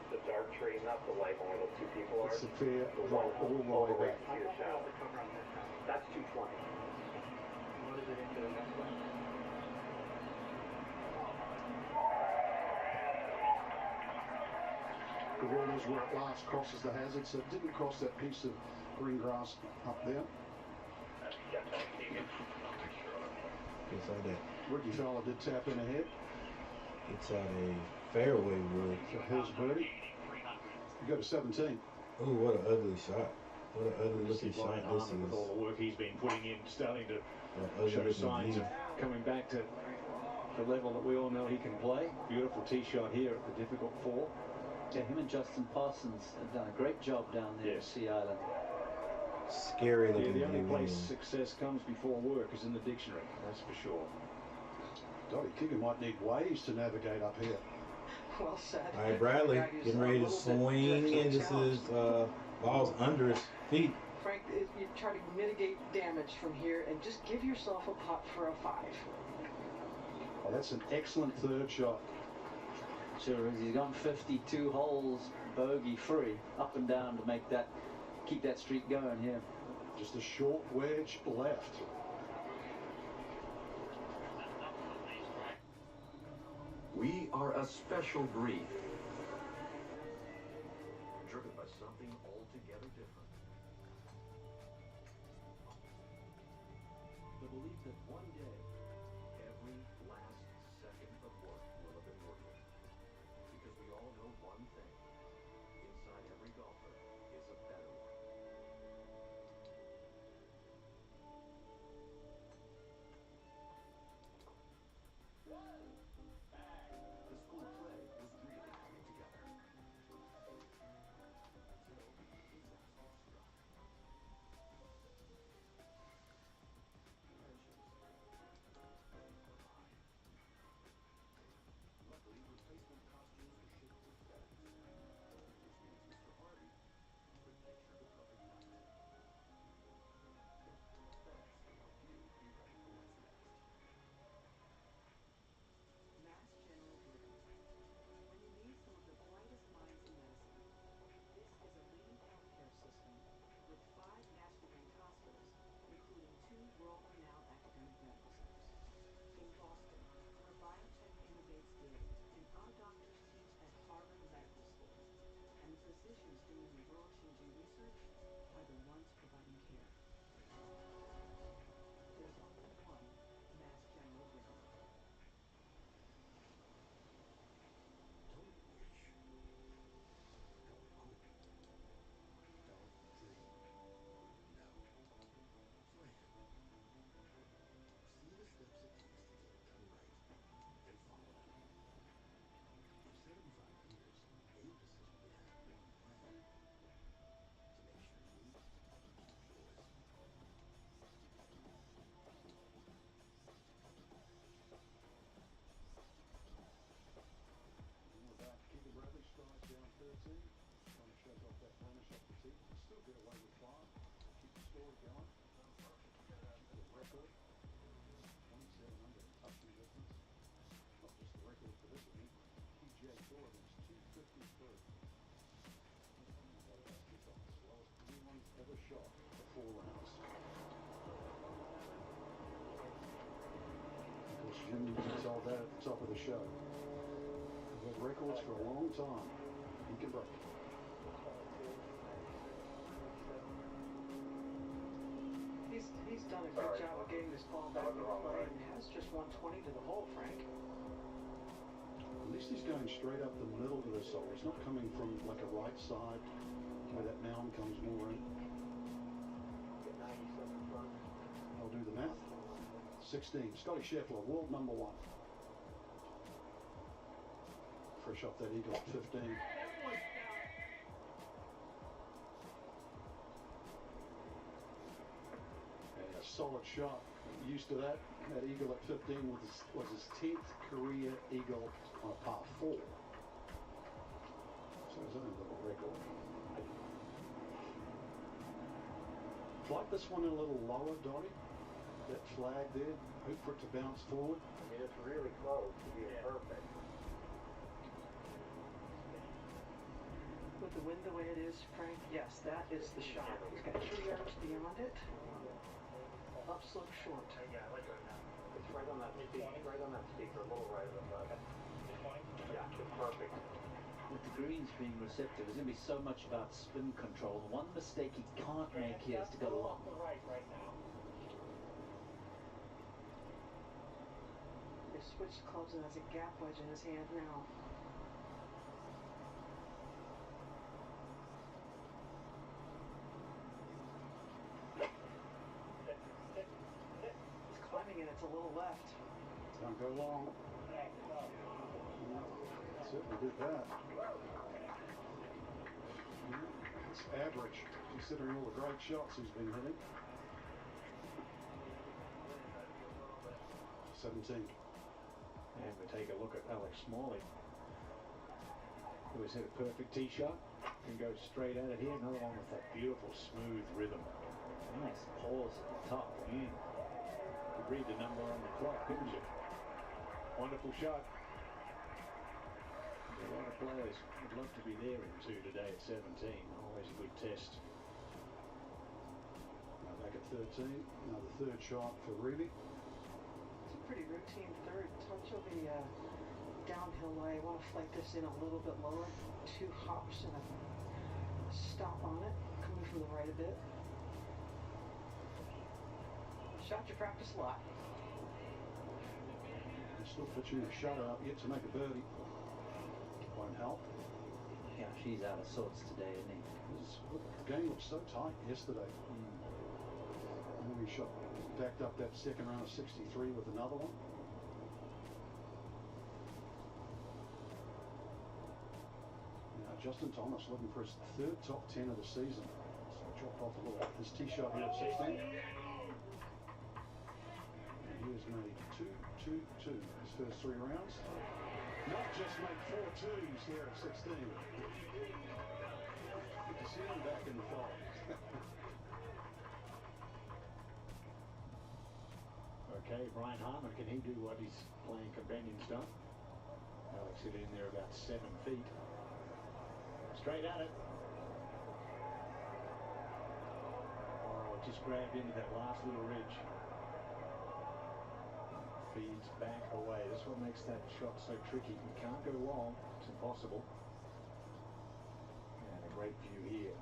The dark tree, not the light one where those two people are. it's a fair drop all the way back. That's 220. What is it into the next one? The wall is where it last crosses the hazard, so it didn't cross that piece of green grass up there. It's out that. Rickey Fowler did tap in ahead. It's out a fairway wood. For his birdie. You go to 17. Oh, what an ugly shot. What an ugly looking shot this is. With all the work he's been putting in, starting to Ugly show looking signs view. of coming back to the level that we all know he can play. Beautiful tee shot here at the difficult 4. Yeah, him and Justin Parsons have done a great job down there at Sea Island. Scary looking The only view. place success comes before work is in the dictionary, that's for sure. Dottie Keegan might need ways to navigate up here. Well said. All right, Bradley getting ready to swing, and this is ball's under his feet. Frank, you try to mitigate damage from here and just give yourself a putt for a 5. Oh, that's an excellent third shot. Sure is. He's gone 52 holes bogey free up and down to make that, keep that streak going here. Just a short wedge left. We are a special breed, driven by something altogether different. The belief that one day, every last second of work will have been worth it. Because we all know one thing, inside every golfer is a better one. The school play was really coming together. Until disaster struck. Luckily, replacement costumes were shipped with FedEx, which means Mr. Hardy could picture the perfect night. FedEx can help you be ready for what's next. Mass General Britain. When you need some of the brightest minds in medicine, this is a leading healthcare system with 5 nationally ranked hospitals, including 2 world-renowned academic medical centers. In Boston, where biotech innovates daily, and our doctors teach at Harvard Medical School, and the physicians doing the world-changing research are the ones providing care. There's only one Mass General Britain. Don't wish. Don't hope. Don't dream. No. Plan. See the steps it takes to get it done right, and follow them. For 75 years, any decision we had one plan. To make sure you keep yours. And we're back. Keegan Bradley strikes down 13. Trying to shake off that blemish off the tee. Still get away with 5. Keep the score going. Keep the record. 27 under touching distance. Not just the record for this event. PGA Tour is 253. That's off as well as anyone's ever shot for 4 rounds. Of course, Jim told that at the top of the show. We've had records for a long time. He can break. He's done a good job of getting this ball back in play and has just 120 to the hole, Frank. At least he's going straight up the middle of this hole. He's not coming from like a right side where that mound comes more in. I'll do the math. 16. Scotty Scheffler, world number 1. Fresh off that eagle at 15. And a solid shot. Used to that. That eagle at 15 was his 10th career eagle on a par 4. So his own little record. Flight this one in a little lower, Dottie. That flag there. Hope for it to bounce forward. I mean, it's really close to being perfect. With the wind the way it is, Frank, yes, that is the shot. He's got 3 yards beyond it. Upslope short. Yeah, I like it right now. It's right on that speaker, a little right of the yeah, it's perfect. With the greens being receptive, there's going to be so much about spin control. The one mistake he can't make here is to go long. Right now. He switched clubs and has a gap wedge in his hand now. He's climbing it, it's a little left. Don't go long. Certainly did that. It's average, considering all the great shots he's been hitting. 17. And we take a look at Alex Smalley, who has hit a perfect tee shot and goes straight at it here. Another one with that beautiful smooth rhythm. Nice pause at the top. You could read the number on the clock, couldn't you? Wonderful shot. A lot of players would love to be there in 2 today at 17. Always a good test. Now back at 13. Now the third shot for Rickey. It's a pretty routine third. Touch of the downhill lay. I want to flight this in a little bit lower. 2 hops and a stop on it. Coming from the right a bit. Shot you practice a lot. Still pitching a shutout yet to make a birdie. Won't help. Yeah, she's out of sorts today, isn't he? The game was so tight yesterday. And then we backed up that second round of 63 with another one. Now Justin Thomas looking for his 3rd top 10 of the season. So dropped off a little. His tee shot here at 16. And he has made 2 his first 3 rounds. Not just make 4 twos here at 16. Good to see him back in the fold. Okay, Brian Harmon, can he do what his playing companions done? Alex hit in there about 7 feet. Straight at it. Oh, just grabbed into that last little ridge. Feeds back away. That's what makes that shot so tricky. You can't go long. It's impossible. And a great view here.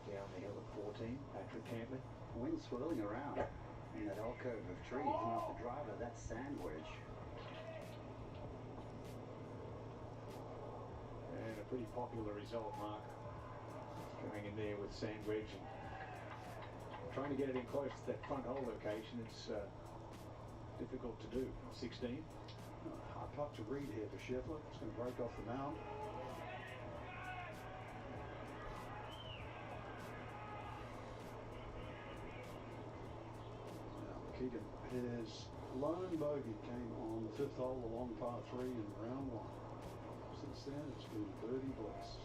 Down the hill at 14. Patrick Cantley. Wind swirling around in that alcove of trees, and off the driver, that's sand wedge. And a pretty popular result, Mark. Coming in there with sand wedge and trying to get it in close to that front hole location. It's difficult to do. 16. Hard putt to Reed here for Scheffler. It's going to break off the mound. Now Keegan, his lone bogey came on the 5th hole along par 3 in round 1. Since then, it's been birdie bliss.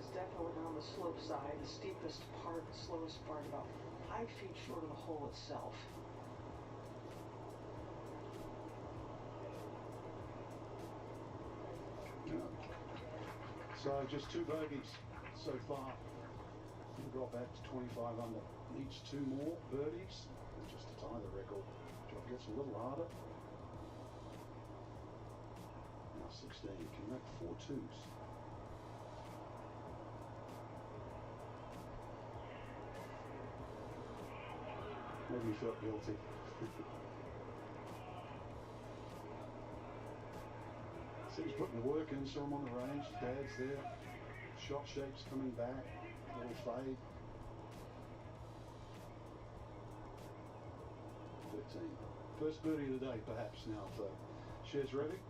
Definitely on the slope side, the steepest part, the slowest part, about 5 feet short of the hole itself. So just 2 bogeys so far. We'll drop back to 25 under. Needs 2 more birdies just to tie the record. Job gets a little harder. Now 16. Can make 4 twos. Maybe he felt guilty. So he's putting the work in, saw him on the range, his dad's there. Shot shapes coming back, little fade. 13. First birdie of the day, perhaps, now for Shez Revic.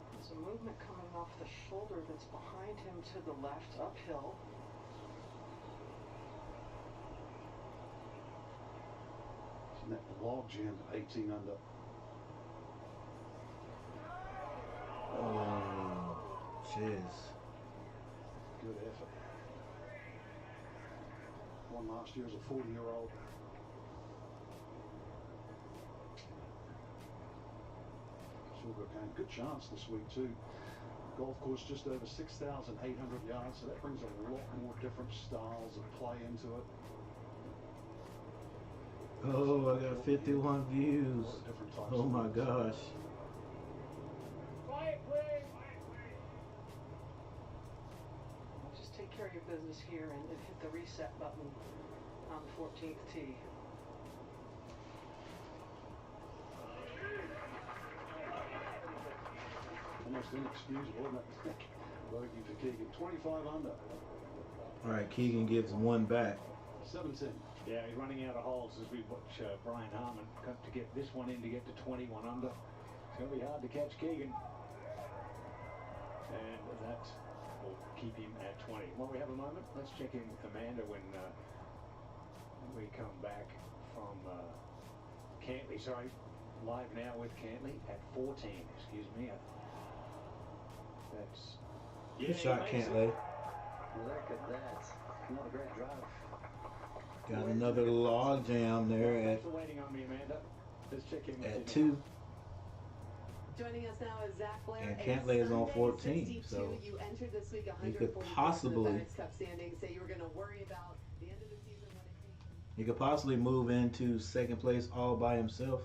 There's a movement coming off the shoulder that's behind him to the left, uphill. That log jam 18 under. Jeez. Good effort. Won last year as a 40-year-old. Sugarcane, good chance this week too. Golf course just over 6,800 yards, so that brings a lot more different styles of play into it. Oh, I got 51 views. Oh my gosh. Just take care of your business here and hit the reset button on the 14th tee. Almost inexcusable, isn't it? Bogey for Keegan. 25 under. All right, Keegan gives one back. 17. Yeah, he's running out of holes as we watch Brian Harmon come to get this one in to get to 21 under. It's going to be hard to catch Keegan. And that will keep him at 20. While we have a moment, let's check in with Amanda when we come back from Cantley. Sorry, live now with Cantley at 14. Excuse me. That's... Good shot, Cantley. Look at that. Not a great drive. Got another log jam there Thanks for waiting on me, Amanda. Let's check in with at you. 2. Joining us now is Zach Blair. And Cantley is on 14, so you entered this week he could 140 possibly in the FedEx Cup standings. Say you were going to worry about the end of the season when it came. he could possibly move into second place all by himself.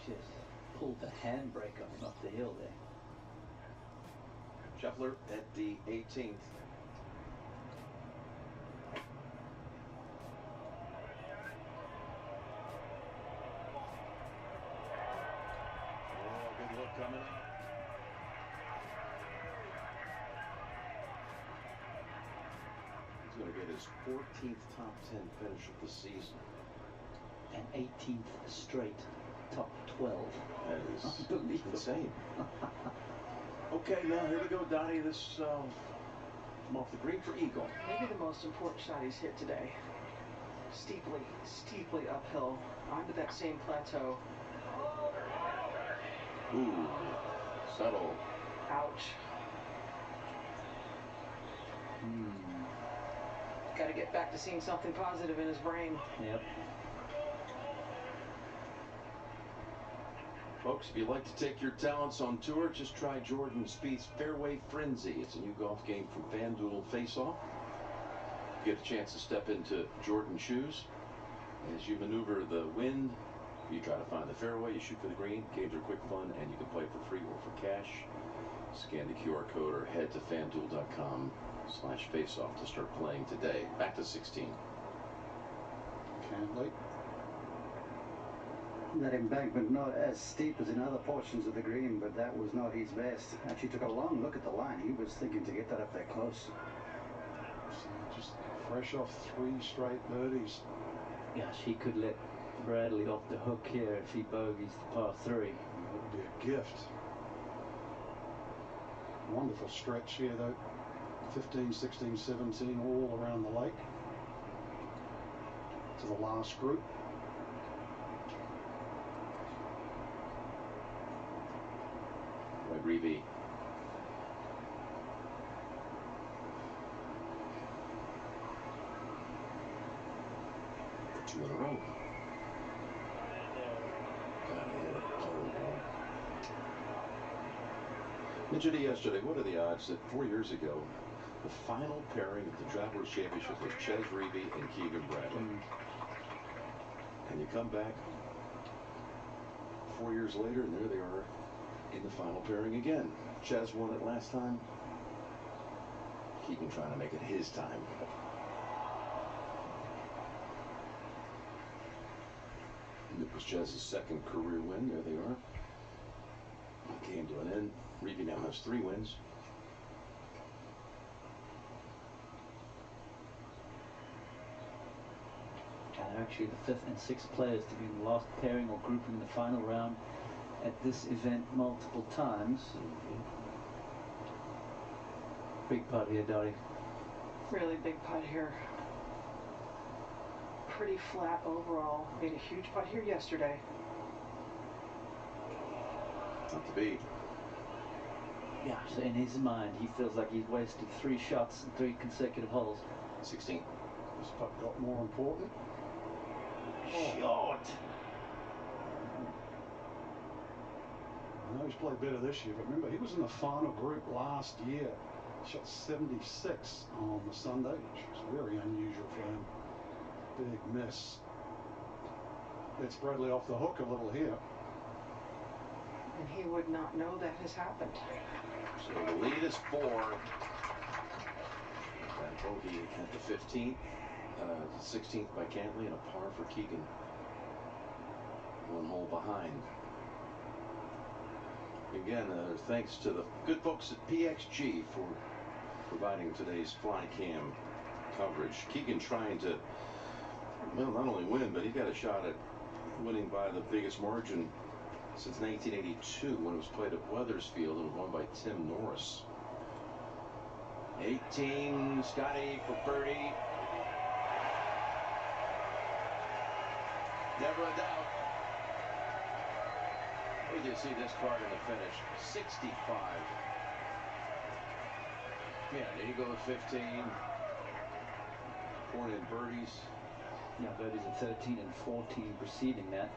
Just pulled the handbrake on him up the hill there. Scheffler at the 18th. Oh, good look coming up. He's going to get his 14th top 10 finish of the season. And 18th straight top 12. That is insane. Okay, now here we go, Donnie. This from off the green for eagle. Maybe the most important shot he's hit today. Steeply uphill onto that same plateau. Ooh, subtle. Ouch. Got to get back to seeing something positive in his brain. Yep. Folks, if you'd like to take your talents on tour, just try Jordan Spieth's Fairway Frenzy. It's a new golf game from FanDuel Face-Off. You get a chance to step into Jordan's shoes. As you maneuver the wind, you try to find the fairway, you shoot for the green. Games are quick, fun, and you can play for free or for cash. Scan the QR code or head to fanduel.com/faceoff to start playing today. Back to 16. Cantley. That embankment not as steep as in other portions of the green, but that was not his best. Actually took a long look at the line. He was thinking to get that up there close. Just fresh off 3 straight birdies. Gosh, he could let Bradley off the hook here if he bogeys the par 3. That would be a gift. Wonderful stretch here though. 15, 16, 17 all around the lake to the last group. Reeve. For 2 in a row. Mentioned it yesterday. What are the odds that 4 years ago, the final pairing of the Travelers Championship was Ches Reeve and Keegan Bradley? And you come back 4 years later, and there they are in the final pairing again. Ches won it last time. Keegan trying to make it his time. And it was Ches's second career win. There they are. It came to an end. Reeve now has 3 wins. And they're actually the 5th and 6th players to be in the last pairing or grouping in the final round at this event multiple times. Big putt here, Dottie. Really big putt here. Pretty flat overall. Made a huge putt here yesterday. Not to beat. Yeah, so in his mind, he feels like he's wasted 3 shots in 3 consecutive holes. 16. This putt got more important. Short. I know he's played better this year, but remember, he was in the final group last year. Shot 76 on the Sunday, which was very unusual for him. Big miss. Gets Bradley off the hook a little here. And he would not know that has happened. So the lead is 4. That bogey at the 15th. 16th by Cantley and a par for Keegan. 1 hole behind. Again, thanks to the good folks at PXG for providing today's fly cam coverage. Keegan trying to, well, not only win, but he got a shot at winning by the biggest margin since 1982 when it was played at Weathersfield and was won by Tim Norris. 18, Scotty for birdie. Never a doubt. Where do you see this card in the finish? 65. Yeah, there you go with 15. Pouring in birdies. Yeah, birdies at 13 and 14 preceding that.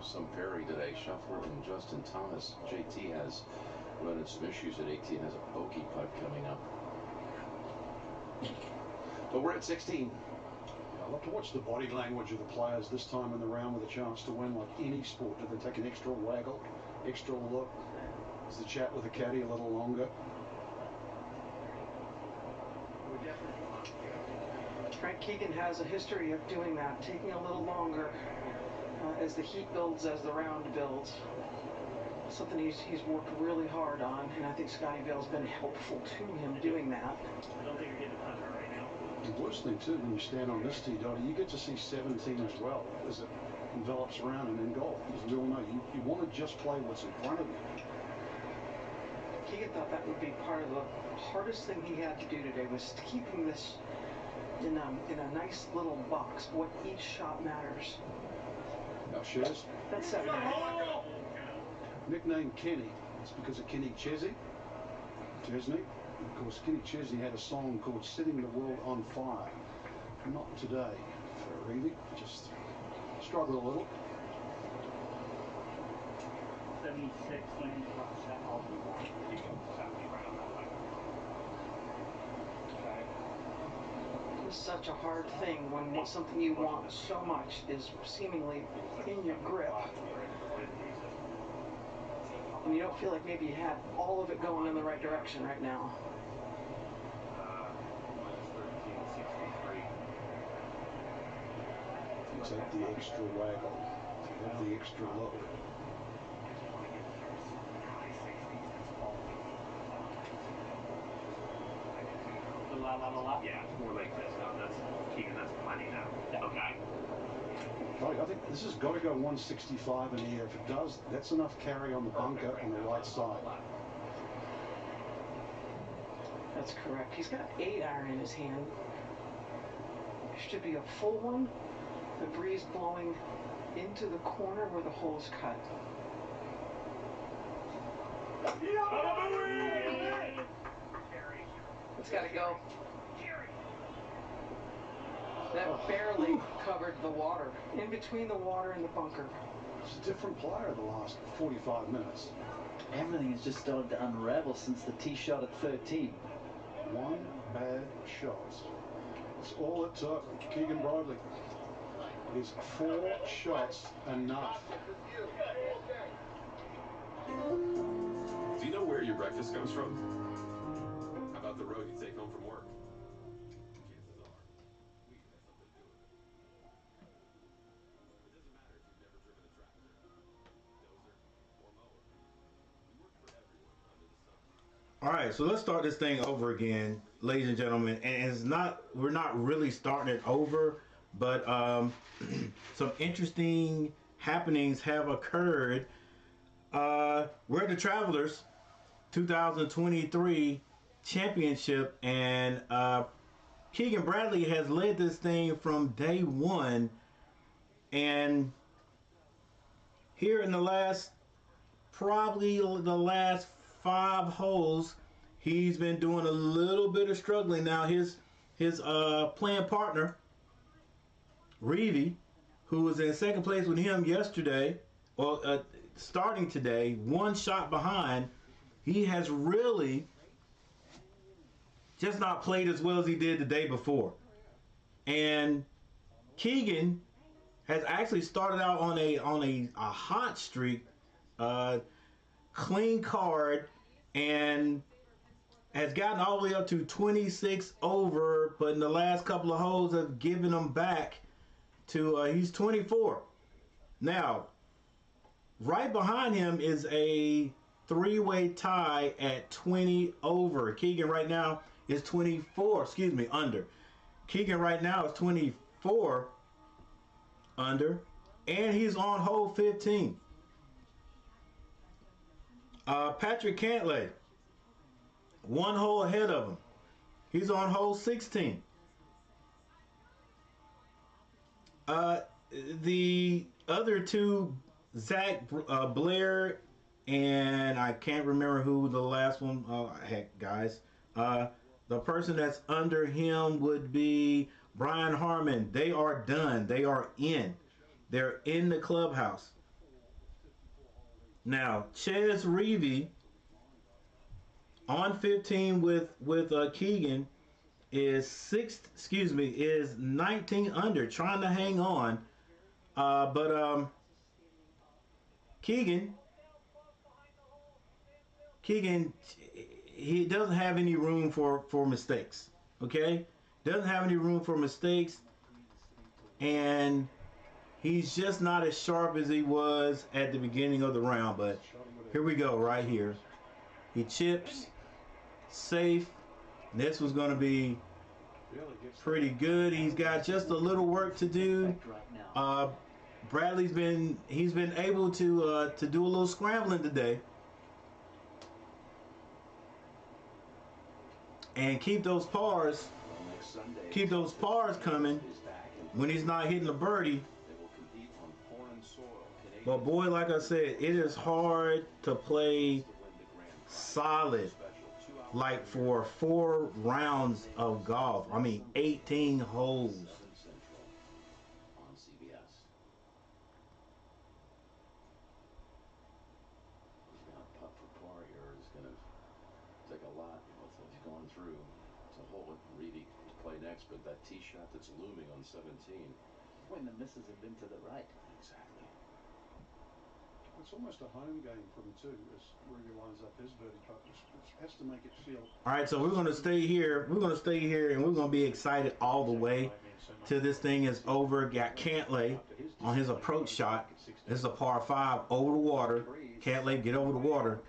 Some pairing today. Scheffler and Justin Thomas. JT has run into some issues at 18. Has a bogey putt coming up. But we're at 16. I love to watch the body language of the players this time in the round with a chance to win, like any sport. Do they take an extra waggle, extra look? Is the chat with the caddy a little longer? Frank Keegan has a history of doing that, taking a little longer as the heat builds, as the round builds. Something he's worked really hard on, and I think Scotty Vail's been helpful to him doing that. I don't think you're getting a punter right now. The worst thing too, when you stand on this tee, Dottie, you get to see 17 as well as it envelops around, and in golf, as we all know, you want to just play what's in front of you. Keegan thought that would be part of the hardest thing he had to do today, was keeping this in a nice little box. What each shot matters. Now, Shez. That's 7. Nicknamed Kenny. It's because of Kenny Chesney. Of course, Kenny Chesney had a song called "Setting the World on Fire." Not today for Reedy. Just struggled a little. 76 wins across that all the way. Right on that line. Okay. It's such a hard thing when something you want so much is seemingly in your grip. And you don't feel like maybe you had all of it going in the right direction right now. Take the extra waggle, have the extra look. Yeah, it's more like this. No, that's Keegan, that's plenty now. Okay. I think this has got to go 165 in here. If it does, that's enough carry on the bunker on the right side. That's correct. He's got 8 iron in his hand. Should be a full one. The breeze blowing into the corner where the hole's cut. It's got to go. That barely covered the water, in between the water and the bunker. It's a different player the last 45 minutes. Everything has just started to unravel since the tee shot at 13. One bad shot. That's all it took. Keegan Bradley. Is 4 shots enough? Do you know where your breakfast comes from? How about the road you take home from work? Chances are, wheat has something to do with it. It doesn't matter if you've never driven a tractor, dozer, or mower. We work for everyone under the sun. All right, so let's start this thing over again, ladies and gentlemen. And we're not really starting it over, but some interesting happenings have occurred. We're at the Travelers 2023 championship, and Keegan Bradley has led this thing from day one. And here in the last, probably the last 5 holes, he's been doing a little bit of struggling. Now his playing partner, Rickey, who was in second place with him yesterday, or starting today, 1 shot behind, he has really just not played as well as he did the day before. And Keegan has actually started out on a hot streak, clean card, and has gotten all the way up to 26 over, but in the last couple of holes have given him back to he's 24. Now, right behind him is a 3-way tie at 20 over. Keegan right now is 24, under. Keegan right now is 24 under, and he's on hole 15. Patrick Cantlay, 1 hole ahead of him. He's on hole 16. The other 2, Zach Blair, and I can't remember who the last one, heck guys. The person that's under him would be Brian Harmon. They are done. They are in. They're in the clubhouse. Now, Ches Reavy on 15 with Keegan is 19 under, trying to hang on. But Keegan, he doesn't have any room for mistakes. Okay, doesn't have any room for mistakes, and he's just not as sharp as he was at the beginning of the round. But here we go, right here. He chips, safe. This was going to be pretty good. He's got just a little work to do. Bradley's been able to do a little scrambling today and keep those pars coming when he's not hitting the birdie. But boy, like I said, it is hard to play solid like for 4 rounds of golf. I mean 18 holes. On CBS. Now putt for par here is going to take a lot with what he's going through to hold it. Reedy to play next, but that tee shot that's looming on 17. When the misses have been to the right. Exactly. It's almost a home game for him too, as where he lines up his birdie putt, which has to make it feel. All right, so we're going to stay here. We're going to stay here, and we're going to be excited all the way till this thing is over. Got Cantlay on his approach shot. This is a par 5 over the water. Cantlay, get over the water.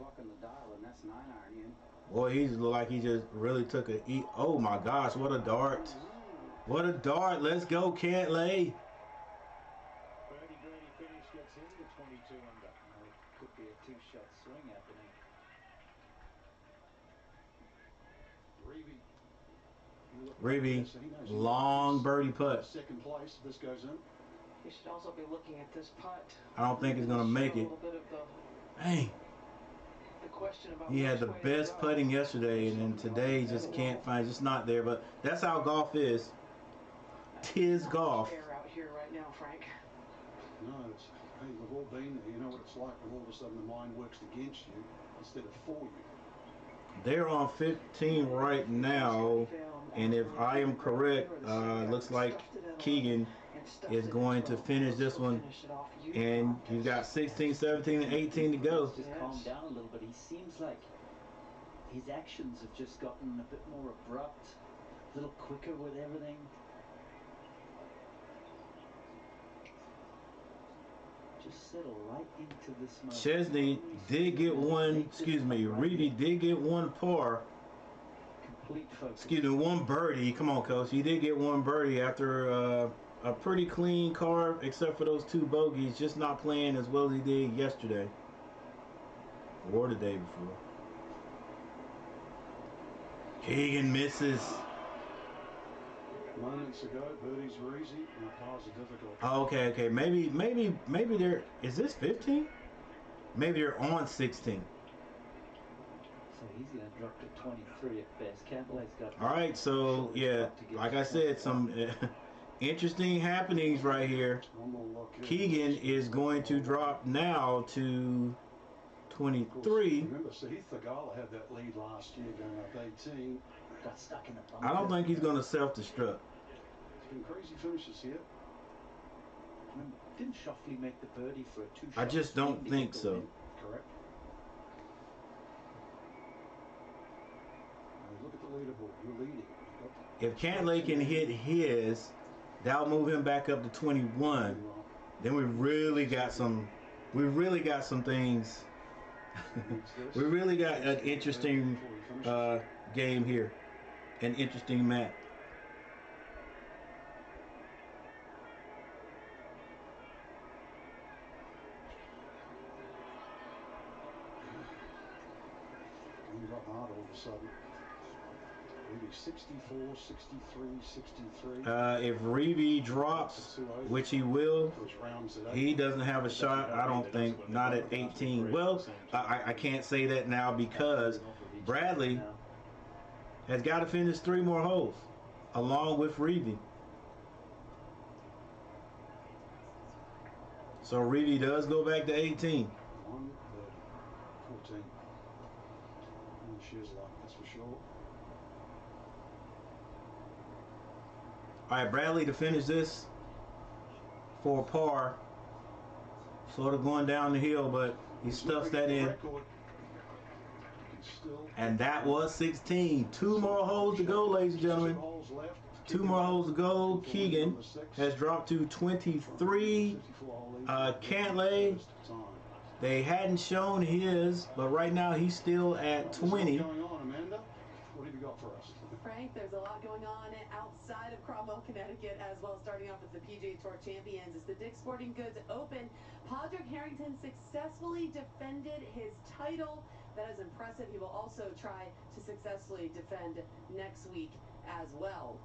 Boy, he looked like he just really took a eat. Oh my gosh, what a dart! What a dart! Let's go, Cantlay. Could be a 2-shot swing happening. Reeby, long birdie putt. Second place, if this goes in. You should also be looking at this putt. I don't think he's gonna make it. Dang. The question about He had the best putting yesterday, and then today he just can't find. Just not there. But that's how golf is. Tis golf. Air out here right now, Frank. No, it's, hey, we've all been there. You know what it's like when all of a sudden the mind works against you instead of for you. They're on 15 right now, and if I am correct, looks like Keegan is going to finish this one, and you've got 16, 17, and 18 to go. Just calm down a little bit. He seems like his actions have just gotten a bit more abrupt, a little quicker with everything. Just settle right into this moment. Chesney did get one, Reedy did get one par. Complete focus. Excuse me, one birdie. Come on, coach. He did get one birdie after a pretty clean car, except for those 2 bogeys. Just not playing as well as he did yesterday or the day before. Keegan misses. Moments ago, birdies were easy and pars are difficult. Oh, okay. Maybe they're. Is this 15? Maybe they're on 16. So he's going to drop to 23 at best. Cantlay's got. All right, so yeah, like I said, some interesting happenings right here. Keegan is going to drop now to 23. Remember, Sahith Thagala had that lead last year going up 18. Got stuck in the I don't think he's going to self-destruct. It's been crazy finishes here. Didn't Shoffley make the birdie for a 2-shot? I just don't think so. Correct. Now look at the leaderboard. You're leading. If Cantlay can hit his, that'll move him back up to 21. Then we really got some. We really got some things. We really got an interesting game here. An interesting map. It got hard all of a sudden. Maybe 64, 63, 63. If Reeby drops, which he will, he doesn't have a shot, I don't think, not at 18. Well, I can't say that now because Bradley has got to finish 3 more holes along with Reeby. So Reeby does go back to 18. 14. And she is luck, that's for sure. right, Bradley to finish this for a par. Sort of going down the hill, but he stuffs that in. And that was 16. 2 more holes to go, ladies and gentlemen. 2 more holes to go. Keegan has dropped to 23. Cantlay, they hadn't shown his, but right now he's still at 20. What's going on, Amanda? What have you got for us? Frank, there's a lot going on outside of Cromwell, Connecticut, as well. Starting off with the PGA Tour Champions, it's the Dick's Sporting Goods Open. Padraig Harrington successfully defended his title. That is impressive. He will also try to successfully defend next week as well.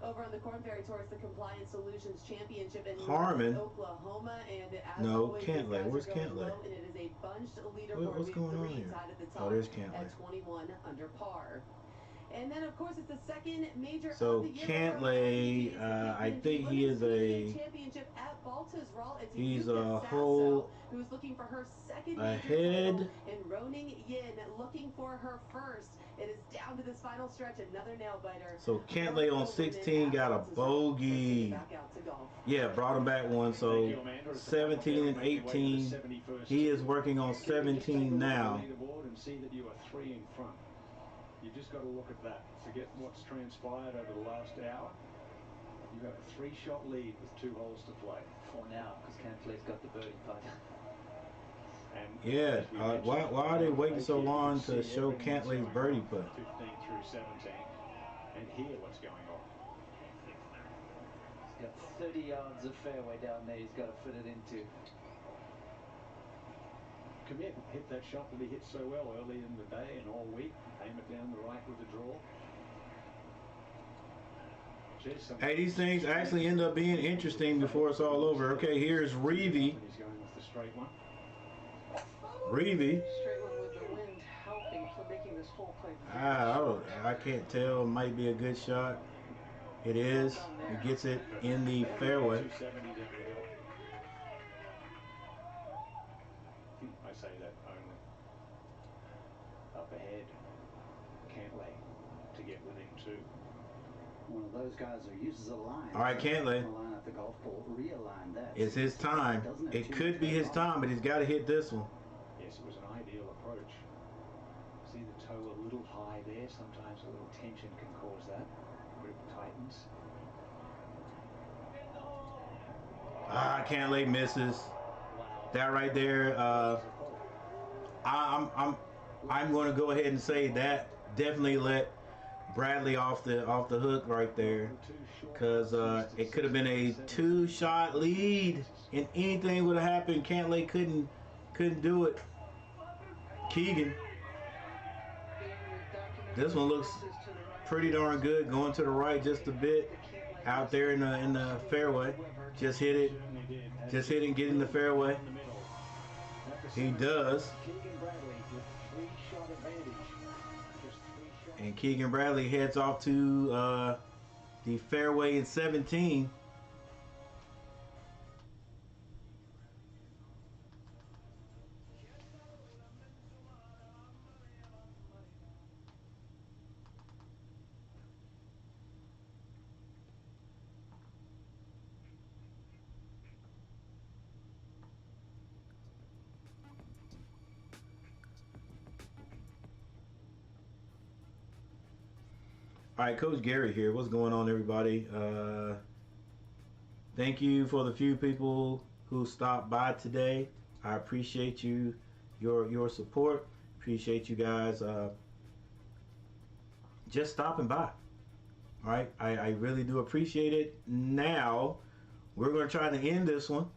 Over on the Corn Ferry Tour, it's the Compliance Solutions Championship in Harmon, Oklahoma, and as no, always, Cantlay. Where's Cantlay? And it is a bunched leaderboard. What's going on here? At the top Oh, there's Cantlay. at 21 under par. And then, of course, it's the second major So of the year. Cantlay, I think he is championship at Baltusrol. It's he's Yuka a hole Sasso, who's looking for her second ahead. major title, and Roning Yin looking for her first. It is down to this final stretch, another nail biter. So Cantlay on 16 got a bogey. Yeah, brought him back one. So 17 and 18. He is working on 17 now. And see that you are 3 in front. You've just got to look at that. Forget what's transpired over the last hour. You've got a 3-shot lead with 2 holes to play. For now, because Cantlay's got the birdie putt. And Yeah, why are they waiting so long to show Cantlay's birdie putt? 15 through 17, and hear what's going on. He's got 30 yards of fairway down there. He's got to fit it into. Commit, hit that shot that he hit so well early in the day and all week. Aim it down the right with the draw. Hey, these things actually end up being interesting before it's all over. Okay, here's Reevy. He's going with the straight one. Reevy. Straight one with the wind helping for making this hole play. I can't tell. It might be a good shot. It is. He gets it in the fairway. I say that only. Up ahead, Cantlay to get within 2. One of those guys who uses a line. All right, Cantlay. Line at the golf ball, realign that. It's his time. It could be his time, but he's got to hit this one. Yes, it was an ideal approach. See the toe a little high there. Sometimes a little tension can cause that. Grip tightens. Cantlay misses. That right there. I'm going to go ahead and say that definitely let Bradley off the hook right there, because it could have been a 2-shot lead and anything would have happened. Cantlay couldn't do it. Keegan, this one looks pretty darn good, going to the right just a bit out there in the fairway. Just hit it and get in the fairway. He does. And Keegan Bradley heads off to the fairway in 17. All right, Coach Gary here. What's going on, everybody? Thank you for the few people who stopped by today. I appreciate your support. Appreciate you guys just stopping by. All right, I really do appreciate it. Now, we're going to try to end this one.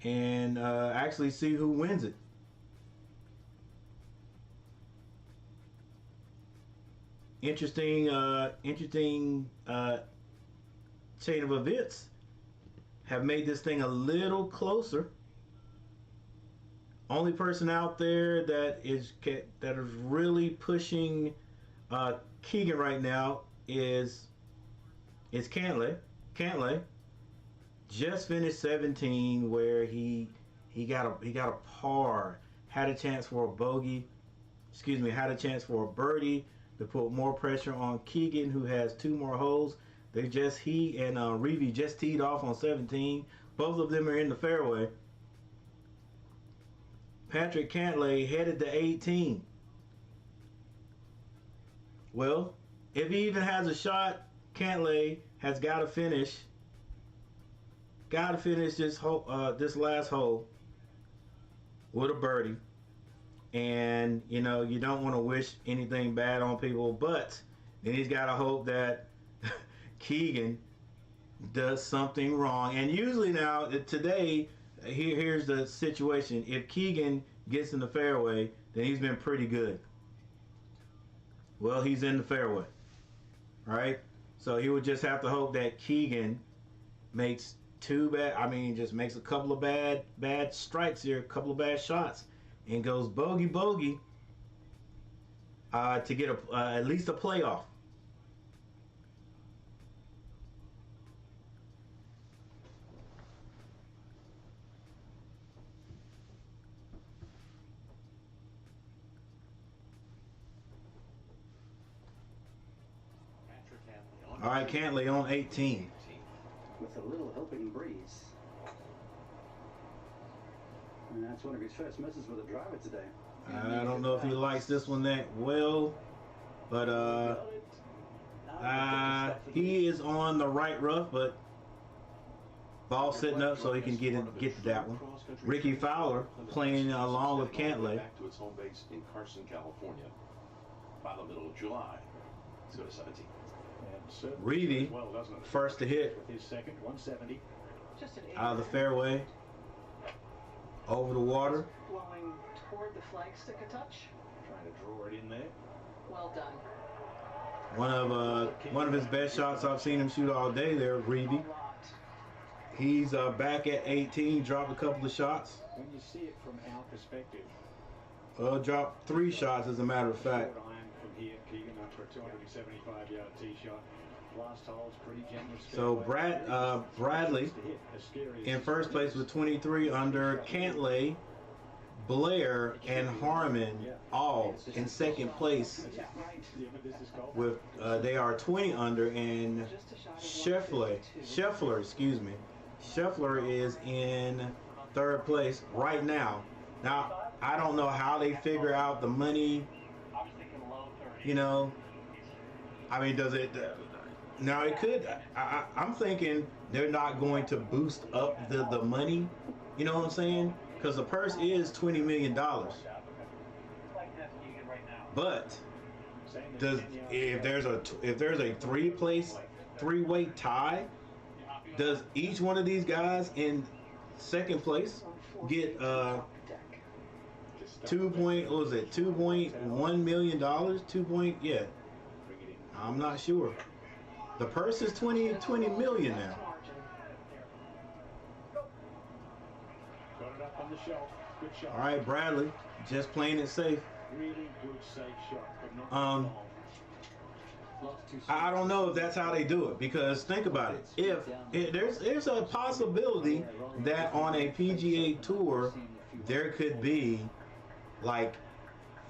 And actually see who wins it. Interesting chain of events have made this thing a little closer. Only person out there that is really pushing Keegan right now is Cantlay. Cantlay just finished 17, where he got a par, had a chance for a bogey, excuse me, had a chance for a birdie to put more pressure on Keegan, who has 2 more holes. He and Rickey just teed off on 17. Both of them are in the fairway. Patrick Cantlay headed to 18. Well, if he even has a shot, Cantlay has got to finish. Got to finish this this last hole with a birdie. And you know, you don't want to wish anything bad on people, but then he's got to hope that Keegan does something wrong. And usually now, today, here's the situation. If Keegan gets in the fairway, then he's been pretty good. Well, he's in the fairway, right? So he would just have to hope that Keegan makes just makes a couple of bad strikes here, a couple of bad shots, and goes bogey to get at least a playoff. All right, Cantlay on 18. With a little helping breeze. And that's one of his first misses with a driver today. I don't know if he likes this one that well, but he is on the right rough, but ball sitting up so he can get to that one. Rickey Fowler playing along with Cantlay. Back to its home base in Carson, California by the middle of July. Let's go to 17. Reedy, first to hit, with his second, 170. out of the fairway, over the water. Blowing toward the flagstick a touch. Trying to draw it in there. Well done. One of his best shots I've seen him shoot all day there, Reedy. He's back at 18, dropped a couple of shots. When you see it from our perspective. Dropped 3 shots as a matter of fact. From here, Keegan up for a 275-yard tee shot. Last hole's pretty generous. So Bradley in first place with 23 under. Cantlay, Blair, and Harmon all in second place with they are 20 under, and Scheffler is in third place right now. Now I don't know how they figure out the money. You know, I mean, does it? Now it could. I'm thinking they're not going to boost up the money. You know what I'm saying? Because the purse is $20 million. But if there's a 3-way tie, does each one of these guys in second place get $2.1 million? I'm not sure. The purse is 20 million now. Got it up on the shelf. Good shot. All right, Bradley, just playing it safe. Really good safe shot, but not I don't know if that's how they do it, because think about it. If there's a possibility that on a PGA tour there could be like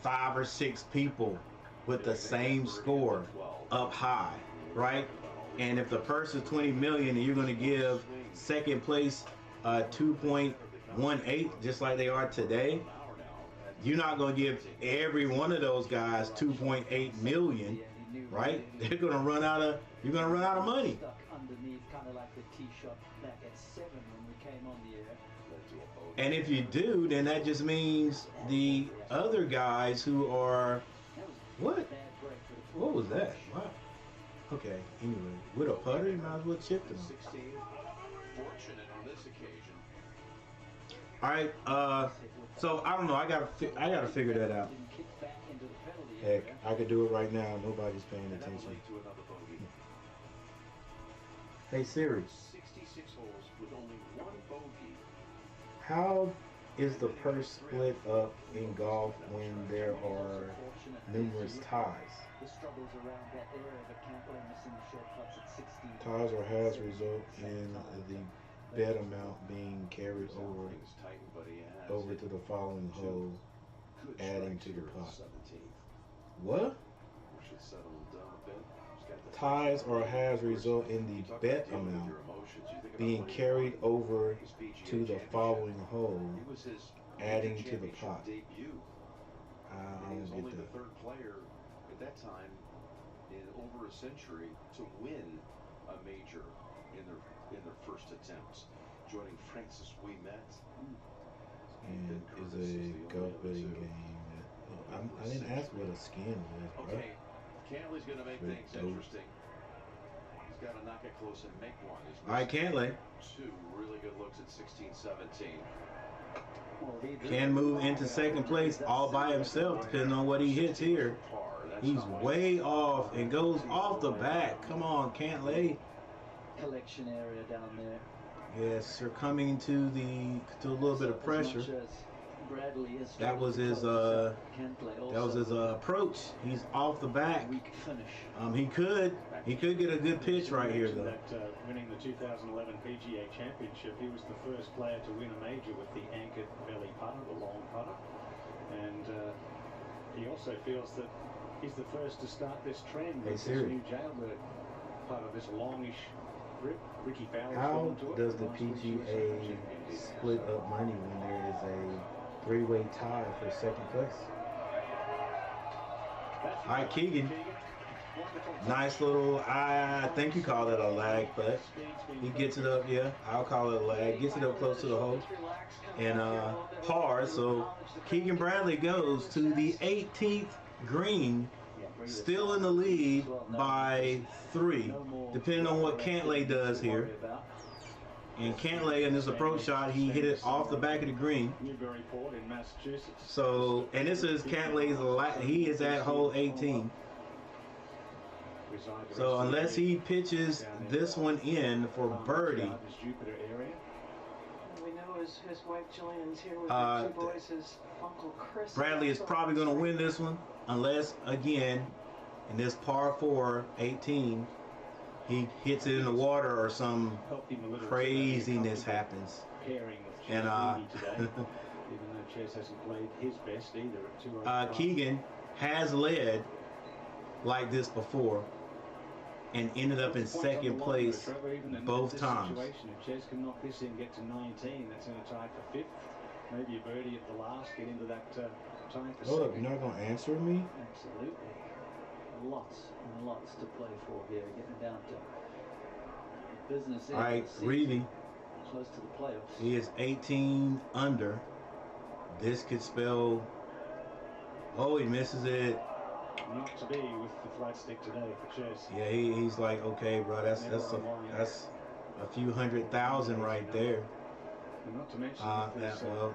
5 or 6 people with the same score up high, right? And if the purse is 20 million and you're going to give second place 2.18, just like they are today, you're not going to give every one of those guys 2.8 million, right? You're going to run out of money. Stuck underneath, kind of like the tee shot back at 7 when we came on the air. And if you do, then that just means the other guys who are what was that? Wow. Okay, anyway, with a putter, you might as well chip them. 16, fortunate on this occasion. All right, so I don't know. I gotta figure that out. Heck, I could do it right now. Nobody's paying attention. Hey Siri. 66 holes with only 1 bogey. How is the purse split up in golf when there are numerous ties? The struggles around that area, but Cantlay missing the short putts at 16. Ties or has result in the bet amount being carried over to the following hole, adding adding to the here in pot. 17th. What? We should settle down a bit. He's got the Ties or halves result in the Talk bet about dealing with amount your emotions. You think about being what he carried won over his PGA to the championship. following hole, It was his adding major to the championship pot. debut. I And he was don't only get the that. third player at that time in over a century to win a major in their first attempt, joining Francis Ouimet. And is a golf betting game. I didn't ask what a skin was, bro. Okay, Cantley's going to make Straight things dope. interesting. He's got to knock it close and make one. He's All right, Cantley two really good looks at 16-17. can move into second place all by himself, depending on what he hits here. He's way off and goes off the back. Come on, Cantley. Collection area down there. Yes, succumbing to a little bit of pressure. Bradley is That was his approach. He's off the back. Weak finish. He could get a good pitch right here though. That winning the 2011 PGA Championship, he was the first player to win a major with the anchored belly putter, the long putter, and he also feels that he's the first to start this trend with this new jailbird putter, this longish grip. Rickey Fowler. How does the PGA split up money when there is a three-way tie for second place? All right, Keegan. Nice little, I think you call it a lag, but he gets it up, yeah, I'll call it a lag. Gets it up close to the hole. And par, so Keegan Bradley goes to the 18th green, still in the lead by 3, depending on what Cantley does here. And Cantley in this approach shot, he hit it off the back of the green. Newburyport in Massachusetts. So, and this is Cantley's, he is at hole 18. So unless he pitches this one in for birdie, we know his wife Jillian's here with the two boys, his uncle Chris. Bradley is probably going to win this one, unless again in this par 4 18 he hits it in the water or some craziness happens. And even though Chase hasn't played his best either at 205. Keegan has led like this before and ended up in second place both times. If Chase can knock this in, get to 19, that's in a tie for 5th. Maybe a birdie at the last, get into that tie for Hold up, second. you're not going to answer me? Absolutely. Lots and lots to play for here, getting down to business. All right, Reedy. Close to the playoffs. He is 18 under. This could spell. Oh, he misses it. Not to be with the flat stick today for Chase. Yeah, he's like, okay, bro, that's a few $100,000 right there. And not to mention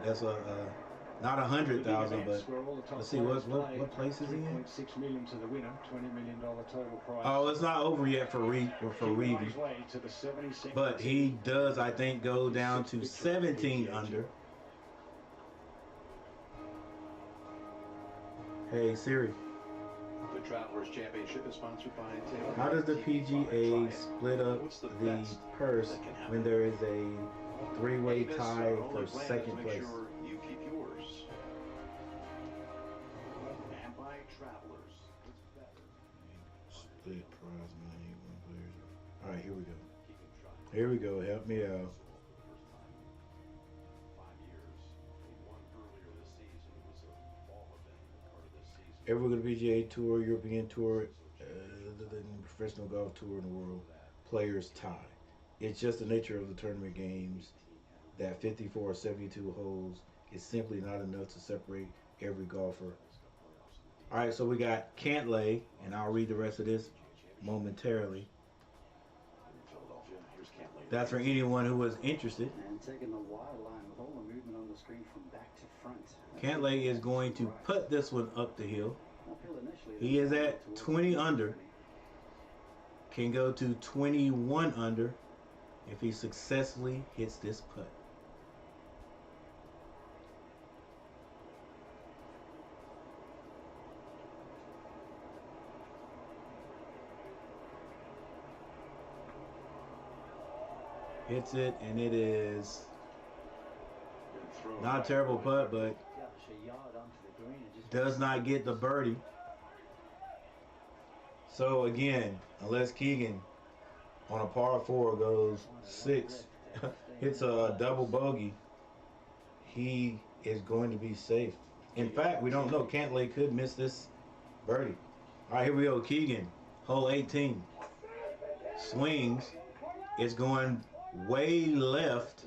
that's not 100,000, but let's see what place is he in? $3.6 million to the winner, $20 million total prize. Oh, it's not over yet for Reedy. But he does, I think, go down to 17 under. Hey Siri. The Travelers Championship is sponsored by Taylor. How does the PGA split up the purse when there is a three-way tie for second place? You keep yours. And by Travelers, it's better. Split prize money when players. All right, here we go. Here we go. Help me out. Every good PGA Tour, European Tour, the professional golf tour in the world, players tie. It's just the nature of the tournament games that 54 or 72 holes is simply not enough to separate every golfer. All right, so we got Cantley, and I'll read the rest of this momentarily. That's for anyone who was interested. And taking the wide line with all the movement on the screen from back to front. Cantley is going to put this one up the hill. He is at 20 under. Can go to 21 under if he successfully hits this putt. Hits it, and it is not a terrible putt, but Gosh, a yard onto the does not get the birdie. So again, unless Keegan on a par 4 goes 6, hits a double bogey, he is going to be safe. In fact, we don't know. Cantlay could miss this birdie. All right, here we go. Keegan, hole 18. Swings. It's going way left.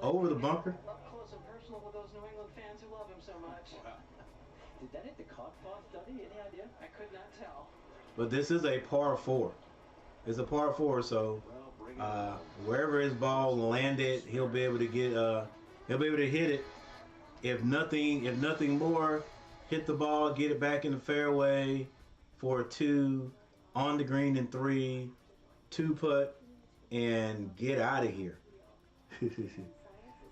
Over the bunker. Up close and personal with those New England fans who love him so much. Did that hit the cart path, Duddy? Any idea? I could not tell. But this is a par 4. It's a par 4, so wherever his ball landed, he'll be able to get he'll be able to hit it. If nothing more, hit the ball, get it back in the fairway for 2, on the green in 3, 2 putt, and get out of here. Science is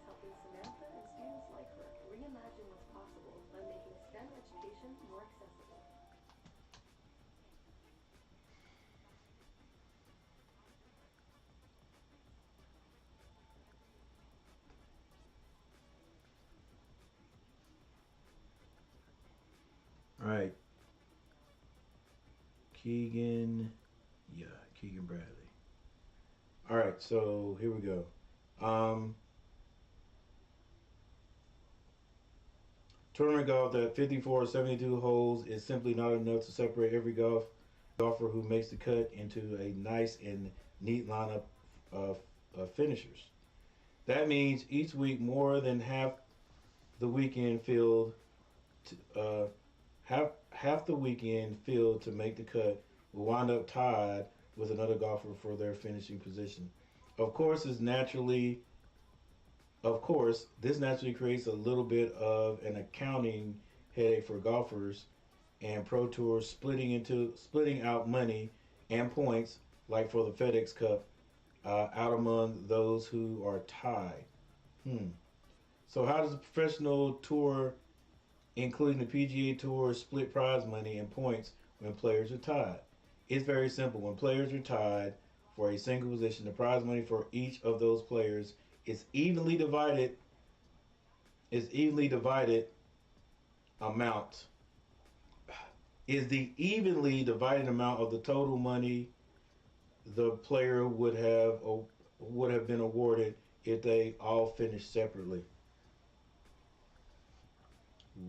helping Samantha and students like her reimagine what's possible by making STEM education more accessible. All right. Keegan Bradley. All right, so here we go. Tournament golf at 54 72 holes is simply not enough to separate every golfer who makes the cut into a nice and neat lineup of finishers. That means each week more than half the weekend field half the weekend field to make the cut will wind up tied with another golfer for their finishing position. Of course, this naturally creates a little bit of an accounting headache for golfers and Pro Tours splitting out money and points, like for the FedEx Cup, out among those who are tied. So how does the professional tour, including the PGA Tour, split prize money and points when players are tied? It's very simple. When players are tied for a single position, the prize money for each of those players is evenly divided amount of the total money the player would have been awarded if they all finished separately.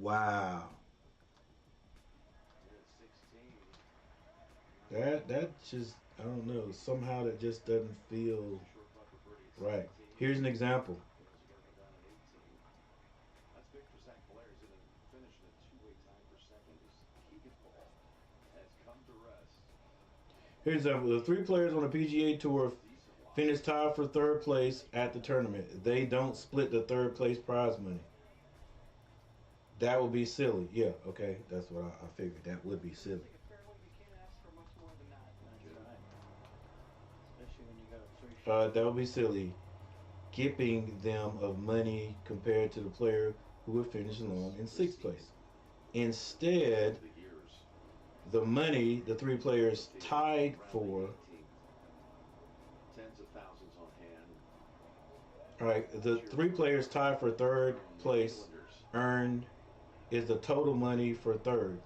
Wow. That just, I don't know, somehow that just doesn't feel right. Here's an example. That's big for Zach Blair. He's going to finish in a two-way tie for second as Keegan Ball has come to rest. Here's an example. The 3 players on the PGA Tour finish tied for 3rd place at the tournament. They don't split the 3rd place prize money. That would be silly. Yeah, okay, that's what I figured. That would be silly. That would be silly, giving them of money compared to the player who would finish alone in 6th place. Instead, the money the 3 players tied for, Tens of thousands on hand. all right, the 3 players tied for 3rd place earned is the total money for 3rd.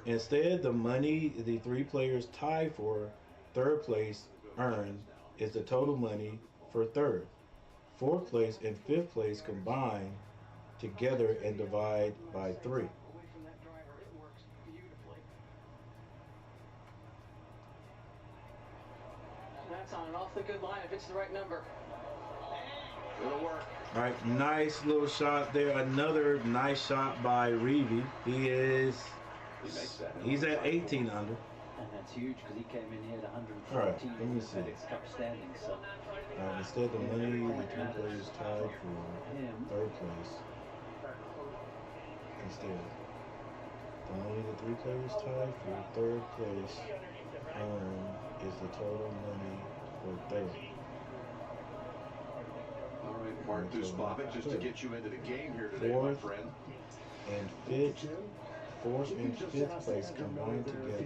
Instead, the money the 3 players tied for 3rd place earned is the total money for 3rd. 4th place and 5th place combine together and divide by 3. That's on and off the good line if it's the right number. It'll work. All right, nice little shot there. Another nice shot by Reevy. He's at 18 under. And that's huge because he came in here at 114 All right, let me see. FedEx Cup standings. So Instead, the money the 2 players tied for 3rd place. Instead, the money the 3 players tied for 3rd place is the total money for 3rd. All right, Mark Dusbovic, just to get you into the game here today, my friend. And 4th and 5th place combined together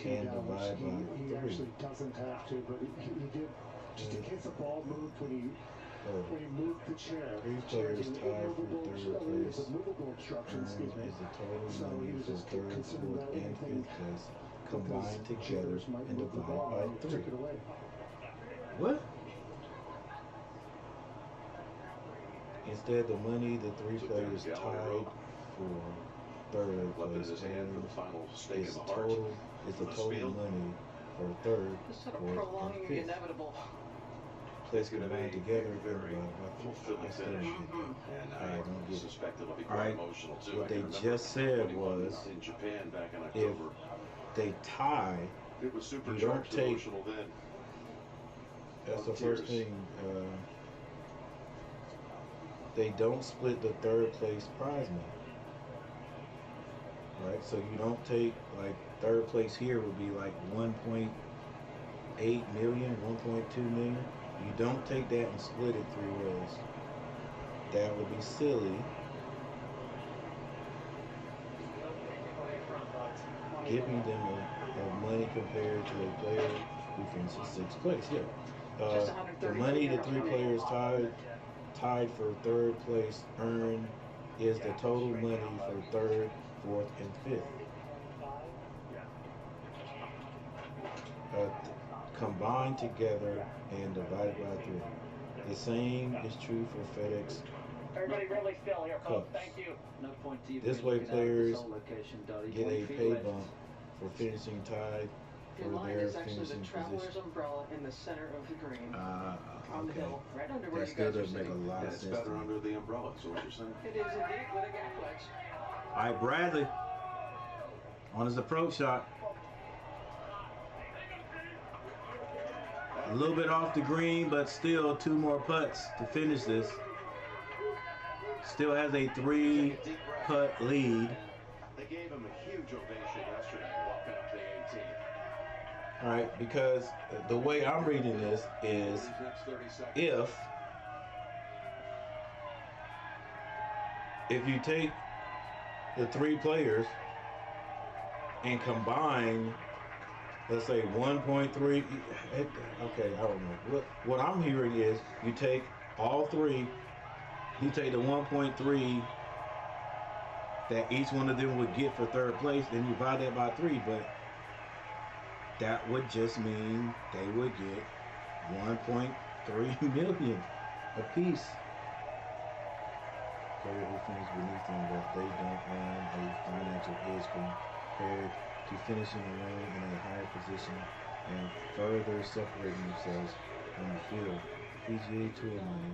and divide by 3. He actually doesn't have to, but he did just in case the ball moved when he moved the chair. Three players tied for third place. It's a movable obstruction, excuse me. Is the total So he money was for just third, considering fourth, that and anything fifth place combined together and divided by 3. Took it away. What? Instead, the money the three players tied for third place is the total money for third, Just sort of fourth, prolonging and the fifth inevitable. place combined together and divided by 3. Fulfilling finish, and I suspect it'll be All quite right. emotional too. What I they can remember just said when he won was, in Japan back in if October. they tie, It was you don't supercharged take. emotional then. That's the Tears. first thing. They don't split the third place prize money, right? So you don't take, like, third place here would be like 1.8 million, 1.2 million. You don't take that and split it 3 ways. That would be silly. Giving them a money compared to a player who finishes 6th place. Yeah. The money the 3 players tied for third place earned is the total money for third, fourth, and 5th. Combined together and divided by 3. The same is true for FedEx. Everybody really still here, folks. Cups. Thank you. No point to you This being way, looking out at players this whole location, Dottie. get 20 a feet pay left. bump for finishing tied The for line their is actually the finishing traveler's position. umbrella in the center of the green. On the Okay. hill, right under where That you still guys are doesn't make a sitting. lot Yeah, of it's sense to better me. under the umbrella, so what you're saying? It is indeed with a gap wedge. All right, Bradley on his approach shot. A little bit off the green, but still 2 more putts to finish this. Still has a 3-putt lead. They gave him a huge ovation yesterday walking up the 18th. All right, because the way I'm reading this is These next 30 seconds. if you take the 3 players and combine, let's say 1.3, okay, I don't know. What I'm hearing is you take all 3, you take the 1.3 that each one of them would get for third place, then you divide that by 3, but that would just mean they would get 1.3 million apiece. Player who finished beneath them, but they don't earn a financial edge compared to finishing alone in a higher position and further separating themselves from the field. PGA Tour money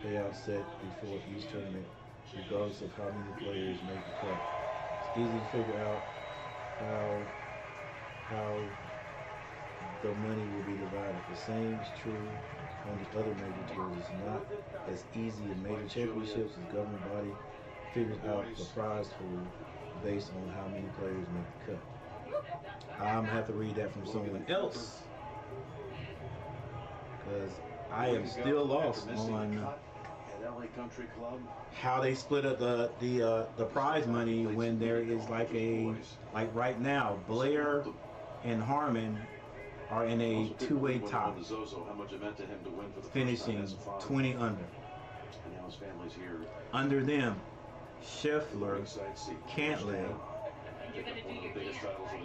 payout set before each tournament, regardless of how many players make the cut. It's easy to figure out how the money will be divided. The same is true on the other major tours. It's not as easy in major championships as governing body figures out the prize pool based on how many players make the cut. I'm gonna have to read that from someone else because I am still lost on how they split up the prize money when there is like right now Blair and Harmon are in a 2-way tie, finishing 20 under. Under them, Scheffler, Cantlay,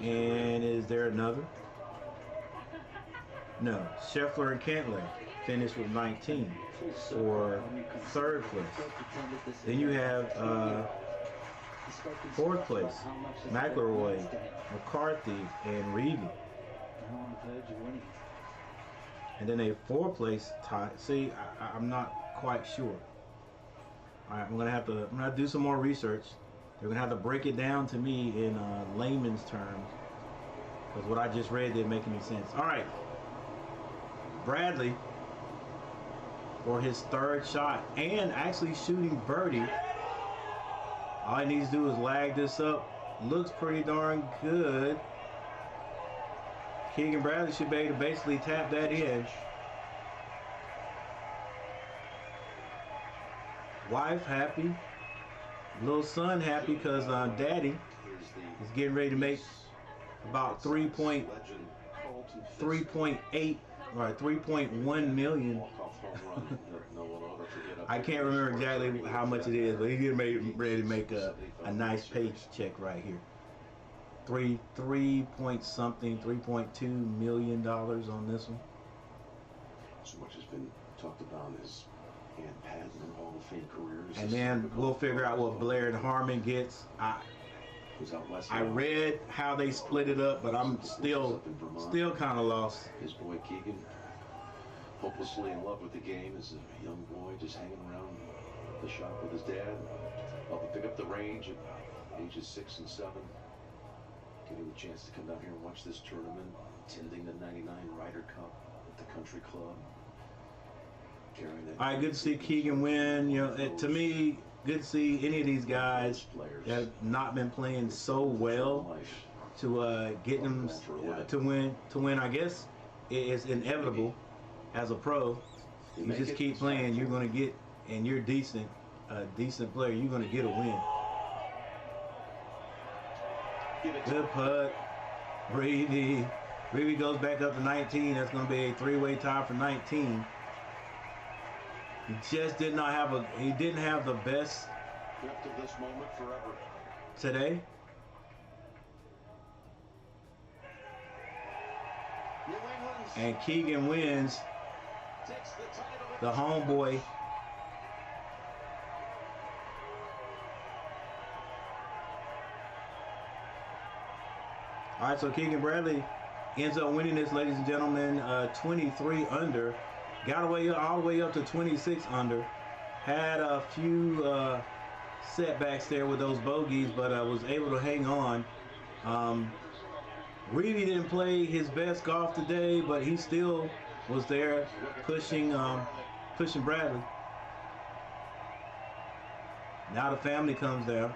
and is there another? No, Scheffler and Cantlay finished with 19 for third place. Then you have 4th place, McIlroy, McCarthy, and Reedy. And then a 4th place tie. See, I'm not quite sure. All right, I'm gonna have to do some more research. They're gonna have to break it down to me in layman's terms, because what I just read didn't make any sense. All right, Bradley for his 3rd shot and actually shooting birdie. All he needs to do is lag this up. Looks pretty darn good. Keegan Bradley should be able to basically tap that in. Wife happy. Little son happy because daddy is getting ready to make about 3.8 3.1 million. I can't remember exactly how much it is, but he's getting ready to make a nice paycheck right here. 3.2 million dollars on this one. So much has been talked about his and Patton Hall of Fame careers. And then we'll figure out what Blair and Harmon gets. I read how they split it up, but I'm still kind of lost. His boy Keegan, hopelessly in love with the game as a young boy, just hanging around the shop with his dad. Helping pick up the range at ages 6 and 7. Getting the chance to come down here and watch this tournament, attending the '99 Ryder Cup at the country club. All right, good to see Keegan win. You know, to me, good to see any of these guys that have not been playing so well to get them to win. I guess it's inevitable as a pro. You just keep playing, you're going to get, and you're a decent player, you're going to get a win. Good putt. Reevy goes back up to 19. That's going to be a 3-way tie for 19. He just did not have he didn't have the best Drift of this moment forever. Today. And Keegan wins. The homeboy. All right, so Keegan Bradley ends up winning this, ladies and gentlemen, 23 under. Got away all the way up to 26 under. Had a few setbacks there with those bogeys, but I was able to hang on. Reevy didn't play his best golf today, but he still was there pushing Bradley. Now the family comes down.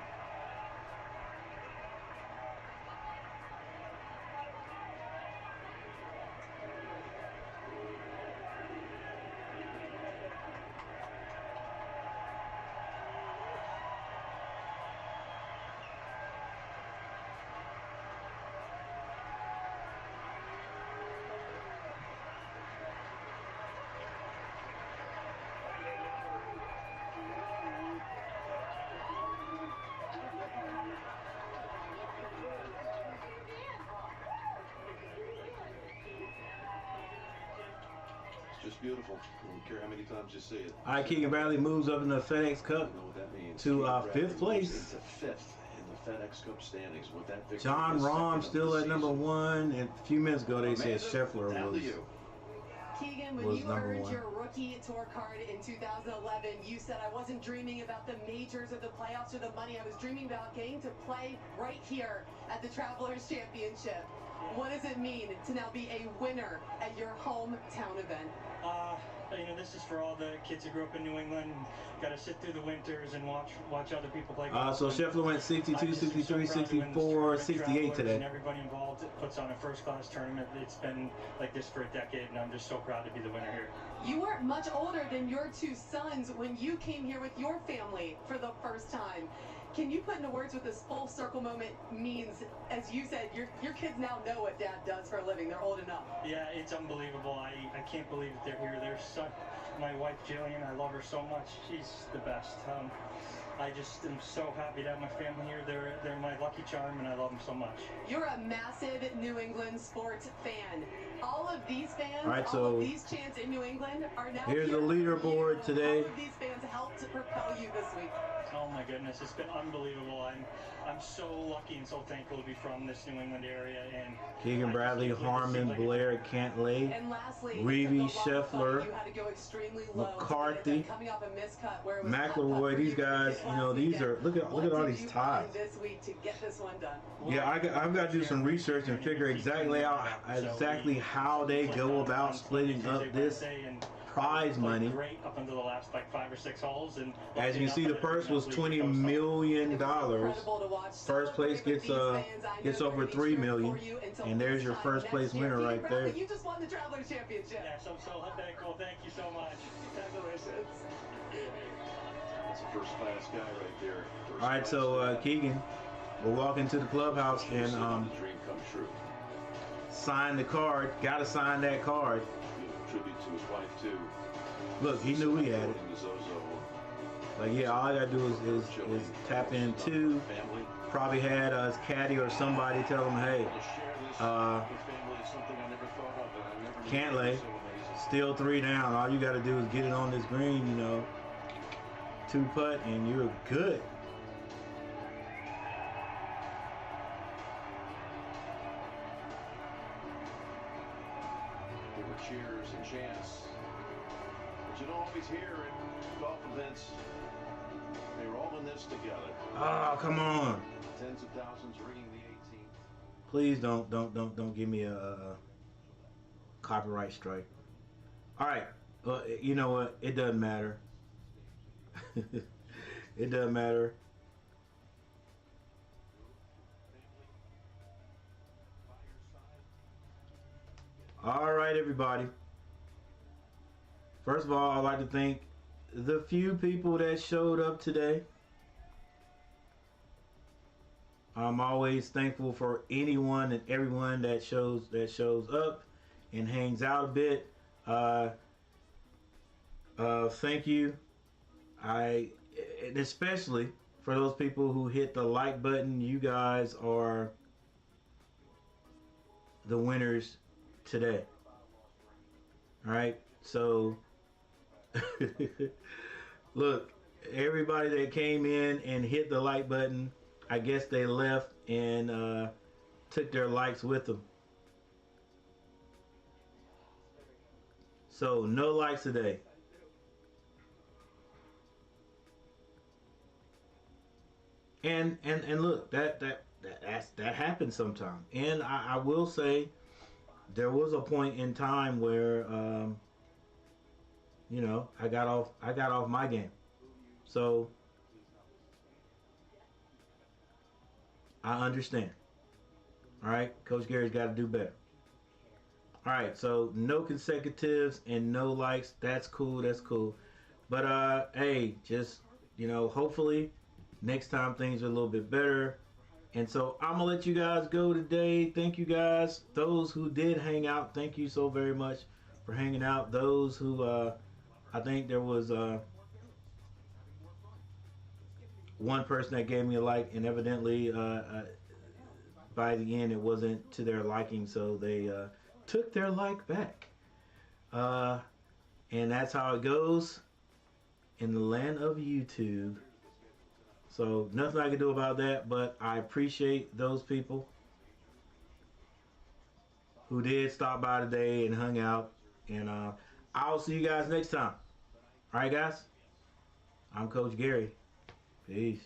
Just beautiful. I don't care how many times you see it. All right, Keegan Bradley moves up in the FedEx Cup to 5th place. To 5th in the FedEx Cup standings with that victory. John Rahm still at number 1. And a few minutes ago, they said Scheffler Keegan, when you earned your rookie tour card in 2011, you said, I wasn't dreaming about the majors or the playoffs or the money. I was dreaming about getting to play right here at the Travelers Championship. What does it mean to now be a winner at your hometown event? You know, this is for all the kids who grew up in New England and got to sit through the winters and watch other people play golf. So Scheffler went 62, 63, 64, 68 today. And everybody involved puts on a first-class tournament. It's been like this for a decade, and I'm just so proud to be the winner here. You weren't much older than your 2 sons when you came here with your family for the first time. Can you put into words what this full circle moment means? As you said, your kids now know what Dad does for a living. They're old enough. Yeah, it's unbelievable. I can't believe that they're here. They're my wife Jillian, I love her so much. She's the best. I just am so happy to have my family here. They're my lucky charm, and I love them so much. You're a massive New England sports fan. All of these fans, all right, all of these chants in New England are now here's the leaderboard today. All of these fans helped to propel you this week. Oh my goodness, it's been unbelievable. I'm so lucky and so thankful to be from this New England area. And Keegan Bradley, Harmon, Blair, Cantlay, Reevy, Scheffler, McCarthy, McElroy. These guys, you know, these are look at all these ties. This week to get this one done. Yeah, I've got to do some research and figure exactly how they go about splitting up this prize money. Great up until the last like 5 or 6 holes, and as you can see, the purse was $20 million. First place gets over $3 million, and there's your first place winner right there. You just won the Travelers Championship. Yes, I'm so thankful. Thank you so much. Congratulations. That's a first-class guy right there. All right, so Keegan will walk into the clubhouse and dream come true. sign the card. Got to sign that card. tribute to his wife too. Look, he knew he had it. According to Zozo, Like, yeah, all I gotta do is tap into. family. Probably had his caddy or somebody tell him, hey, can't lay. Still 3 down. All you got to do is get it on this green, you know, 2 putt, and you're good. There were cheers and chants, but you don't always hear at golf events. They were all in this together. Oh, come on. Tens of thousands ringing the 18th. Please don't give me a copyright strike. All right. You know what? It doesn't matter. It doesn't matter. All right, everybody. First of all, I'd like to thank the few people that showed up today. I'm always thankful for anyone and everyone that shows up and hangs out a bit. Thank you. Especially for those people who hit the like button. You guys are the winners today. All right. So look, everybody that came in and hit the like button, I guess they left and took their likes with them. So no likes today. And look, that happens sometimes. And I will say there was a point in time where you know, I got off my game. So I understand. All right, Coach Gary's got to do better. All right, so no consecutives and no likes. That's cool. That's cool. But hey, just, you know, hopefully next time things are a little bit better. And so I'm gonna let you guys go today. Thank you guys. Those who did hang out, thank you so very much for hanging out. Those who I think there was one person that gave me a like, and evidently by the end it wasn't to their liking, so they took their like back. And that's how it goes in the land of YouTube. So nothing I can do about that, but I appreciate those people who did stop by today and hung out. And I'll see you guys next time. All right, guys? I'm Coach Gary. Peace.